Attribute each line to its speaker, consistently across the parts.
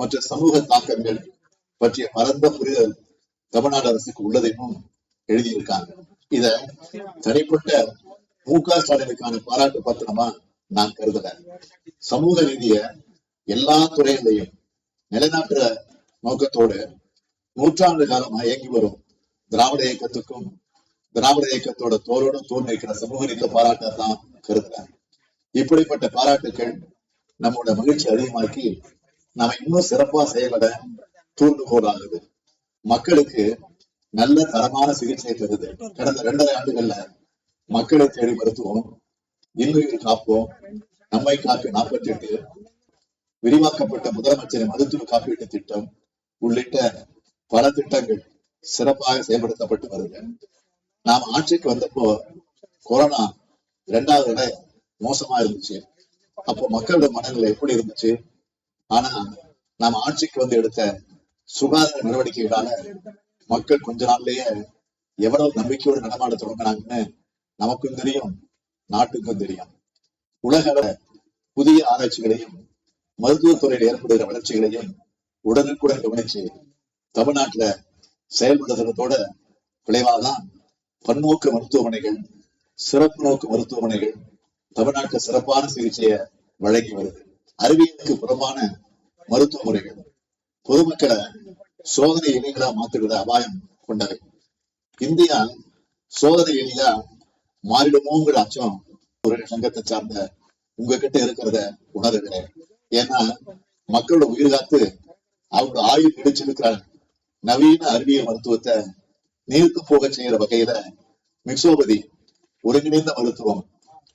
Speaker 1: மற்ற சமூக தாக்கங்கள் பற்றிய பரந்த புரிதல் தமிழ்நாடு அரசுக்கு உள்ளதையும் எழுதியிருக்காங்க. இத தனிப்பட்ட மு.க. ஸ்டாலினுக்கான பாராட்டு பத்திரமா நான் கருதுல. சமூக ரீதிய எல்லா துறைகளையும் நிலைநாட்டுற நோக்கத்தோடு நூற்றாண்டு காலமா இயங்கி வரும் திராவிட இயக்கத்துக்கும் திராவிட இயக்கத்தோட தோளோடு தோல் நிற்கிற சமூக ரீதியில பாராட்டத்தான் கருதுறேன். இப்படிப்பட்ட பாராட்டுக்கள் நம்மளோட மகிழ்ச்சி அதிகமாக்கி நாம இன்னும் சிறப்பா செயல்பட தூண்டுகோல் ஆகுது. மக்களுக்கு நல்ல தரமான சிகிச்சை தருது. கடந்த 2.5 ஆண்டுகள்ல மக்களை தேடி மருத்துவம், இன்னுயிர் காப்போம், நம்மை காப்பு 48, விரிவாக்கப்பட்ட முதலமைச்சரின் மருத்துவ காப்பீட்டு திட்டம் உள்ளிட்ட பல திட்டங்கள் சிறப்பாக செயல்படுத்தப்பட்டு வருது. நாம் ஆட்சிக்கு வந்தப்போ கொரோனா 2வது விட மோசமா இருந்துச்சு. அப்போ மக்களோட மனநிலை எப்படி இருந்துச்சு? ஆனா நாம ஆட்சிக்கு வந்து எடுத்த சுகாதார நடவடிக்கைகளால மக்கள் கொஞ்ச நாள்லயே எவ்வளவு நம்பிக்கையோடு நடமாட தொடங்கினாங்கன்னு நமக்கும் தெரியும், நாட்டுக்கும் தெரியும். உலக புதிய ஆராய்ச்சிகளையும் மருத்துவத்துறையில் ஏற்படுகிற வளர்ச்சிகளையும் உடனுக்குடன் கவனிச்சு தமிழ்நாட்டுல செயல்படுத்துறதோட விளைவாதான் பன்நோக்கு மருத்துவமனைகள், சிறப்பு நோக்கு மருத்துவமனைகள் தமிழ்நாட்டுல சிறப்பான சிகிச்சையை வழங்கி வருது. அறிவியலுக்கு புறம்பான மருத்துவ முறைகள் பொதுமக்களை சோதனை எலிகளா மாற்றுகிற அபாயம் கொண்டவை. இந்தியா சோதனை எலியா மாறிடுமோங்கிற அச்சம் ஒரு சங்கத்தை சார்ந்த உங்ககிட்ட இருக்கிறத உணர்கிறேன். ஏன்னா மக்களோட உயிர் காத்து அவங்களோட ஆயுள் கிடைச்சிருக்கிற நவீன அறிவியல் மருத்துவத்தை நீர்த்து போக செய்யற வகையில மிக்சோபதி ஒருங்கிணைந்த மருத்துவம்,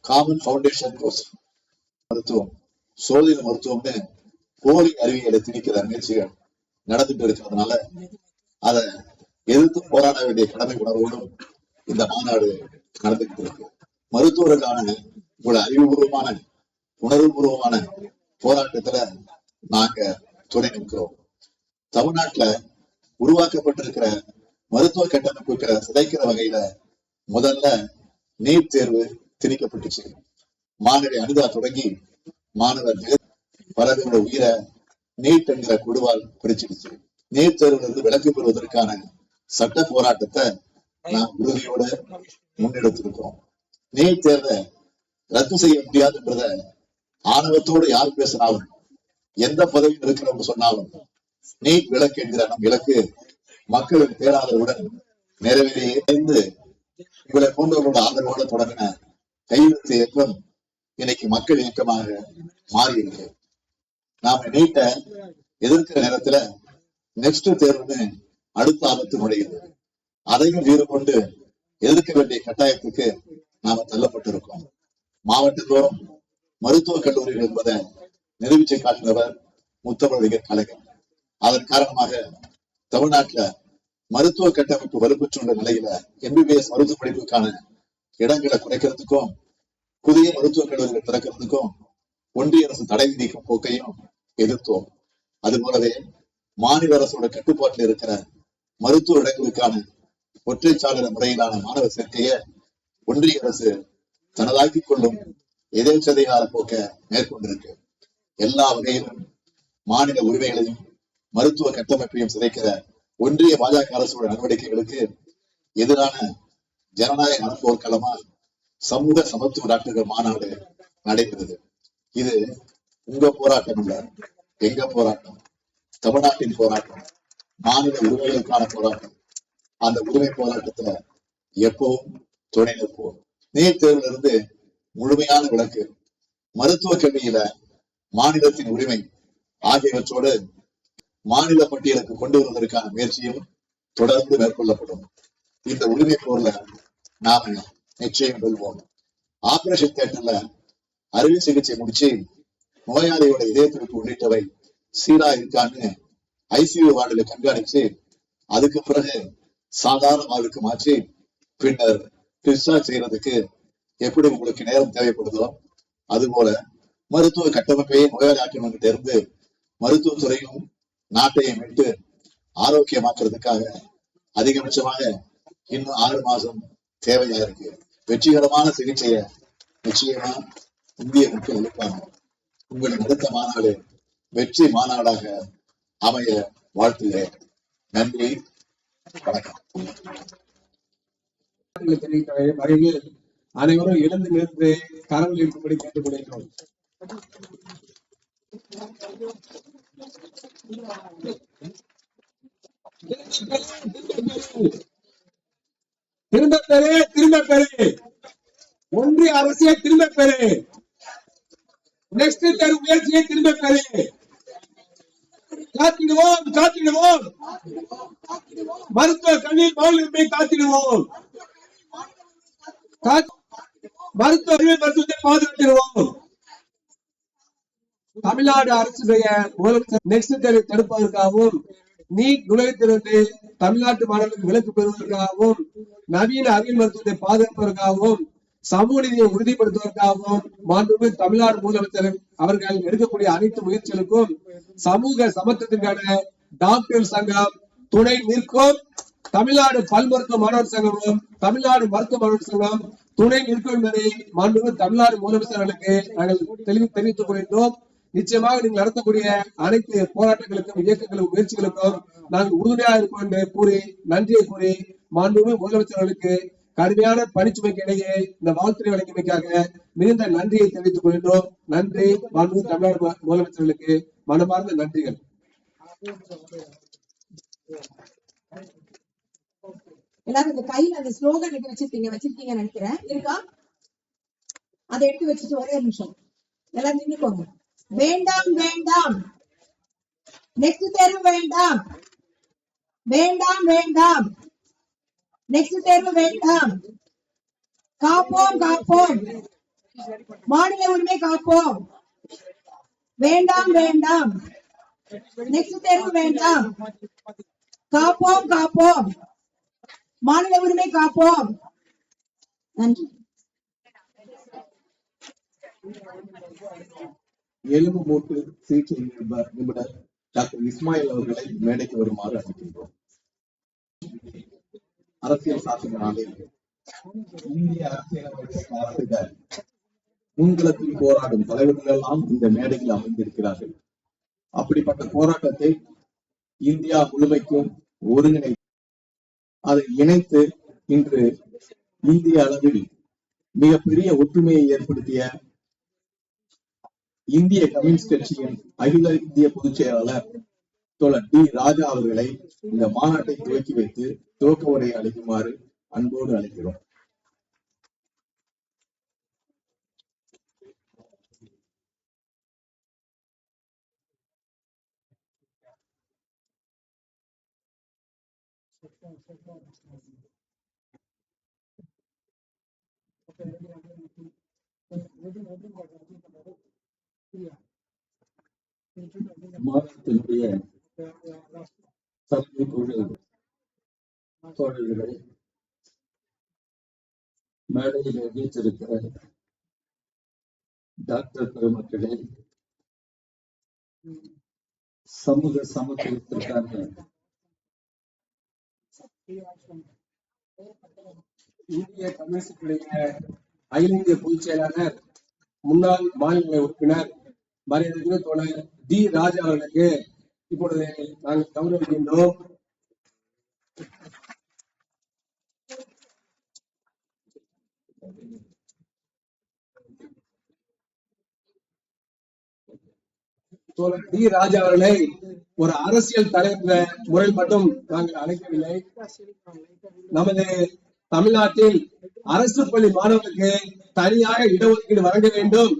Speaker 1: காமன் பவுண்டேஷன் கோர்ஸ் மருத்துவம், சோதனை மருத்துவம்னு போலி அறிவியலை திணிக்கிற முயற்சிகள் நடந்துட்டு இருக்கிறதுனால அதை எதிர்த்து போராட வேண்டிய கடமை உணர்வோடும் இந்த மாநாடு நடந்துகிட்டு இருக்கு. மருத்துவர்களுக்கான உங்களோட அறிவுபூர்வமான உணர்வுபூர்வமான போராட்டத்துல நாங்க துணை நிற்கிறோம். தமிழ்நாட்டுல உருவாக்கப்பட்டிருக்கிற மருத்துவ கட்டமைப்புகளை சிதைக்கிற வகையில முதல்ல நீட் தேர்வு திணிக்கப்பட்டுச்சு. மாணவி அனிதா தொடங்கி மாணவர் பலரோட உயிரை நீட் என்கிற கொடுவால் பிரிச்சிடுச்சு. நீட் தேர்வுல இருந்து விலக்கு பெறுவதற்கான சட்ட போராட்டத்தை நாம் உறுதியோட முன்னெடுத்திருக்கிறோம். நீட் தேர்வை ரத்து செய்ய முடியாதுன்றத ஆணவத்தோடு யார் பேசினாலும், எந்த பதவியில் இருக்கிறவங்க சொன்னாலும் நீட் விலக்கு என்கிற நம் இலக்கு மக்களின் பேராதரவுடன் நிறைவேறியிருந்து இவளை போன்றவர்களோட ஆதரவோட தொடங்கின கையெழுத்து இயக்கம் இன்னைக்கு மக்கள் இயக்கமாக மாறியிருக்கு. நாம நீட்ட எதிர்க்கிற நேரத்துல நெக்ஸ்ட் தேர்வுன்னு அடுத்த ஆபத்து நுழையுது. அதையும் வீறு கொண்டு எதிர்க்க வேண்டிய கட்டாயத்துக்கு நாம தள்ளப்பட்டிருக்கோம். மாவட்டத்தோறும் மருத்துவக் கல்லூரிகள் என்பதை நிரூபிச்சு காட்டினவர் முத்தமிழறிஞர் கலைஞர். அதன் காரணமாக தமிழ்நாட்டுல மருத்துவ கட்டமைப்பு வலுப்பெற்றுள்ள நிலையில MBBS மருத்துவ படிப்புக்கான இடங்களை குறைக்கிறதுக்கும் புதிய மருத்துவக் கல்லூரிகள் திறக்கிறதுக்கும் ஒன்றிய அரசு தடை விதிக்கும் போக்கையும் எதிர்த்தோம். அது போலவே மாநில அரசோட கட்டுப்பாட்டில் இருக்கிற மருத்துவ இடங்களுக்கான ஒற்றைச்சாளர முறையிலான மாணவர் சேர்க்கையை ஒன்றிய அரசு தனதாக்கிக் கொள்ளும் எதேச்சதிகார போக்க மேற்கொண்டிருக்கு. எல்லா வகையிலும் மாநில உரிமைகளையும் மருத்துவ கட்டமைப்பையும் சிதைக்கிற ஒன்றிய பாஜக அரசோட நடவடிக்கைகளுக்கு எதிரான ஜனநாயக அனுபவக்களமா சமூக சமத்துவ டாக்டர்கள் மாநாடு நடைபெறுது. இது உங்க போராட்டம் இல்ல, எங்க போராட்டம், தமிழ்நாட்டின் போராட்டம், மாநில உரிமைகளுக்கான போராட்டம். அந்த உரிமை போராட்டத்துல எப்பவும் துணை நிற்போம். நீட் தேர்வுல இருந்து முழுமையான விலக்கு, மருத்துவ கல்வியில மாநிலத்தின் உரிமை ஆகியவற்றோடு மாநில பட்டியலுக்கு கொண்டு வருவதற்கான முயற்சியும் தொடர்ந்து மேற்கொள்ளப்படும். இந்த உரிமை போர்ல நாம நிச்சயம் வெல்வோம். ஆபரேஷன் தியேட்டர்ல அறுவை சிகிச்சை முடிச்சு நோயாளியோட இதய துடிப்பு உள்ளிட்டவை சீரா இருக்கான்னு ICU வார்டுல கண்காணிச்சு அதுக்கு பிறகு சாதாரண வார்டுக்கு மாற்றி பின்னர் டிஸ்சார்ஜ் செய்யறதுக்கு எப்படி உங்களுக்கு நேரம் தேவைப்படுதோ அதுபோல மருத்துவ கட்டமைப்பையே நோயாளியாக்கிட்டு இருந்து மருத்துவத்துறையும் நாட்டையும் விட்டு ஆரோக்கியமாக்குறதுக்காக அதிகபட்சமாக இன்னும் 6 மாசம் தேவையா இருக்கு. வெற்றிகரமான சிகிச்சையை நிச்சயமா இந்திய மக்கள் இருப்பாங்க. உங்களின் அடுத்த மாநாடு வெற்றி மாநாடாக அமைய வாழ்த்துகிறேன். நன்றி, வணக்கம்.
Speaker 2: அனைவரும் எழுந்து நின்று கரங்கள் இருக்கும்படி கேட்டுக்கொள்கிறோம். திரும்ப பெறு, திரும்ப பெறு, ஒன்றிய அரசியை திரும்ப பெறு, நெக்ஸ்ட் தரும் முயற்சியை திரும்ப பெறு. காத்திடுவோம், காத்திடுவோம், மருத்துவ கல்வி மாநிலத்தை காத்திடுவோம், மருத்துவத்தை பாதுகாத்திடுவோம். தமிழ்நாடு அரசுடைய முதலமைச்சர் நெக்ஸ்ட் தேர்வை தடுப்பதற்காகவும், நீட் நுழைவுத்திறந்து தமிழ்நாட்டு மாணவர்களுக்கு விலக்கு பெறுவதற்காகவும், நவீன அறிவியல் மருத்துவத்தை பாதுகாப்பதற்காகவும், சமூக நீதியை உறுதிப்படுத்துவதற்காகவும் மாண்புமிகு தமிழ்நாடு முதலமைச்சர் அவர்கள் எடுக்கக்கூடிய அனைத்து முயற்சிகளுக்கும் சமூக சமத்துவத்திற்கான டாக்டர் சங்கம் துணை நிற்கும். தமிழ்நாடு பல் மருத்துவ மாணவர் சங்கமும் தமிழ்நாடு மருத்துவ மாணவர் சங்கம் துணை நிற்கும் என்பதை மாண்புமிகு தமிழ்நாடு முதலமைச்சர்களுக்கு நாங்கள் தெரிவித்துக் கொள்கின்றோம். நிச்சயமாக நீங்கள் நடத்தக்கூடிய அனைத்து போராட்டங்களுக்கும் இயக்கங்களுக்கும் முயற்சிகளுக்கும் நாங்கள் உறுதுணையாக இருப்போம் என்று கூறி நன்றியை கூறி மாண்புமிகு முதலமைச்சர்களுக்கு கடுமையான பணிச்சுமைக்கு இடையே இந்த வாழ்த்துறை வழங்கியமைக்காக மிகுந்த நன்றியை தெரிவித்துக் கொள்கின்றோம். நன்றி. மாண்புமிகு தமிழ்நாடு முதலமைச்சர்களுக்கு மனமார்ந்த நன்றிகள்.
Speaker 3: எல்லாரும் இந்த கையில அந்த ஸ்லோகன் வச்சிருக்கீங்கன்னு நினைக்கிறேன். இருக்கா? அதை எடுத்து வச்சுட்டு ஒரே நிமிஷம் எல்லாரும் நின்னுக்கோங்க. வேண்டாம் வேண்டாம், நெக்ஸ்ட் தேர்வு வேண்டாம், வேண்டாம் வேண்டாம், நெக்ஸ்ட் தேர்வு வேண்டாம், காப்போம் காப்போம், மாநில உரிமை காப்போம், வேண்டாம் வேண்டாம், நெக்ஸ்ட் தேர்வு வேண்டாம், காப்போம் காப்போம், மாநில உரிமை காப்போம். நன்றி.
Speaker 4: எலும்பு மூட்டு சிகிச்சை நிபுணர் டாக்டர் இஸ்மாயில் அவர்களை மேடைக்கு வருமாறு அழைக்கின்றோம். அரசியல் சாசன நாளில் இந்திய அரசியலமைப்பை காத்திட முன்களத்தில் போராடும் தலைவர்கள் எல்லாம் இந்த மேடையில் அமைந்திருக்கிறார்கள். அப்படிப்பட்ட போராட்டத்தை இந்தியா முழுமைக்கும் ஒருங்கிணை அதை இணைத்து இன்று இந்திய அளவில் மிகப்பெரிய ஒற்றுமையை ஏற்படுத்திய இந்திய கம்யூனிஸ்ட் கட்சியின் அகில இந்திய பொதுச் செயலாளர் தோழர் டி ராஜா அவர்களை இந்த மாநாட்டை துவக்கி வைத்து துவக்க உரை அளிக்குமாறு அன்போடு அழைக்கிறோம். மாநிலத்தினுடைய தலைமை குழு தோழர்களை மேடையில் வீற்றிருக்கிற டாக்டர் பெருமக்களே, சமூக சமத்துவத்திற்கான
Speaker 2: இந்திய கம்யூனிஸ்டுடைய அகில இந்திய பொதுச் செயலாளர் முன்னாள் மாநில உறுப்பினர் மரியாதைக்குரிய தோழர் டி ராஜா அவர்களுக்கு இப்பொழுது நாங்கள் கௌரவிக்கின்றோம். தோழர் டி ராஜா அவர்களை ஒரு அரசியல் தலைவர் முறையில் மட்டும் நாங்கள் அழைக்கவில்லை. நமது தமிழ்நாட்டில் அரசு பள்ளி மாணவர்களுக்கு தனியாக இடஒதுக்கீடு வழங்க வேண்டும்,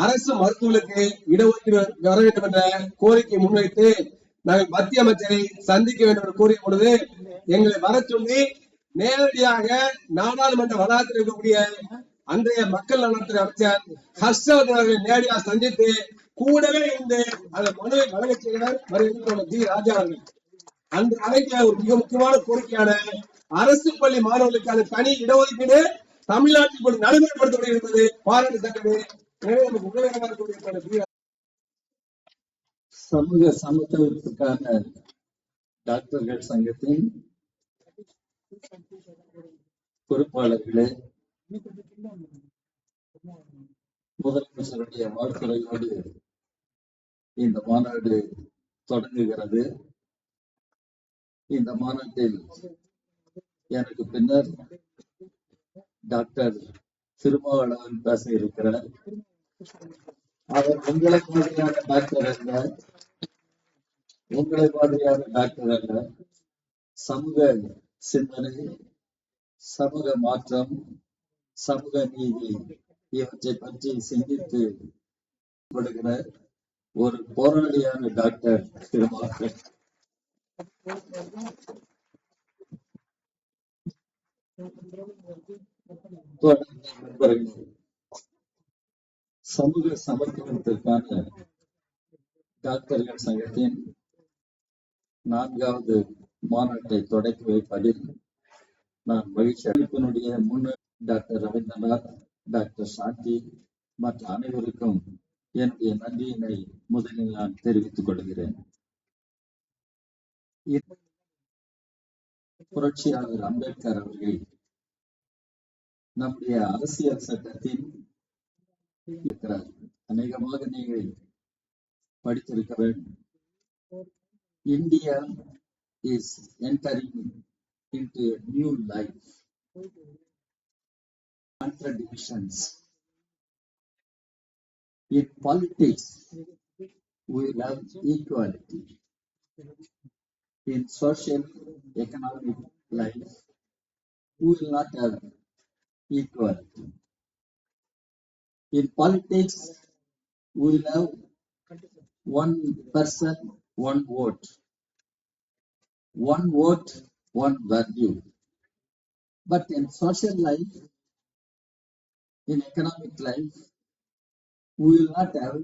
Speaker 2: அரசு மருத்துவர்களுக்கு இடஒதுக்கீடு வர வேண்டும் என்ற கோரிக்கை முன்வைத்து நாங்கள் மத்திய அமைச்சரை சந்திக்க வேண்டும் என்று கூறிய பொழுது எங்களை வர சொல்லி நேரடியாக நாடாளுமன்ற வளாகத்தில் இருக்கக்கூடிய அன்றைய மக்கள் நலத்துறை அமைச்சர் ஹர்ஷவர்தன் அவர்களை நேரடியாக சந்தித்து கூடவே இருந்து அந்த மனுவை வழங்க செய்கிறார் மரியாதைக்குரிய டி ராஜா அவர்கள். அன்று அழைக்க ஒரு மிக முக்கியமான கோரிக்கையான அரசு பள்ளி மாணவர்களுக்கான தனி இடஒதுக்கீடு தமிழ்நாட்டில் நடைமுறைப்படுத்தப்படுகிறது பாராட்டத்தக்கது.
Speaker 4: சமூக சமத்துவத்திற்கான டாக்டர்கள் சங்கத்தின் பொறுப்பாளர்களே, முதலமைச்சருடைய வாழ்த்துறையோடு இந்த மாநாடு
Speaker 5: தொடங்குகிறது. இந்த மாநாட்டில் எனக்கு பின்னர் டாக்டர் திருமாவளவன் பேச இருக்கிறார். அவர் உங்களை மாதிரியான டாக்டர் அல்ல, உங்களை மாதிரியான டாக்டர் அல்ல. சமூக சிந்தனை, சமூக மாற்றம், சமூக நீதி இவற்றை பற்றி சிந்தித்து கொடுக்கிற ஒரு போராளியான டாக்டர் திருமாவளவன். சமூக சமத்துவத்திற்கான டாக்டர்கள் சங்கத்தின் 4வது மாநாட்டை தொடக்கி வைப்பதில் நான் மகிழ்ச்சி அளிப்பினுடைய முன்னர் டாக்டர் ரவீந்திரநாத், டாக்டர் சாந்தி மற்ற அனைவருக்கும் என்னுடைய நன்றியினை முதலில் நான் தெரிவித்துக் கொள்கிறேன். புரட்சியாளர் அம்பேத்கர் அவர்கள் நம்முடைய அரசியல் சட்டத்தின் இருக்கிறார். அநேகமாக நீங்கள் படித்திருக்க வேண்டும். India is entering into a new life. Contradictions. In politics, we will have equality. In social, economic life, we will not have equality. In politics, we will have one person, one vote. One vote, one value. But in social life, in economic life, we will not have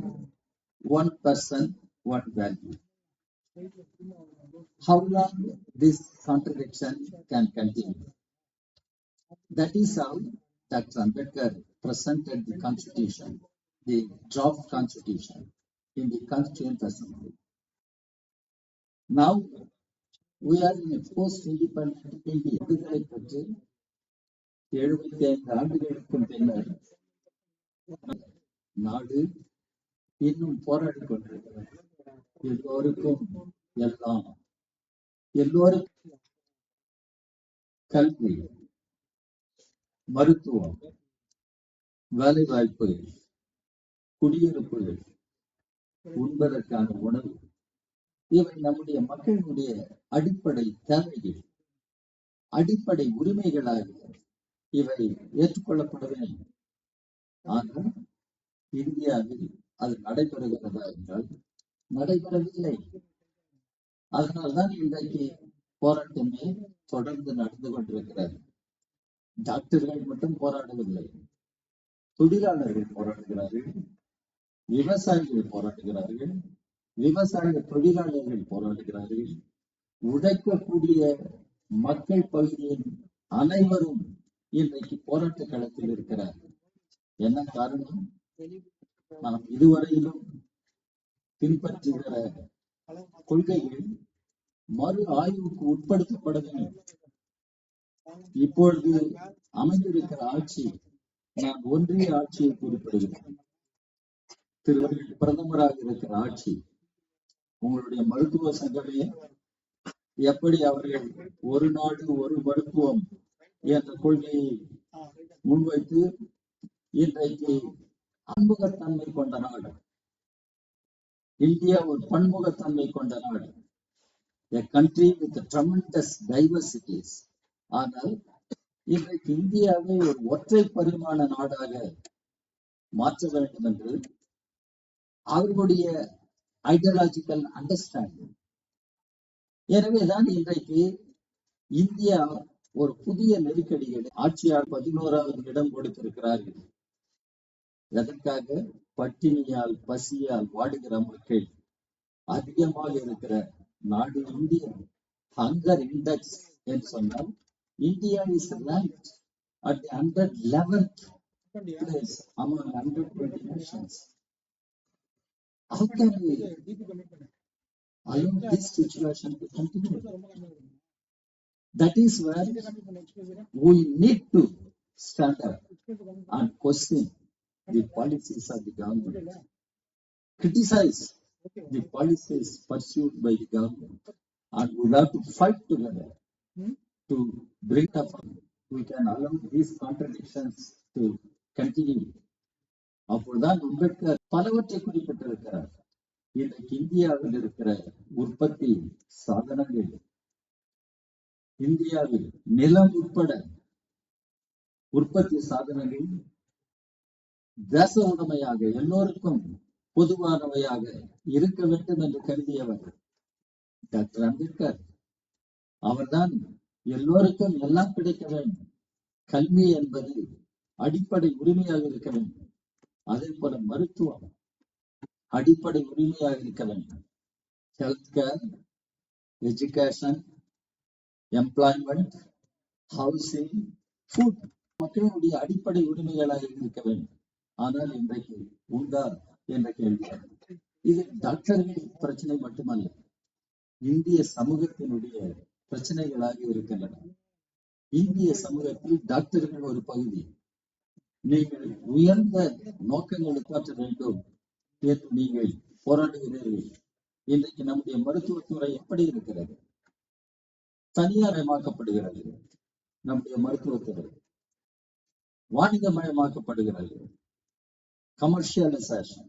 Speaker 5: one person, one value. How long this contradiction can continue? That is how Dr. Ambedkar presented the constitution, the draft constitution, in the Constituent Assembly. Now, we are in a post-independent India. விடுதலை பெற்று 75 ஆண்டுகளுக்கும் பின்னர் நாடு இன்னும் போராடி கொண்டிருக்கிறது. எல்லோருக்கும் எல்லாம், எல்லோருக்கும் கல்வி, மருத்துவம், வேலை வாய்ப்புகள், குடியிருப்புகள், உண்பதற்கான உணவு, இவை நம்முடைய மக்களுடைய அடிப்படை தேவைகள், அடிப்படை உரிமைகளாக இவை ஏற்றுக்கொள்ளப்பட வேண்டும். ஆனால் இந்தியாவில் அது நடைபெறுகிறதா என்றால் நடைபெறவில்லை. அதனால்தான் இன்றைக்கு போராட்டமே தொடர்ந்து நடந்து கொண்டிருக்கிறது. டாக்டர்கள் மட்டும் போராடவில்லை, தொழிலாளர்கள் போராடுகிறார்கள், விவசாயிகள் போராடுகிறார்கள், விவசாய தொழிலாளர்கள் போராடுகிறார்கள், உழைக்கக்கூடிய மக்கள் பகுதியின் அனைவரும் இன்றைக்கு போராட்ட களத்தில் இருக்கிறார்கள். என்ன காரணம்? நாம் இதுவரையிலும் பின்பற்றுகிற கொள்கைகள் மறு ஆய்வுக்கு உட்படுத்தப்பட வேண்டும். இப்பொழுது அமைந்திருக்கிற ஆட்சி, நான் ஒன்றிய ஆட்சியை குறிப்பிடுகிறேன். திருவர்கள் பிரதமராக இருக்கிற ஆட்சி, உங்களுடைய மருத்துவ சங்கமே எப்படி அவர்கள் ஒரு நாடு ஒரு மருத்துவம் என்ற கொள்கையை முன்வைத்து இன்றைக்கு பன்முகத்தன்மை கொண்ட நாடு, இந்தியா ஒரு பன்முகத்தன்மை கொண்ட நாடு, a country with tremendous diversities. ஆனால் இன்றைக்கு இந்தியாவை ஒரு ஒற்றை பரிமாண நாடாக மாற்ற வேண்டும் என்று அவர்களுடைய ஐடியாலஜிக்கல் அண்டர்ஸ்டாண்டிங். எனவேதான் இன்றைக்கு இந்தியா ஒரு புதிய நெருக்கடிகளை ஆட்சியாளர் 11வது இடம் கொடுத்திருக்கிறார்கள். எதற்காக? பட்டினியால் பசியால் வாடுகிற மக்கள் அதிகமாக இருக்கிற நாடு இந்தியா. ஹங்கர் இண்டெக்ஸ் என்று சொன்னால் India is ranked at the 111th place among 120 nations. How can we allow this situation to continue? That is where we need to stand up and question the policies of the government, criticize the policies pursued by the government, and we'll have to fight together to bring it up. We can allow these contradictions to continue. அப்பொழுதுதான் அம்பேத்கர் பலவற்றை குறிப்பிட்டிருக்கிறார். இன்றைக்கு இந்தியாவில் இருக்கிற உற்பத்தி சாதனங்கள், இந்தியாவில் நிலம் உட்பட உற்பத்தி சாதனங்கள் தேச உடைமையாக எல்லோருக்கும் பொதுவானவையாக இருக்க வேண்டும் என்று கருதியவர் டாக்டர் அம்பேத்கர். அவர்தான் எல்லோருக்கும் எல்லாம் கிடைக்க வேண்டும், கல்வி என்பது அடிப்படை உரிமையாக இருக்க வேண்டும், அதே போல மருத்துவம் அடிப்படை உரிமையாக இருக்க வேண்டும், health care, education, employment, housing, food மக்களுடைய அடிப்படை உரிமைகளாக இருக்க வேண்டும். ஆனால் இன்றைக்கு உண்டா என்ற கேள்வி. இது டாக்டர்களின் பிரச்சனை மட்டுமல்ல, இந்திய சமூகத்தினுடைய பிரச்சனைகளாக இருக்கின்றன. இந்திய சமூகத்தில் டாக்டர்கள் ஒரு பகுதி. நீங்கள் உயர்ந்த நோக்கங்களை காட்ட வேண்டும் என்று நீங்கள் போராடுகிறீர்கள். இன்றைக்கு நம்முடைய மருத்துவத்துறை எப்படி இருக்கிறது? தனியார்மயமாக்கப்படுகிறது. நம்முடைய மருத்துவத்துறை வாணிகமயமாக்கப்படுகிறது. கமர்ஷியலைசேஷன்,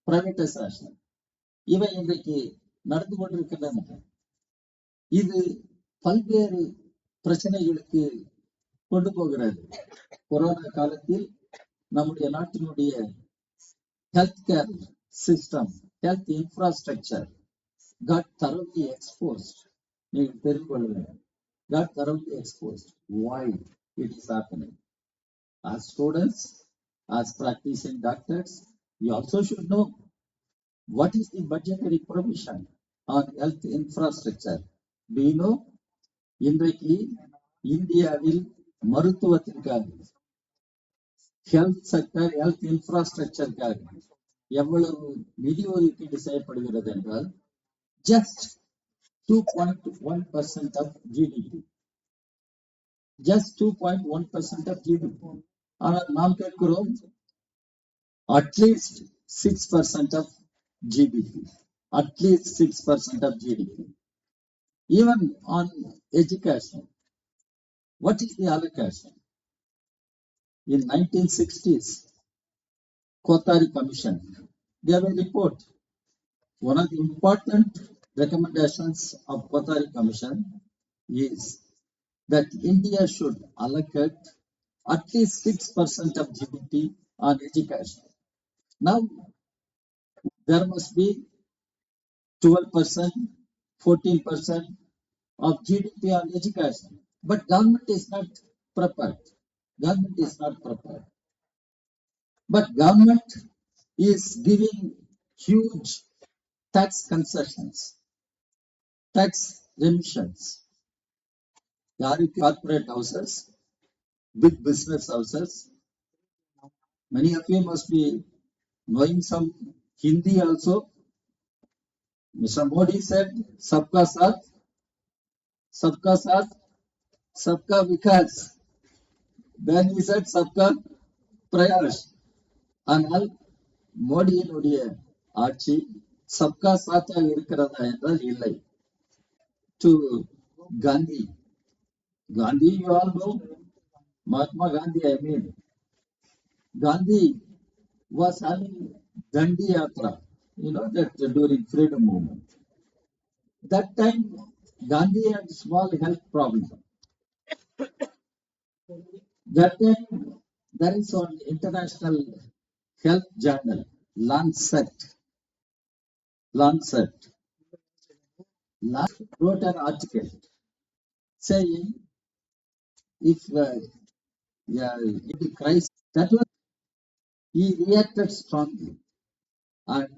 Speaker 5: பிரைவேட்டைசேஷன், இவை இன்றைக்கு நடந்து கொண்டிருக்கின்றன. இது பல்வேறு பிரச்சனைகளுக்கு கொண்டு போகிறது. கொரோனா காலத்தில் நம்முடைய நாட்டினுடைய health care system, health infrastructure got thoroughly exposed. நீங்கள் தெரிந்து கொள்ள வேண்டும், got thoroughly exposed. Why it is happening? As students, as practicing doctors, you also should know what is the budgetary provision on health infrastructure. Do you know? இன்றைக்கு இந்தியாவில் மருத்துவத்திற்காக, health sector, health இன்ஃப்ராஸ்ட்ரக்சருக்காக எவ்வளவு நிதி ஒதுக்கீடு செய்யப்படுகிறது என்றால் just 2.1% of GDP. Just 2.1% of GDP. ஆனால் நாம் கேட்கிறோம் at least 6% of GDP. At least 6% of GDP. Even on education, what is the allocation? In 1960s, Kothari Commission gave a report. One of the important recommendations of Kothari Commission is that India should allocate at least 6% of GDP on education. Now, there must be 12%, 14% of GDP on education. But government is not prepared. Government is not prepared. But government is giving huge tax concessions, tax remissions. Corporate houses, big business houses. Many of you must be knowing some Hindi also. Mr. Modi said, "Sabka Saath, Sabka Vikas." Then he said, "Sabka Prayas." ஆனால் மோடியினுடைய ஆட்சி சப்கா சாத்தாக இருக்கிறதா என்றால் இல்லை. To Gandhi, you all know Mahatma Gandhi, I mean. Gandhi was having Dandi Yatra, you know, that during freedom movement. That time, Gandhi had small health problem. That time, there is one international health journal, Lancet, wrote an article saying if the crisis, that was, he reacted strongly. And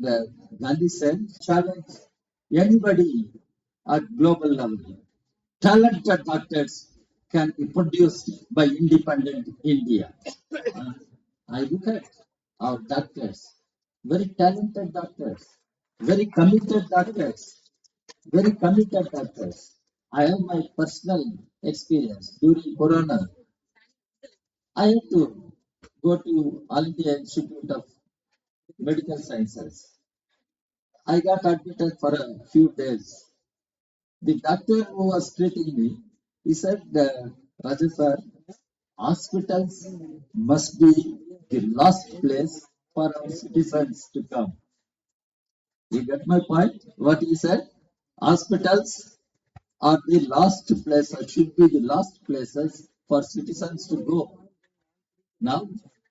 Speaker 5: Gandhi said, challenge anybody at global level. Talented doctors can be produced by independent India. I look at our doctors, very talented doctors, very committed doctors, very committed doctors. I have my personal experience during Corona. I had to go to All India Institute of Medical Sciences. I got admitted for a few days. The doctor who was treating me, he said, Raja sir, hospitals must be the last place for our citizens to come. You get my point? What he said? Hospitals are the last place, or should be the last places for citizens to go. Now,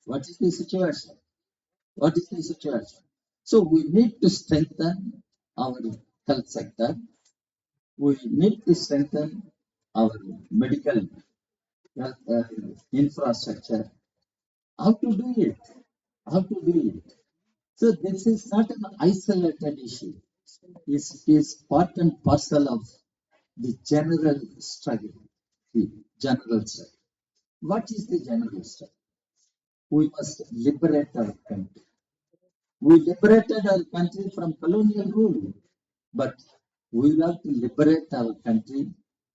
Speaker 5: what is the situation? What is the situation? So we need to strengthen our health sector. We need to strengthen our medical infrastructure. How to do it? How to do it? So this is not an isolated issue. It is part and parcel of the general struggle. The general struggle. What is the general struggle? We must liberate our country. We liberated our country from colonial rule, but we have to liberate our country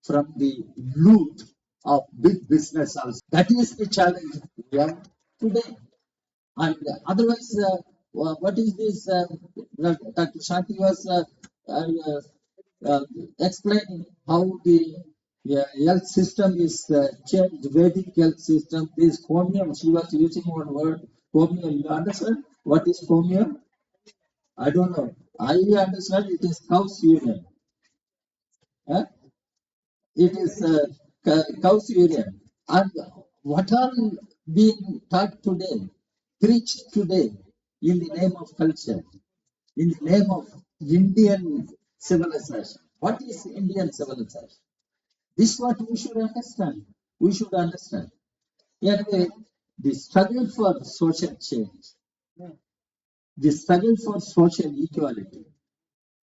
Speaker 5: from the loot of big business also. That is the challenge we have today. And otherwise, what is this? Dr. Shanti was explaining how the health system is changed, Vedic health system. This homeom, she was using one word, homeom. You understand what is homeom? I don't know. I understand it is cow's urine. Huh? It is cow's urine. And what are being taught today, preached today in the name of culture, in the name of Indian civilization? What is Indian civilization? This is what we should understand. We should understand. Anyway, the struggle for social change, the struggle for social equality,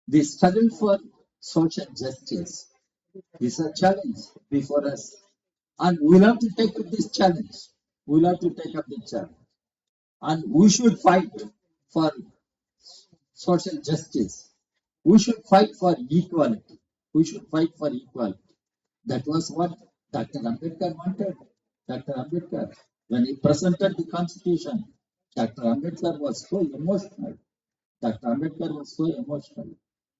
Speaker 5: the struggle for social justice is a challenge before us. And we'll have to take up this challenge. We'll have to take up the challenge. And we should fight for social justice. We should fight for equality. We should fight for equality. That was what Dr. Ambedkar wanted. Dr. Ambedkar, when he presented the constitution, Dr. Ambedkar was so emotional. Dr. Ambedkar was so emotional.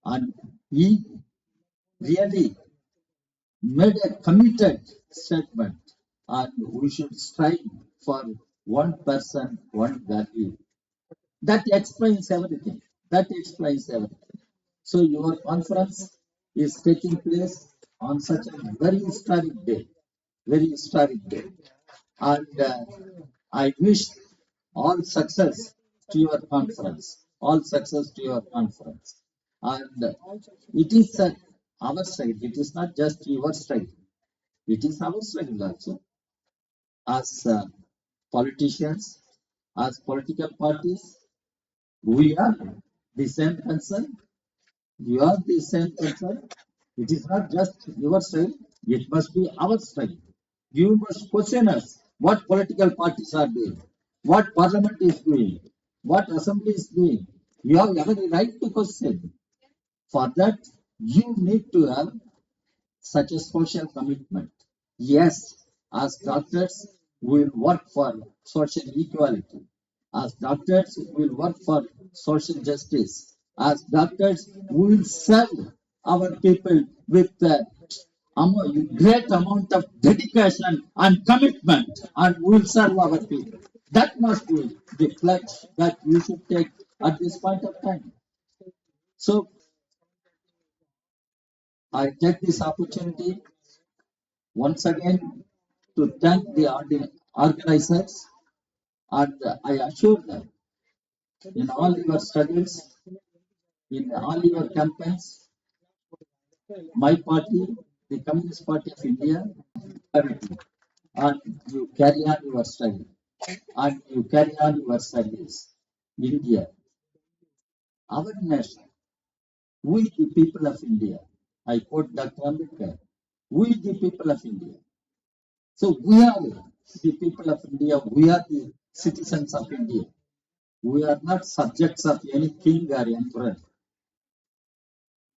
Speaker 5: And he really made a committed statement, and we should strive for one person, one value. That explains everything. That explains everything. So your conference is taking place on such a very historic day, very historic day. And I wish all success to your conference, all success to your conference. And it is our struggle. It is not just your struggle. It is our struggle also. As politicians, as political parties, we are the same concern. You are the same concern. It is not just your struggle. It must be our struggle. You must question us what political parties are doing, what parliament is doing, what assembly is doing. You have every right to question. For that, you need to have such a social commitment. Yes, as doctors, we will work for social equality. As doctors, we will work for social justice. As doctors, we will serve our people with great amount of dedication and commitment, and we will serve our people. That must be the pledge that you should take at this point of time. So, I take this opportunity once again to thank the organizers, and I assure them in all your struggles, in all your campaigns, my party, the Communist Party of India, and you carry on your struggle, and you carry on your struggles. India, our nation, we the people of India, I quote Dr. Ambedkar, we the people of India. So we are the people of India, we are the citizens of India. We are not subjects of any king or emperor.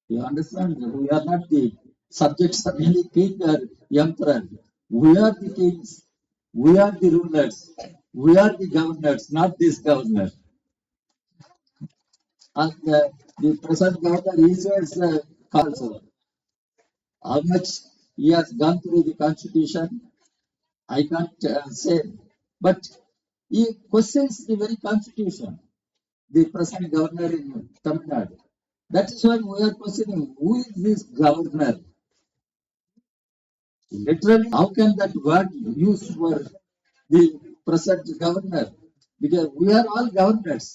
Speaker 5: You understand? We are not the subjects of any king or emperor. We are the kings. We are the rulers. We are the governors, not this governor. And the present governor is also. How much he has gone through the constitution, I can't say, but he questions the very constitution, the present governor in Tamil Nadu. That is why we are questioning who is this governor. Literally, how can that word used for the present governor? Because we are all governors.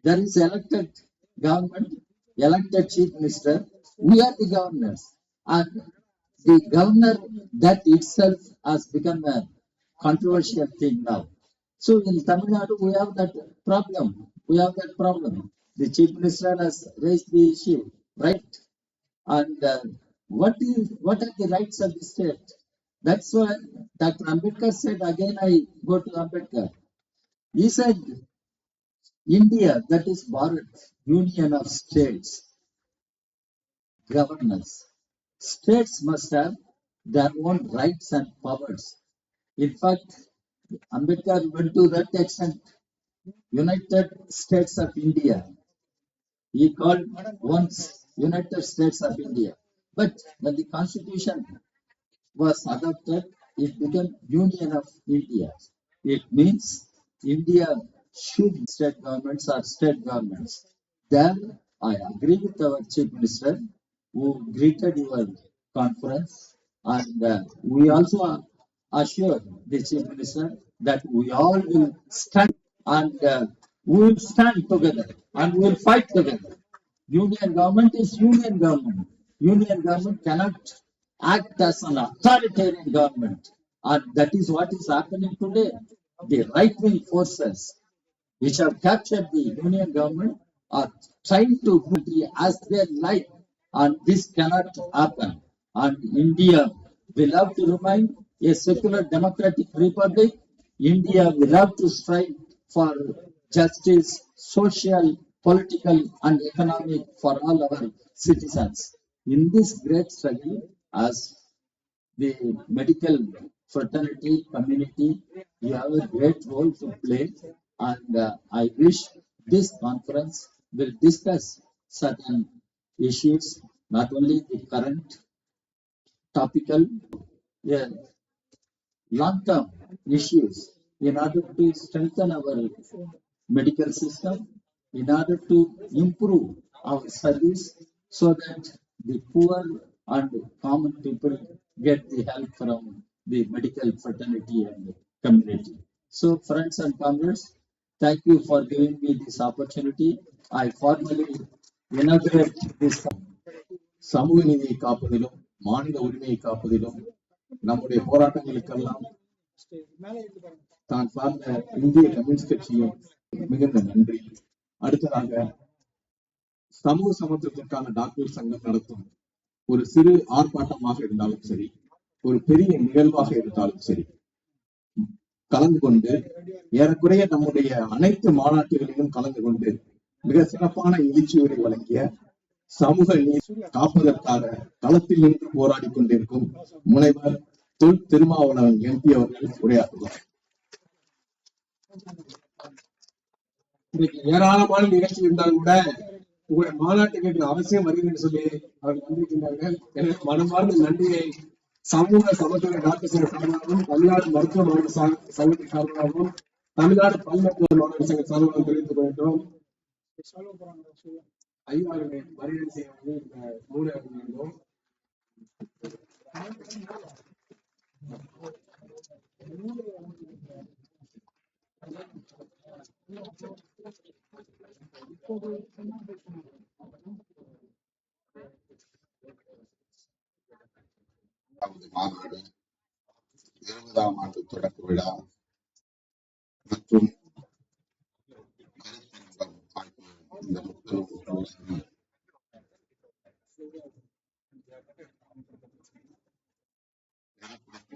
Speaker 5: There is elected government, elected chief minister. We are the governors. And the governor, that itself has become a controversial thing now. So in Tamil Nadu, we have that problem. We have that problem. The chief minister has raised the issue, right? And what are the rights of the state? That's why Dr. Ambedkar said, again I go to Ambedkar. He said, India, that is Bharat, union of states, governance. States must have their own rights and powers. In fact, Ambedkar went to that extent. United States of India. He called once United States of India. But when the constitution was adopted, it became Union of India. It means India should state governments or state governments. Then I agree with our chief minister who greeted your conference, and we also assured the chief minister that we all will stand and we will stand together and we will fight together. Union government is union government. Union government cannot act as an authoritarian government. And that is what is happening today. The right-wing forces which have captured the union government are trying to rule as their like, and this cannot happen. And India will have to remain a secular democratic republic. India will have to strive for justice, social, political, and economic for all our citizens. In this great struggle, as the medical fraternity community, you have a great role to play, and I wish this conference will discuss certain issues, not only the current topical, yeah, long-term issues, in order to strengthen our medical system, in order to improve our service, so that the poor and common people get the help from the medical fraternity and community. So, friends and comrades, thank you for giving me this opportunity. I formally inaugurate this.
Speaker 4: சமூக நீதியை காப்பதிலும் மாநில உரிமையை காப்பதிலும் நம்முடைய போராட்டங்களுக்கெல்லாம் தான் சார்ந்த இந்திய communist கட்சியும் மிகுந்த நன்றி. அடுத்ததாக சமூக சமத்துவத்திற்கான டாக்டர் சங்கம் நடத்தும் ஒரு சிறு ஆர்ப்பாட்டமாக இருந்தாலும் சரி, ஒரு பெரிய நிகழ்வாக இருந்தாலும் சரி, கலந்து கொண்டு ஏறக்குறைய நம்முடைய அனைத்து மாநாட்டுகளிலும் கலந்து கொண்டு மிக சிறப்பான எழுச்சியுரை வழங்கிய சமூக நீதி காப்பதற்காக களத்தில் நின்று போராடி கொண்டிருக்கும் முனைவர் திருமாவளவன் MP அவர்கள் உரையாற்றுவார்.
Speaker 2: இன்னைக்கு ஏராளமான நிகழ்ச்சி இருந்தாலும் கூட உங்களுடைய மாநாட்டுக்கு அவசியம் வருகிறேன் சொல்லி அவர்கள் வந்திருக்கின்றார்கள். எனவே மனமார்ந்த நன்றியை சமூக சமத்துவ டாக்டர் சங்க சார்பாகவும், தமிழ்நாடு மருத்துவ மாணவர் சங்கத்தின் சார்பாகவும், தமிழ்நாடு பல் மருத்துவ மாணவர் சங்க சார்பாகவும் தெரிவித்துக் கொள்கிறோம். ஐயாவுடைய மரியாதை செய்ய வந்து இந்த மூல இருந்தோம்.
Speaker 1: மாநாடு 20ஆம் ஆண்டு தொடக்க விழா மற்றும் இந்த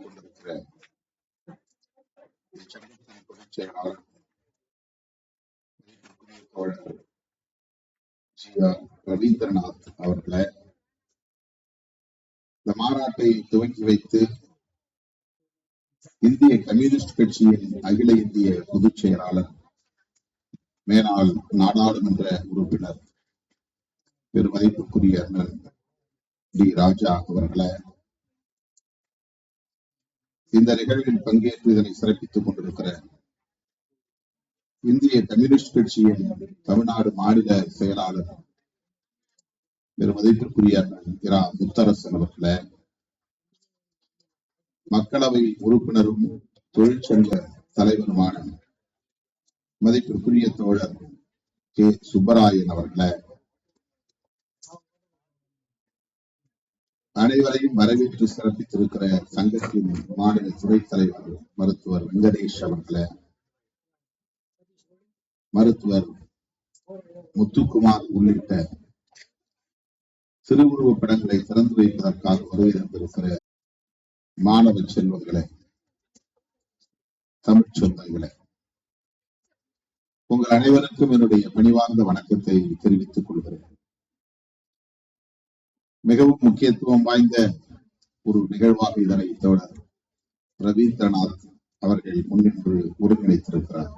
Speaker 1: கொண்டிருக்கிற சங்கத்தின் பொதுச் செயலாளர் தோழர் ரவீந்திரநாத் அவர்களை, இந்த மாநாட்டை துவக்கி வைத்து இந்திய கம்யூனிஸ்ட் கட்சியின் அகில இந்திய பொதுச் செயலாளர், மேலாள் நாடாளுமன்ற உறுப்பினர் பெருமதிப்புக்குரிய அண்ணன் டி ராஜா அவர்களை இந்த நிகழ்வில் பங்கேற்று இதனை சிறப்பித்துக் கொண்டிருக்கிற இந்திய கம்யூனிஸ்ட் கட்சியின் தமிழ்நாடு மாநில செயலாளர் பெருமதிப்பிற்குரிய அண்ணன் இரா முத்தரசன் அவர்களை, மக்களவை உறுப்பினரும் தொழிற்சங்க தலைவருமான மதிப்பிற்குரிய தோழர் கே சுப்பராயன் அவர்களை, அனைவரையும் வரவேற்று சிறப்பித்திருக்கிற சங்கத்தின் மாநில துணைத் தலைவர் மருத்துவர் வெங்கடேஷ் அவர்களை, மருத்துவர் முத்துக்குமார் உள்ளிட்ட திருவுருவப் படங்களை திறந்து வைப்பதற்காக வருகை தந்திருக்கிற மாணவ செல்வங்களை, தமிழ் சொந்தங்களை, உங்கள் அனைவருக்கும் என்னுடைய பணிவார்ந்த வணக்கத்தை தெரிவித்துக் கொள்கிறேன். மிகவும் முக்கியத்துவம் வாய்ந்த ஒரு நிகழ்வாக இதனை தோழர் ரவீந்திரநாத் அவர்கள் முன்னின்று ஒருங்கிணைத்திருக்கிறார்.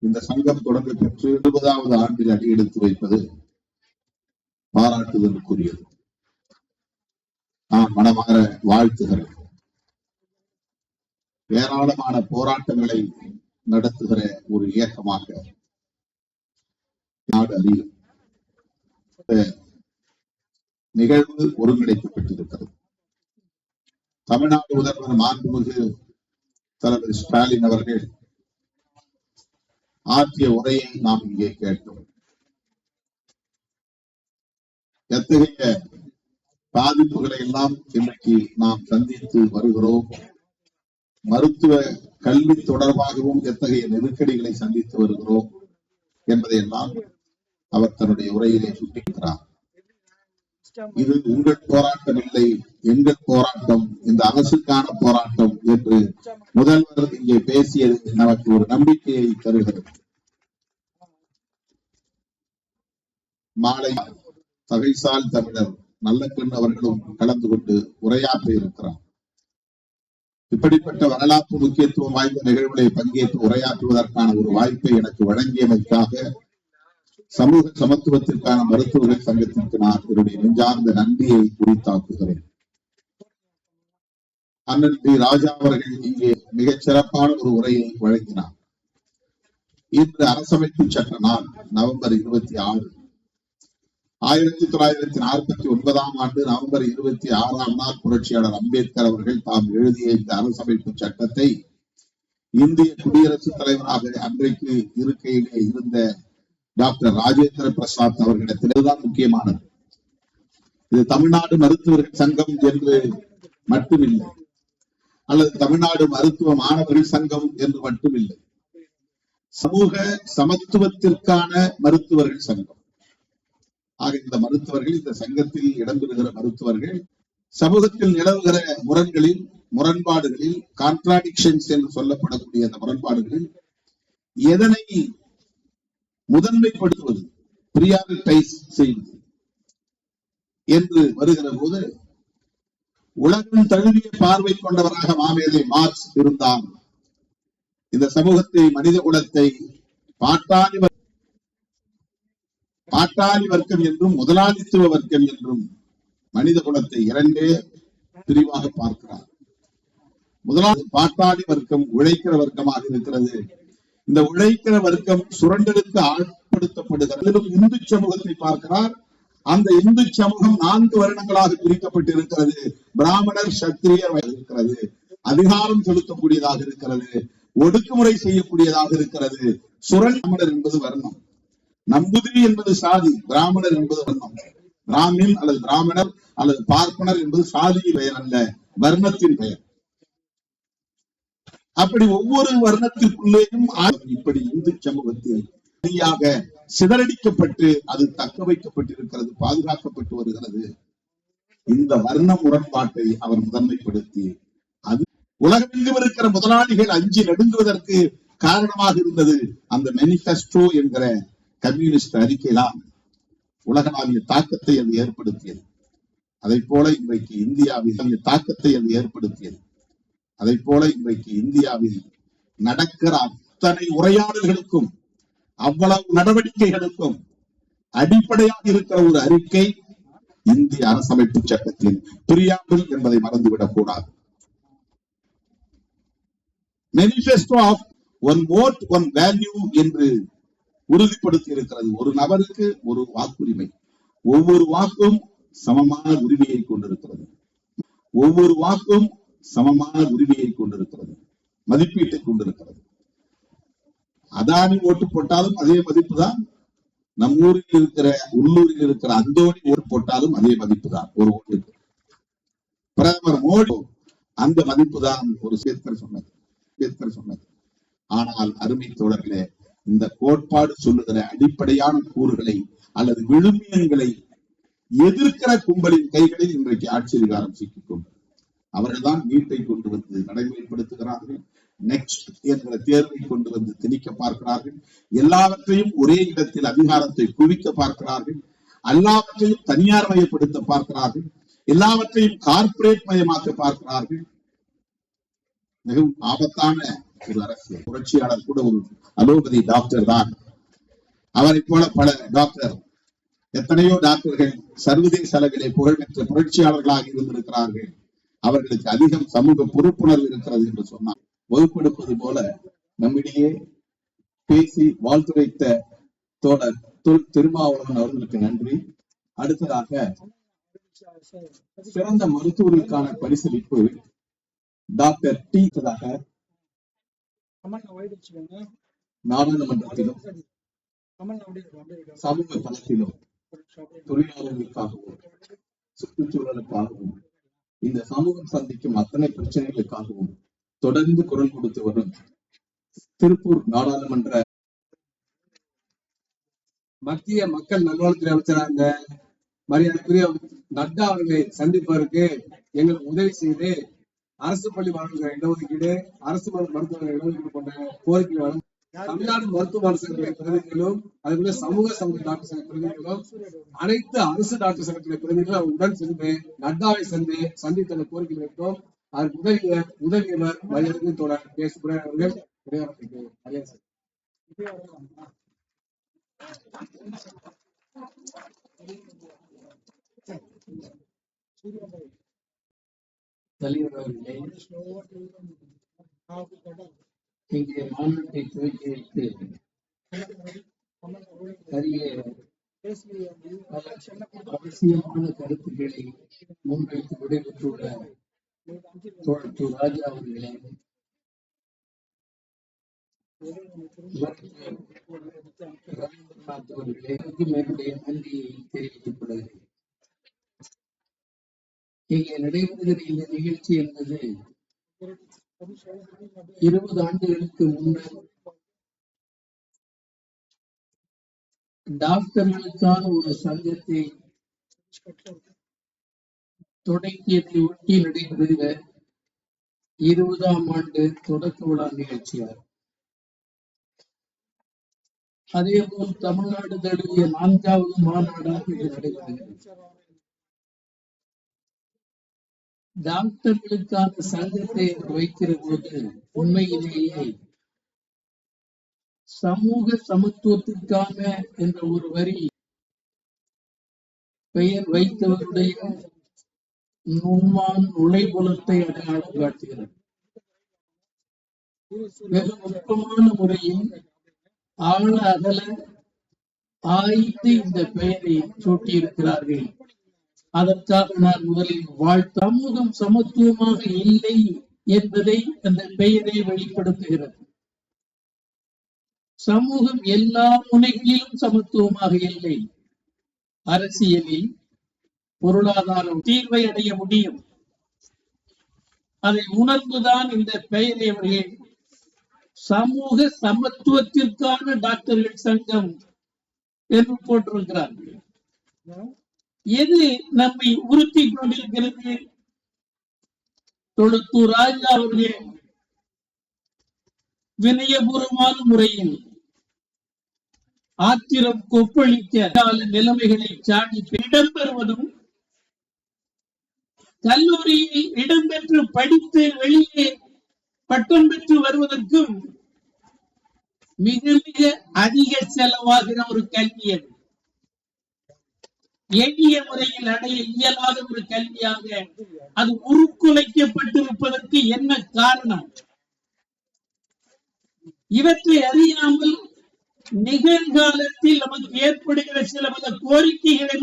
Speaker 1: இந்த சங்கம் தொடங்க பெற்று 20வது ஆண்டில் அடியெடுத்து வைப்பது பாராட்டுதலுக்குரியது. நான் மனமாற வாழ்த்துகிறேன். ஏராளமான போராட்டங்களை நடத்துகிற ஒரு இயக்கமாக நாடு அறியும் நிகழ்வு ஒருங்கிணைக்கப்பட்டிருக்கிறது. தமிழ்நாடு முதல்வர் மாண்புமிகு தலைவர் ஸ்டாலின் அவர்கள் ஆற்றிய உரையை நாம் இங்கே கேட்டோம். எத்தகைய பாதிப்புகளை எல்லாம் இன்றைக்கு நாம் சந்தித்து வருகிறோம், மருத்துவ கல்வி தொடர்பாகவும் எத்தகைய நெருக்கடிகளை சந்தித்து வருகிறோம் என்பதையெல்லாம் அவர் தன்னுடைய உரையிலே சுட்டியிருக்கிறார். இது உங்கள் போராட்டம் இல்லை, எங்கள் போராட்டம், இந்த அரசுக்கான போராட்டம் என்று முதல்வர் இங்கே பேசியது நமக்கு ஒரு நம்பிக்கையை தருகிறது. மாலை தகைசால் தமிழர் நல்லக்கண் அவர்களும் கலந்து கொண்டு உரையாற்ற இருக்கிறார். இப்படிப்பட்ட வரலாற்று முக்கியத்துவம் வாய்ந்த நிகழ்வுகளை பங்கேற்று உரையாற்றுவதற்கான ஒரு வாய்ப்பை எனக்கு வழங்கியமைக்காக சமூக சமத்துவத்திற்கான மருத்துவர்கள் சங்கத்திற்கு நான் என்னுடைய நெஞ்சார்ந்த நன்றியை குறித்தாக்குகிறேன். அண்ணன் டி ராஜா அவர்கள் இங்கே மிகச் சிறப்பான ஒரு உரையை வழங்கினார். இன்று அரசமைப்பு சட்ட நாள் நவம்பர் 26. 1949ஆம் ஆண்டு நவம்பர் 26ஆம் நாள் புரட்சியாளர் அம்பேத்கர் அவர்கள் தாம் எழுதிய இந்த அரசமைப்பு சட்டத்தை இந்திய குடியரசுத் தலைவராக அன்றைக்கு இருக்கையிலே இருந்த டாக்டர் ராஜேந்திர பிரசாத் அவர்களிடத்தில்தான் முக்கியமானது. இது தமிழ்நாடு மருத்துவர்கள் சங்கம் என்று மட்டுமில்லை, அல்லது தமிழ்நாடு மருத்துவ மாணவர்கள் சங்கம் என்று மட்டுமில்லை, சமூக சமத்துவத்திற்கான மருத்துவர்கள் சங்கம். ஆக இந்த மருத்துவர்கள், இந்த சங்கத்தில் இடம்பெறுகிற மருத்துவர்கள் சமூகத்தில் நிலவுகிற முரண்பாடுகளில் கான்ட்ராடிக்ஷன்ஸ் என்று சொல்லப்படக்கூடிய அந்த முரண்பாடுகளில் எதனை முதன்மைப்படுத்துவது, பிரியாரிட்டைஸ் செய்வது என்று வருகிற போது உலகம் தழுவிய பார்வை கொண்டவராக மாமேதை மார்க்ஸ் இருந்தான். இந்த சமூகத்தை, மனித குலத்தை பாட்டாளி வர்க்கம் என்றும் முதலாளித்துவ வர்க்கம் என்றும் மனித குலத்தை இரண்டே பிரிவாக பார்க்கிறார். முதலாவது பாட்டாளி வர்க்கம் உழைக்கிற வர்க்கமாக இருக்கிறது. இந்த உழைக்கிற வர்க்கம் சுரண்டலுக்கு ஆட்படுத்தப்படுகிறது. இந்து சமூகத்தை பார்க்கிறார். அந்த இந்து சமூகம் 4 வருடங்களாக பிரிக்கப்பட்டிருக்கிறது. பிராமணர், சத்திரியர் இருக்கிறது, அதிகாரம் செலுத்தக்கூடியதாக இருக்கிறது, ஒடுக்குமுறை செய்யக்கூடியதாக இருக்கிறது. சுரண்டமணர் என்பது வர்ணம், நம்பூதிரி என்பது சாதி, பிராமணர் என்பது வர்ணம். பிராமின் அல்லது பிராமணர் அல்லது பார்ப்பனர் என்பது சாதியின் பெயர் அல்ல, வர்ணத்தின் பெயர். அப்படி ஒவ்வொரு வர்ணத்திற்குள்ளேயும் இப்படி இந்து சமூகத்தில் சரியாக சிதறடிக்கப்பட்டு அது தக்க வைக்கப்பட்டிருக்கிறது, பாதுகாக்கப்பட்டு வருகிறது. இந்த வர்ண முரண்பாட்டை அவர் முதன்மைப்படுத்தி அது உலகமெங்கும் இருக்கிற முதலாளிகள் அஞ்சி நடுங்குவதற்கு காரணமாக இருந்தது. அந்த மேனிபெஸ்டோ என்கிற கம்யூனிஸ்ட் அறிக்கைதான் உலகளாவிய தாக்கத்தை அது ஏற்படுத்தியது. அதை போல இன்றைக்கு இந்தியாவில் தாக்கத்தை அது ஏற்படுத்தியது. அதை போல இன்றைக்கு இந்தியாவில் நடக்கிற அத்தனை உரையாடல்களுக்கும், அவ்வளவு நடவடிக்கைகளுக்கும் அடிப்படையாக இருக்கிற ஒரு அறிக்கை இந்திய அரசமைப்பு சட்டத்தின் பிரியாம்பிள் என்பதை மறந்துவிடக் கூடாது. Manifesto of one vote one value என்று உறுதிப்படுத்தி இருக்கிறது. ஒரு நபருக்கு ஒரு வாக்குரிமை, ஒவ்வொரு வாக்கும் சமமான உரிமையை கொண்டிருக்கிறது. ஒவ்வொரு வாக்கும் சமமான உரிமையை கொண்டிருக்கிறது, மதிப்பீட்டை கொண்டிருக்கிறது. அதானி ஓட்டு போட்டாலும் அதே மதிப்பு தான், நம் ஊரில் இருக்கிற உள்ளூரில் இருக்கிற அந்தோணி ஓட்டு போட்டாலும் அதே மதிப்பு தான் ஒரு ஓட்டுக்கு. பிரதமர் மோடி அந்த மதிப்பு தான் ஒரு அம்பேத்கர் சொன்னது. ஆனால் அருமை தோழர்களே, இந்த கோட்பாடு சொல்லுகிற அடிப்படையான கூறுகளை அல்லது விழுமியங்களை எதிர்க்கிற கும்பலின் கைகளில் இன்றைக்கு ஆட்சி அதிகாரம் சிக்கிக்கொண்டு அவர்கள்தான் நீட்டை கொண்டு வந்து நடைமுறைப்படுத்துகிறார்கள். நெக்ஸ்ட் என்கிற தேர்வை கொண்டு வந்து திணிக்க பார்க்கிறார்கள். எல்லாவற்றையும் ஒரே இடத்தில் அதிகாரத்தை குவிக்க பார்க்கிறார்கள். எல்லாவற்றையும் தனியார் மயப்படுத்த பார்க்கிறார்கள். எல்லாவற்றையும் கார்ப்பரேட் மயமாக்க பார்க்கிறார்கள். மிகவும் ஆபத்தான ஒரு அரசியல். புரட்சியாளர் கூட ஒரு அலோபதி டாக்டர் தான். அவரை போல பல டாக்டர், எத்தனையோ டாக்டர்கள் சர்வதேச அளவிலே புகழ்பெற்ற புரட்சியாளர்களாக இருந்திருக்கிறார்கள். அவர்களுக்கு அதிகம் சமூக பொறுப்புணர்வு இருக்கிறது என்று சொன்னார். வகுப்பெடுப்பது போல நம்மிடையே பேசி வாழ்த்துரைத்த தோழர் திருமாவளவன் அவர்களுக்கு நன்றி. அடுத்ததாக சிறந்த மருத்துவர்களுக்கான பரிசளிப்பு டாக்டர் டி நாடாளுமன்றத்திலும் சமூக தளத்திலும் தொழிலாளர்களுக்காகவும் சுற்றுச்சூழலுக்காகவும் இந்த சமூகம் சந்திக்கும் அத்தனை பிரச்சனைகளுக்காகவும் தொடர்ந்து குரல் கொடுத்து வரும் திருப்பூர் நாடாளுமன்ற
Speaker 2: மத்திய மக்கள் நல்வாழ்வுத்துறை அமைச்சராக மரியாதைக்குரிய நட்டா அவர்களை சந்திப்பதற்கு எங்களுக்கு உதவி செய்து அரசு பள்ளி மாணவர்கள் இடஒதுக்கீடு, அரசு மருத்துவர்கள் இடஒதுக்கீடு போன்ற கோரிக்கைகள் தமிழ்நாடு மருத்துவ சங்கத்துடைய பிரதிநிதிகளும், அதுபோல சமூக டாக்டர் சங்க பிரதிநிதிகளும், அனைத்து அரசு டாக்டர் சங்கத்துடைய பிரதிநிதிகளும் உடன் சென்று நட்டாவை சென்று சந்தித்து அந்த கோரிக்கை வைத்தோம். அதற்கு உதவியவர் மரியாதை தோழர் பேசுகிறார் அவர்கள்.
Speaker 5: தலைவர் அவர்களே, இங்கே மாநாட்டை துவக்கி வைத்து அவசியமான கருத்துக்களை முன்வைத்து விடைபெற்றுள்ள தோழர் ராஜா அவர்களே, என்னுடைய நன்றியை தெரிவித்துக் கொள்கிறேன். இங்கே நடைபெறுகிற இந்த நிகழ்ச்சி என்பது 20 ஆண்டுகளுக்கு முன்னர் டாக்டர்களுக்கான ஒரு சங்கத்தை தொடங்கியதை ஒட்டி நடைபெறுகிற 20ஆம் ஆண்டு தொடக்க விழா நிகழ்ச்சியாகும். அதேபோல் தமிழ்நாடு தழுவிய 4வது மாநாடாக இது நடைபெறுகிறது. டாக்டர்களுக்கான சங்கத்தை வைக்கிற போது உண்மையிலேயே சமூக சமத்துவத்திற்கான என்ற ஒரு வரி பெயர் வைத்தவருடைய நுண்மான் நுழைபுலத்தை அடையாளம் காட்டுகிறது. வெகு நுட்பமான முறையில் ஆழ அகல ஆய்ந்து இந்த பெயரை சூட்டியிருக்கிறார்கள். அதற்காக நான் முதலில் சமூகம் சமத்துவமாக இல்லை என்பதை அந்த பெயரை வெளிப்படுத்துகிறது. சமூகம் எல்லா முனைகளிலும் சமத்துவமாக இல்லை. அரசியலில் பொருளாதாரம் தீர்வை அடைய முடியும். அதை உணர்ந்துதான் இந்த பெயரை அவர்கள் சமூக சமத்துவத்திற்கான டாக்டர்கள் சங்கம் என்று போட்டிருக்கிறார்கள். எது நம்மை உறுத்தி கொண்டிருக்கிறது? தொழுத்தூர் ராஜா அவர்கள் வினயபூர்வமான முறையில் ஆத்திரம் கொப்பளிக்க நிலைமைகளை சாடி இடம்பெறுவதும், கல்லூரியில் இடம்பெற்று படித்து வெளியே பட்டம் பெற்று வருவதற்கும் மிக மிக அதிக செலவாகிற ஒரு கல்வி அது.
Speaker 6: எளிய முறையில் அடைய இயலாத ஒரு கல்வியாக அது உருக்குலைக்கப்பட்டிருப்பதற்கு என்ன காரணம்? இவற்றை அறியாமல் நிகழ்காலத்தில் நமக்கு ஏற்படுகிற சில பல கோரிக்கைகளை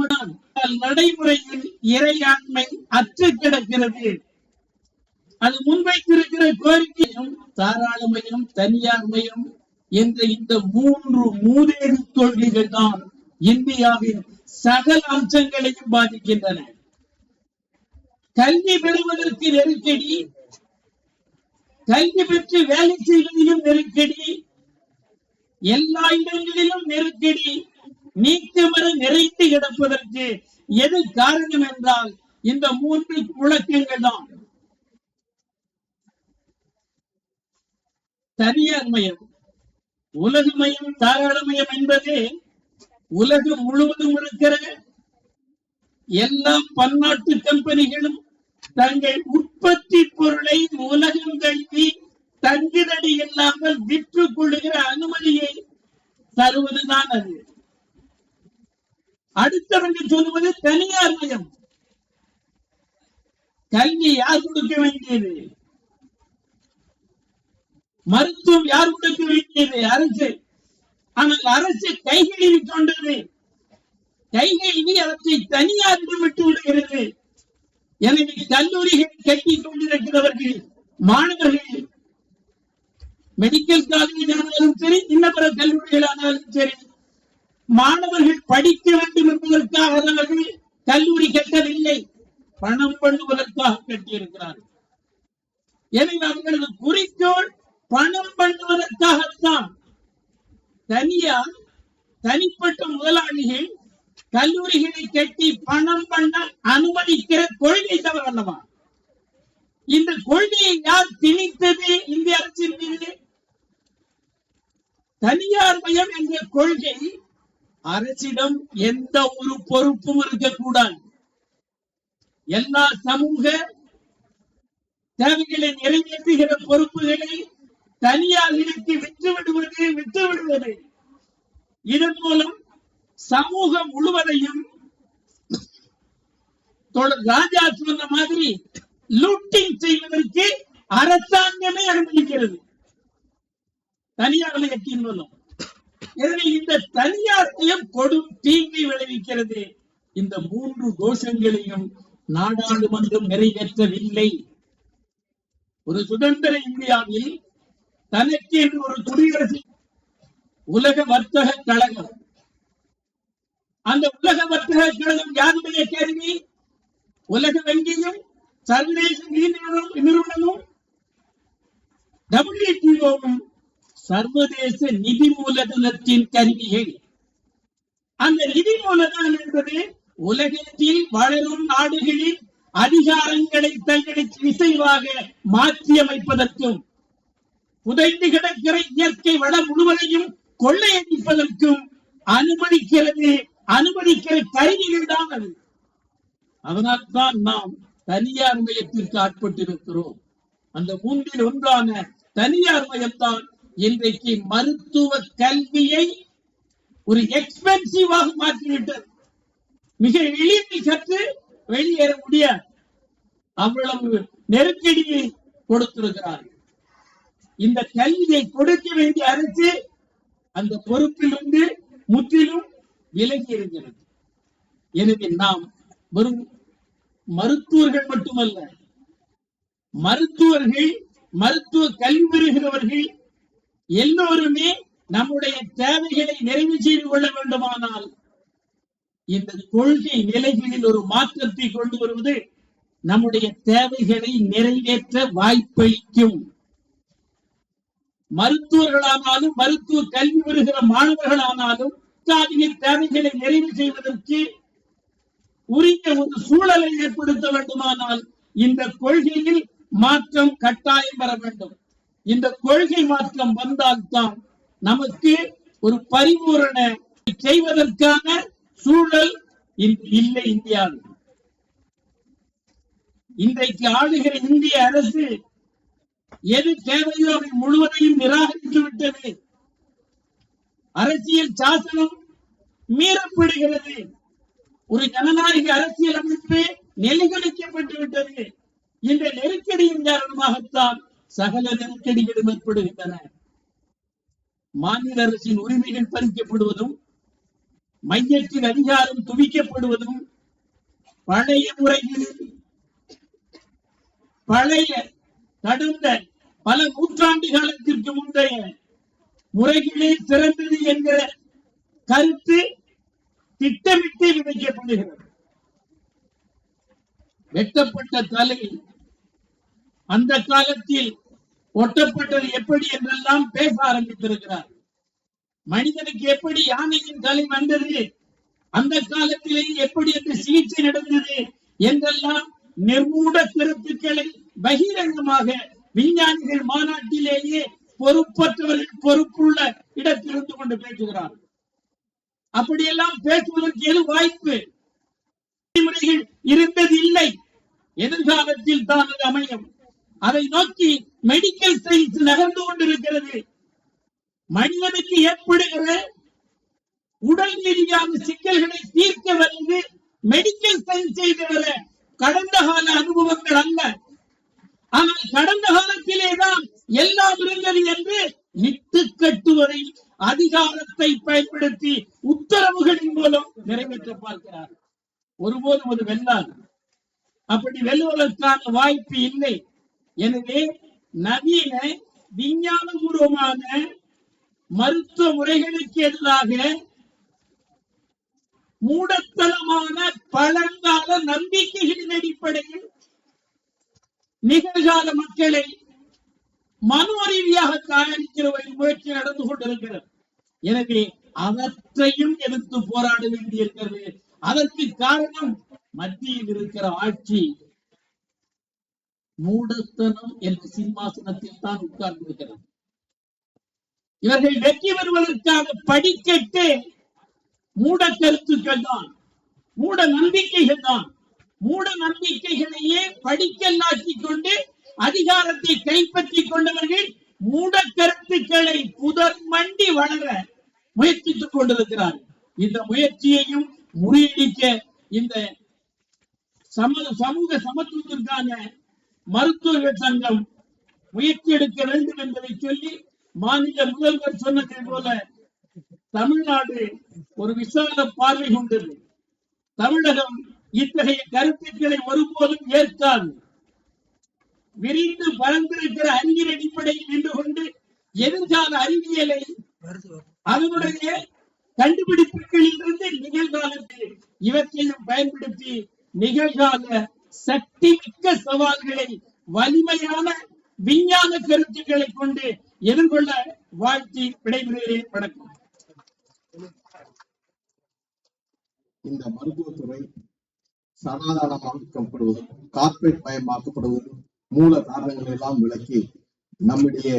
Speaker 6: நடைமுறையில் இறையாண்மை அற்று கிடக்கிறது. அது முன்வைத்திருக்கிற கோரிக்கையும் தாராளமயம், தனியார்மயம் என்ற இந்த 3 மூதேவி கொள்கைகள் தான் இந்தியாவின் சகல அம்சங்களையும் பாதிக்கின்றன. கல்வி பெறுவதற்கு நெருக்கடி, கல்வி பெற்று வேலை செய்வதிலும் நெருக்கடி, எல்லா இடங்களிலும் நெருக்கடி, நீக்கமர நிறைந்து கிடப்பதற்கு எது காரணம் என்றால் இந்த 3 முழக்கங்கள் தான். தனியார் மயம், உலகமயம், தாராளமயம் என்பது உலகம் முழுவதும் இருக்கிற எல்லா பன்னாட்டு கம்பெனிகளும் தங்கள் உற்பத்தி பொருளை உலகம் தழுவி தங்குதடி இல்லாமல் விற்றுக் கொள்ளுகிற அனுமதியை தருவதுதான் அது. அடுத்தவர்கள் சொல்லுவது தனியார் மயம். கல்வி யார் கொடுக்க வேண்டியது? மருத்துவம் யார் கொடுக்க வேண்டியது? அரசு. ஆனால் அரசு கைகழுவி கொண்டது. கைகழுவி அவற்றை தனியாரிடம் விட்டு விடுகிறது. எனவே கல்லூரிகள் கட்டிக் கொண்டிருக்கிறவர்கள், மாணவர்கள் மெடிக்கல் காலேஜ் ஆனாலும் சரி, இன்னபிற கல்லூரிகள் ஆனாலும் சரி, மாணவர்கள் படிக்க வேண்டும் என்பதற்காக அவர்கள் கல்லூரி கட்டவில்லை, பணம் பண்ணுவதற்காக கட்டியிருக்கிறார்கள். எனவே அவர்களது குறிக்கோள் பணம் பண்ணுவதற்காகத்தான். தனியார் தனிப்பட்ட முதலாளிகள் கல்லூரிகளை கட்டி பணம் பண்ண அனுமதிக்கிற கொள்கை தவறல்லவா? இந்த கொள்கையை யார் திணித்தது இந்திய அரசின் மீது? தனியார் மயம் என்ற கொள்கை அரசிடம் எந்த ஒரு பொறுப்பும் இருக்கக்கூடாது. எல்லா சமூக தேவைகளை நிறைவேற்றுகிற பொறுப்புகளை தனியார்களுக்கு விட்டுவிடுவது. இதன் மூலம் சமூகம் முழுவதையும் ராஜா சொன்ன மாதிரி லூட்டிங் செய்வதற்கு அரசாங்கமே அனுமதிக்கிறது தனியார் மயத்தின் மூலம். எனவே இந்த தனியார் மயம் கொடும் தீங்கை விளைவிக்கிறது. இந்த 3 தோஷங்களையும் நாடாளுமன்றம் நிறைவேற்றவில்லை. ஒரு சுதந்திர இந்தியாவில் தனக்கு என்று ஒரு குடியரசு உலக வர்த்தக கழகம். அந்த உலக வர்த்தக கழகம் யாருடைய கேள்வி? உலக வங்கியும் சர்வதேச நிறுவனமும் WTOவும் சர்வதேச நிதி மூலதனத்தின் கருவிகள். அந்த நிதி மூலதனம் என்பது உலகத்தில் வளரும் நாடுகளில் அதிகாரங்களை தங்களுக்கு இசைவாக மாற்றி அமைப்பதற்கும், புதைந்து கிடக்கிற இயற்கை வளம் முழுவதையும் கொள்ளையடிப்பதற்கும் அனுமதிக்கிற கருவிகள் தான் அது. அதனால்தான் நாம் தனியார் மயத்திற்கு ஆட்பட்டிருக்கிறோம். அந்த 3இல் ஒன்றான தனியார் மயம்தான் இன்றைக்கு மருத்துவ கல்வியை ஒரு எக்ஸ்பென்சிவாக மாற்றிவிட்டது. மிக எளிதில் கற்று வெளியேற முடியாது, அவ்வளவு நெருக்கடியை கொடுத்திருக்கிறார்கள். இந்த கல்வியை கொடுக்க வேண்டிய அரசு அந்த பொறுப்பிலிருந்து முற்றிலும் விலகி இருக்கிறது. எனவே நாம் வெறும் மருத்துவர்கள் மட்டுமல்ல, மருத்துவ கல்வி பெறுகிறவர்கள் எல்லோருமே நம்முடைய தேவைகளை நிறைவு செய்து கொள்ள வேண்டுமானால் இந்த கொள்கை நிலைகளில் ஒரு மாற்றத்தை கொண்டு வருவது நம்முடைய தேவைகளை நிறைவேற்ற வாய்ப்பளிக்கும். மருத்துவர்களானாலும் மருத்துவ கல்வி பெறுகிற மாணவர்களானாலும் தேவைகளை நிறைவு செய்வதற்கு உரிய ஒரு சூழலை ஏற்படுத்த வேண்டுமானால் இந்த கொள்கையில் மாற்றம் கட்டாயம் வர வேண்டும். இந்த கொள்கை மாற்றம் வந்தால்தான் நமக்கு ஒரு பரிபூரண செய்வதற்கான சூழல் இல்லை இந்தியாவில். இன்றைக்கு ஆளுகிற இந்திய அரசு எது தேவையோ அவை முழுவதையும் நிராகரித்து விட்டது. அரசியல் சாசனம் மீறப்படுகிறது. ஒரு ஜனநாயக அரசியல் அமைப்பு நெருக்கடிக்கப்பட்டு விட்டது. இந்த நெருக்கடியின் காரணமாகத்தான் சகல நெருக்கடிகளும் ஏற்படுகின்றன. மாநில அரசின் உரிமைகள் பறிக்கப்படுவதும், மையத்தின் அதிகாரம் குவிக்கப்படுவதும், பழைய முறைகளில் பழைய கடந்த பல நூற்றாண்டு காலத்திற்கு முந்தைய முறைகளே சிறந்தது என்கிற கருத்து திட்டமிட்டு விதைக்கப்படுகிறது. வெட்டப்பட்ட தலை அந்த காலத்தில் ஒட்டப்பட்டது எப்படி என்றெல்லாம் பேச ஆரம்பித்திருக்கிறார். மனிதனுக்கு எப்படி யானையின் தலை வந்தது, அந்த காலத்திலேயே எப்படி அந்த சிகிச்சை நடந்தது என்றெல்லாம் நிர்மூட கருத்துக்களை பகிரங்கமாக விஞ்ஞானிகள் மாநாட்டிலேயே பொறுப்பற்றவர்கள் பொறுப்புள்ள இடத்தில் இருந்து கொண்டு பேசுகிறார். அப்படியெல்லாம் பேசுவதற்கு எது வாய்ப்பு? முறைகள் இருந்ததில்லை. எதிர்காலத்தில் தான் அது அமையும். அதை நோக்கி மெடிக்கல் சயின்ஸ் நகர்ந்து கொண்டிருக்கிறது. மனிதனுக்கு ஏற்படுகிற உடல் ரீதியான சிக்கல்களை தீர்க்க வருவது மெடிக்கல் சயின்ஸை தவிர கடந்த கால அனுபவங்கள் அல்ல. ஆனால் கடந்த காலத்திலேதான் எல்லாம் இருந்தது என்று நிட்டு கட்டுவதை அதிகாரத்தை பயன்படுத்தி உத்தரவுகளின் மூலம் நிறைவேற்ற பார்க்கிறார். ஒருபோதும் அது வெல்லாது. அப்படி வெல்லுவதற்கான வாய்ப்பு இல்லை. எனவே நவீன விஞ்ஞானபூர்வமான மருத்துவ முறைகளுக்கு எதிராக மூடத்தனமான பழங்கால நம்பிக்கைகளின் அடிப்படையில் நிகழ்கால மக்களை மனோ ரீதியாக தயாரிக்கிற ஒரு முயற்சி நடந்து கொண்டிருக்கிறது. எனவே அவற்றையும் எதிர்த்து போராட வேண்டியிருக்கிறது. அதற்கு காரணம் மத்தியில் இருக்கிற ஆட்சி மூடத்தனம் என்ற சிம்மாசனத்தில் தான் உட்கார்ந்திருக்கிறது. இவர்கள் வெற்றி பெறுவதற்கான படிக்கட்டு மூட கருத்துக்கள் தான், மூட நம்பிக்கைகள் தான். மூட நம்பிக்கைகளையே படிக்கல்லாக்கிக் கொண்டு அதிகாரத்தை கைப்பற்றிக் கொண்டவர்கள் மூட கருத்துக்களை புதர் மண்டி வளர முயற்சித்துக் கொண்டிருக்கிறார். இந்த முயற்சியையும் முறியடிக்க இந்த சமூக சமத்துவத்திற்கான மருத்துவர்கள் சங்கம் முயற்சி எடுக்க வேண்டும் என்பதை சொல்லி, மாநில முதல்வர் சொன்னதை போல தமிழ்நாடு ஒரு விசால பார்வை கொண்டது. தமிழகம் இத்தகைய கருத்துக்களை ஒருபோதும் ஏற்காது. விரிந்து பறந்திருக்கிற அறிவியல் அடிப்படையில் நின்று கொண்டு எதிர்கால அறிவியலை அதனுடைய கண்டுபிடிப்புகளில் இருந்து நிகழ்காலத்தில் இவற்றையும் பயன்படுத்தி நிகழ்கால சக்தி மிக்க சவால்களை வலிமையான விஞ்ஞான கருத்துக்களை கொண்டு எதிர்கொள்ள வாழ்த்தி விடைபெறுகிறேன். வணக்கம்.
Speaker 4: இந்த மருத்துவத்துறை சனாதானமாக்கப்படுவதும் கார்ப்பரேட் மயமாக்கப்படுவதும் மூல காரணங்களை எல்லாம் விளக்கி நம்முடைய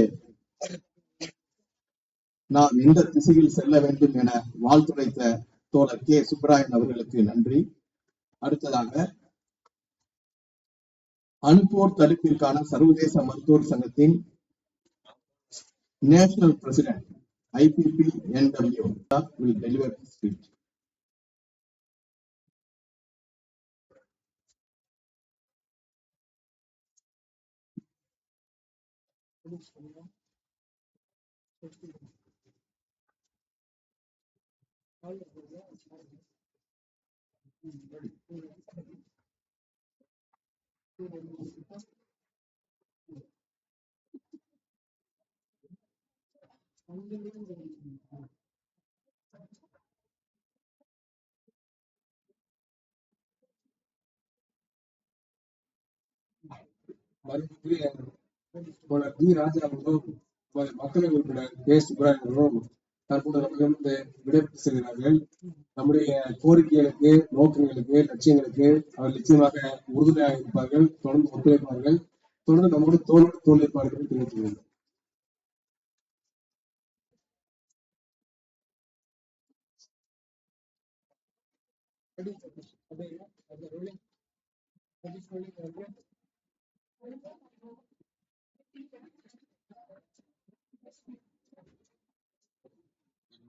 Speaker 4: நாம் எந்த திசையில் செல்ல வேண்டும் என வாழ்த்துரைத்த தோழர் கே சுப்பராயன் அவர்களுக்கு நன்றி. அடுத்ததாக அனுப்போர் தடுப்பிற்கான சர்வதேச மருத்துவர் சங்கத்தின் national president IPPNW will deliver his speech.
Speaker 2: மருத்துவ டி ராஜா அவர்களும் மக்களவை உறுப்பினர் கே சுப்பராயன் அவர்களும் தற்போது நம்மிடமிருந்து விடைபெற்று செல்கிறார்கள். நம்முடைய கோரிக்கைகளுக்கு, நோக்கங்களுக்கு, லட்சியங்களுக்கு அவர் நிச்சயமாக உறுதுணையாக இருப்பார்கள், தொடர்ந்து ஒத்துழைப்பார்கள், தொடர்ந்து நம்மோடு தோல்விப்பார்கள் தெரிவித்துள்ளனர்.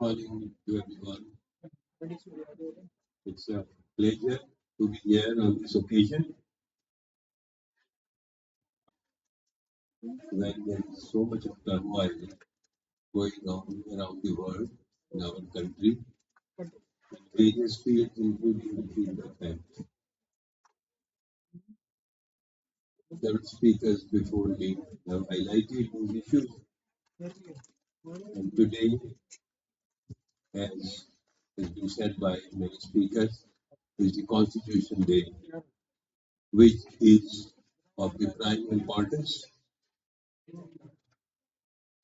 Speaker 7: Good morning to everyone. It's pleasure to be here on this occasion when there is so much of turmoil going on around the world, in our country, in various fields, including the field of health. Several speakers before me have highlighted these issues, and today, as has been said by many speakers, is the Constitution Day, which is of the prime importance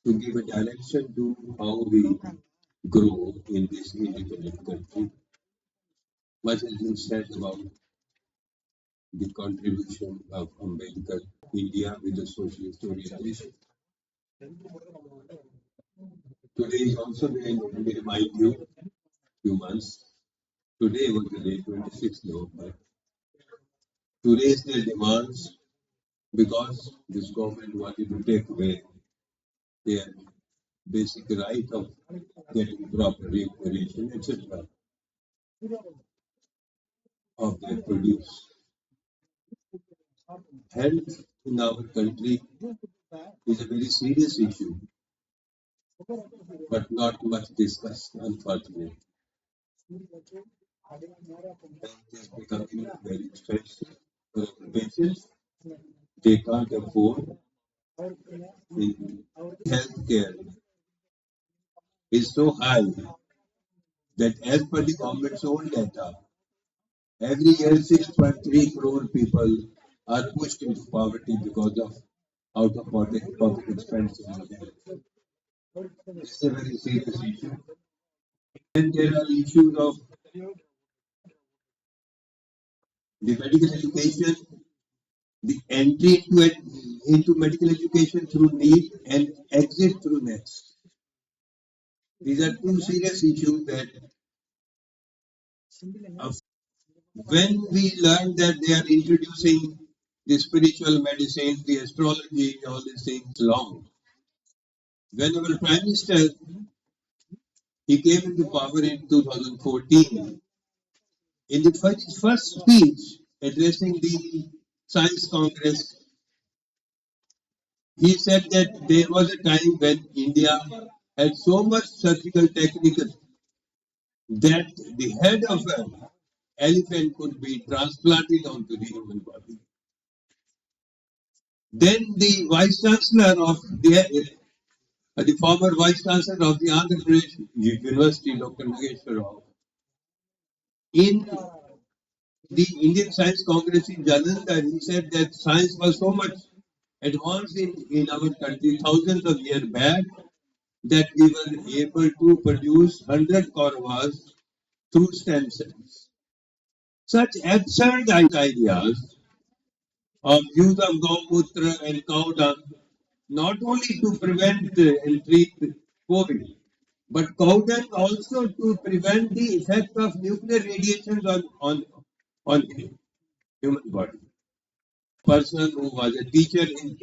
Speaker 7: to give a direction to how we grow in this independent country. Much has been said about the contribution of Ambedkar, India with the socialist orientation. Today is also going to remind you, few months. Today was the day, 26th November. To raise their demands because this government wanted to take away their basic right of getting proper remuneration, etc., of their produce. Health in our country is a very serious issue, but not much discussed, unfortunately. Health is becoming very expensive for our patients. They can't afford the health care is so high that as per the government's own data, every year 6.3 crore people are pushed into poverty because of out-of-pocket public expenses. This is a very serious issue. Then there are issues of the medical education, the entry into medical education through NEET and exit through NETS. These are two serious issues that when we learn that they are introducing the spiritual medicine, the astrology, all these things along. When our Prime Minister he came into power in 2014, in the first speech addressing the Science Congress, he said that there was a time when India had so much surgical technique that the head of an elephant could be transplanted onto the human body. Then the Vice Chancellor of the former Vice Chancellor of the Andhra Pradesh University, Dr. Nageshwar Rao, in the Indian Science Congress in Jalandhar, he said that science was so much advanced in our country thousands of years back that we were able to produce 100 Kauravas through stem cells. Such absurd ideas of use of Gauputra and cow dung, not only to prevent and treat COVID, but cow dung also to prevent the effect of nuclear radiations on human body. Person who was a teacher in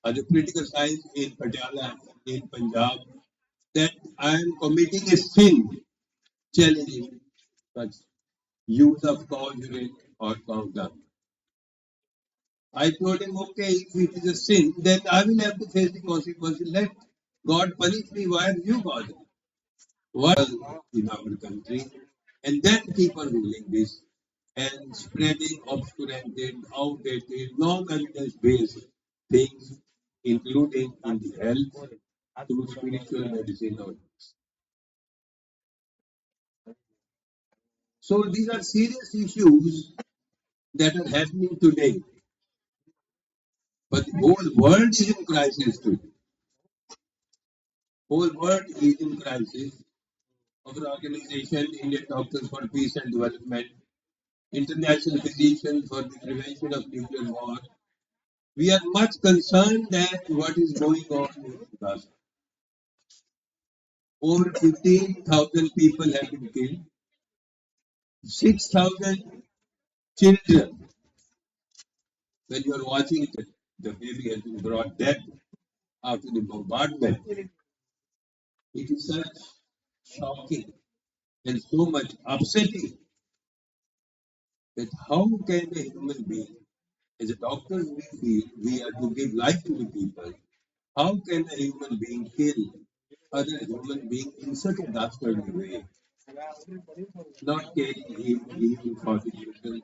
Speaker 7: the political science in Patiala, in Punjab, that I am committing a sin challenging such use of cow urine or cow dung. I told him, okay, if it is a sin, then I will have to face the consequences. Let God punish me. Why are you God? What in our country? And then keep on ruling this and spreading obscuranted, outdated, non-evidence based things, including in the health through spiritual medicine. So these are serious issues that are happening today. But the whole world is in crisis today. Whole world is in crisis. Our organization, Indian Doctors for Peace and Development, International Physicians for the Prevention of Nuclear War, we are much concerned that what is going on in Gaza. Over 15,000 people have been killed, 6,000 children. When you are watching it, the baby has been brought dead after the bombardment. It is such shocking and so much upsetting that how can a human being, as a doctor, we feel we are to give life to the people. How can a human being kill other human being in such a dastardly way? Not caring even for the children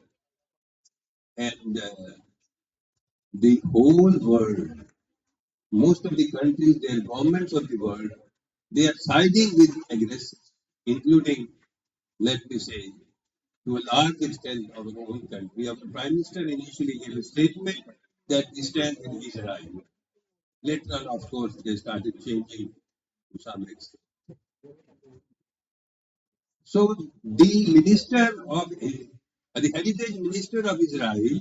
Speaker 7: and the whole world. Most of the countries, their governments of the world, they are siding with the aggressors, including, let me say, to a large extent, our own country. Our Prime Minister initially gave a statement that we stand with Israel. Later on, of course, they started changing to some extent. So the the Heritage Minister of Israel,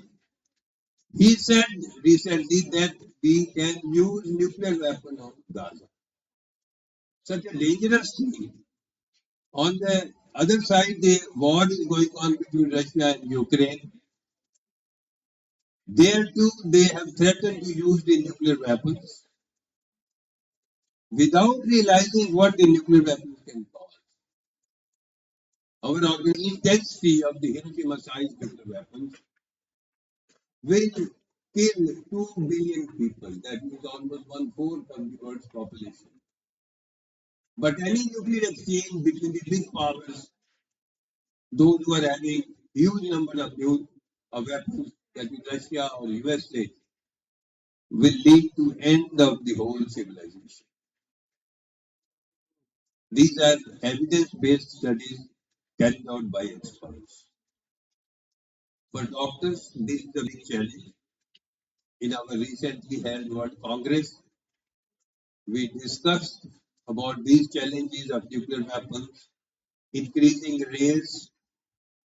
Speaker 7: he said recently that we can use nuclear weapon on Gaza. Such a dangerous thing. On the other side, the war is going on between Russia and Ukraine. There too, they have threatened to use the nuclear weapons without realizing what the nuclear weapons can cause. Our intensity of the Hiroshima-sized nuclear weapons will kill 2 billion people. That is almost 1/4 of the world's population. But any nuclear exchange between the big powers, those who are having huge number of weapons, that is Russia or USA, will lead to end of the whole civilization. These are evidence-based studies carried out by experts. For doctors, this is a big challenge. In our recently held World Congress, we discussed about these challenges of nuclear weapons, increasing rates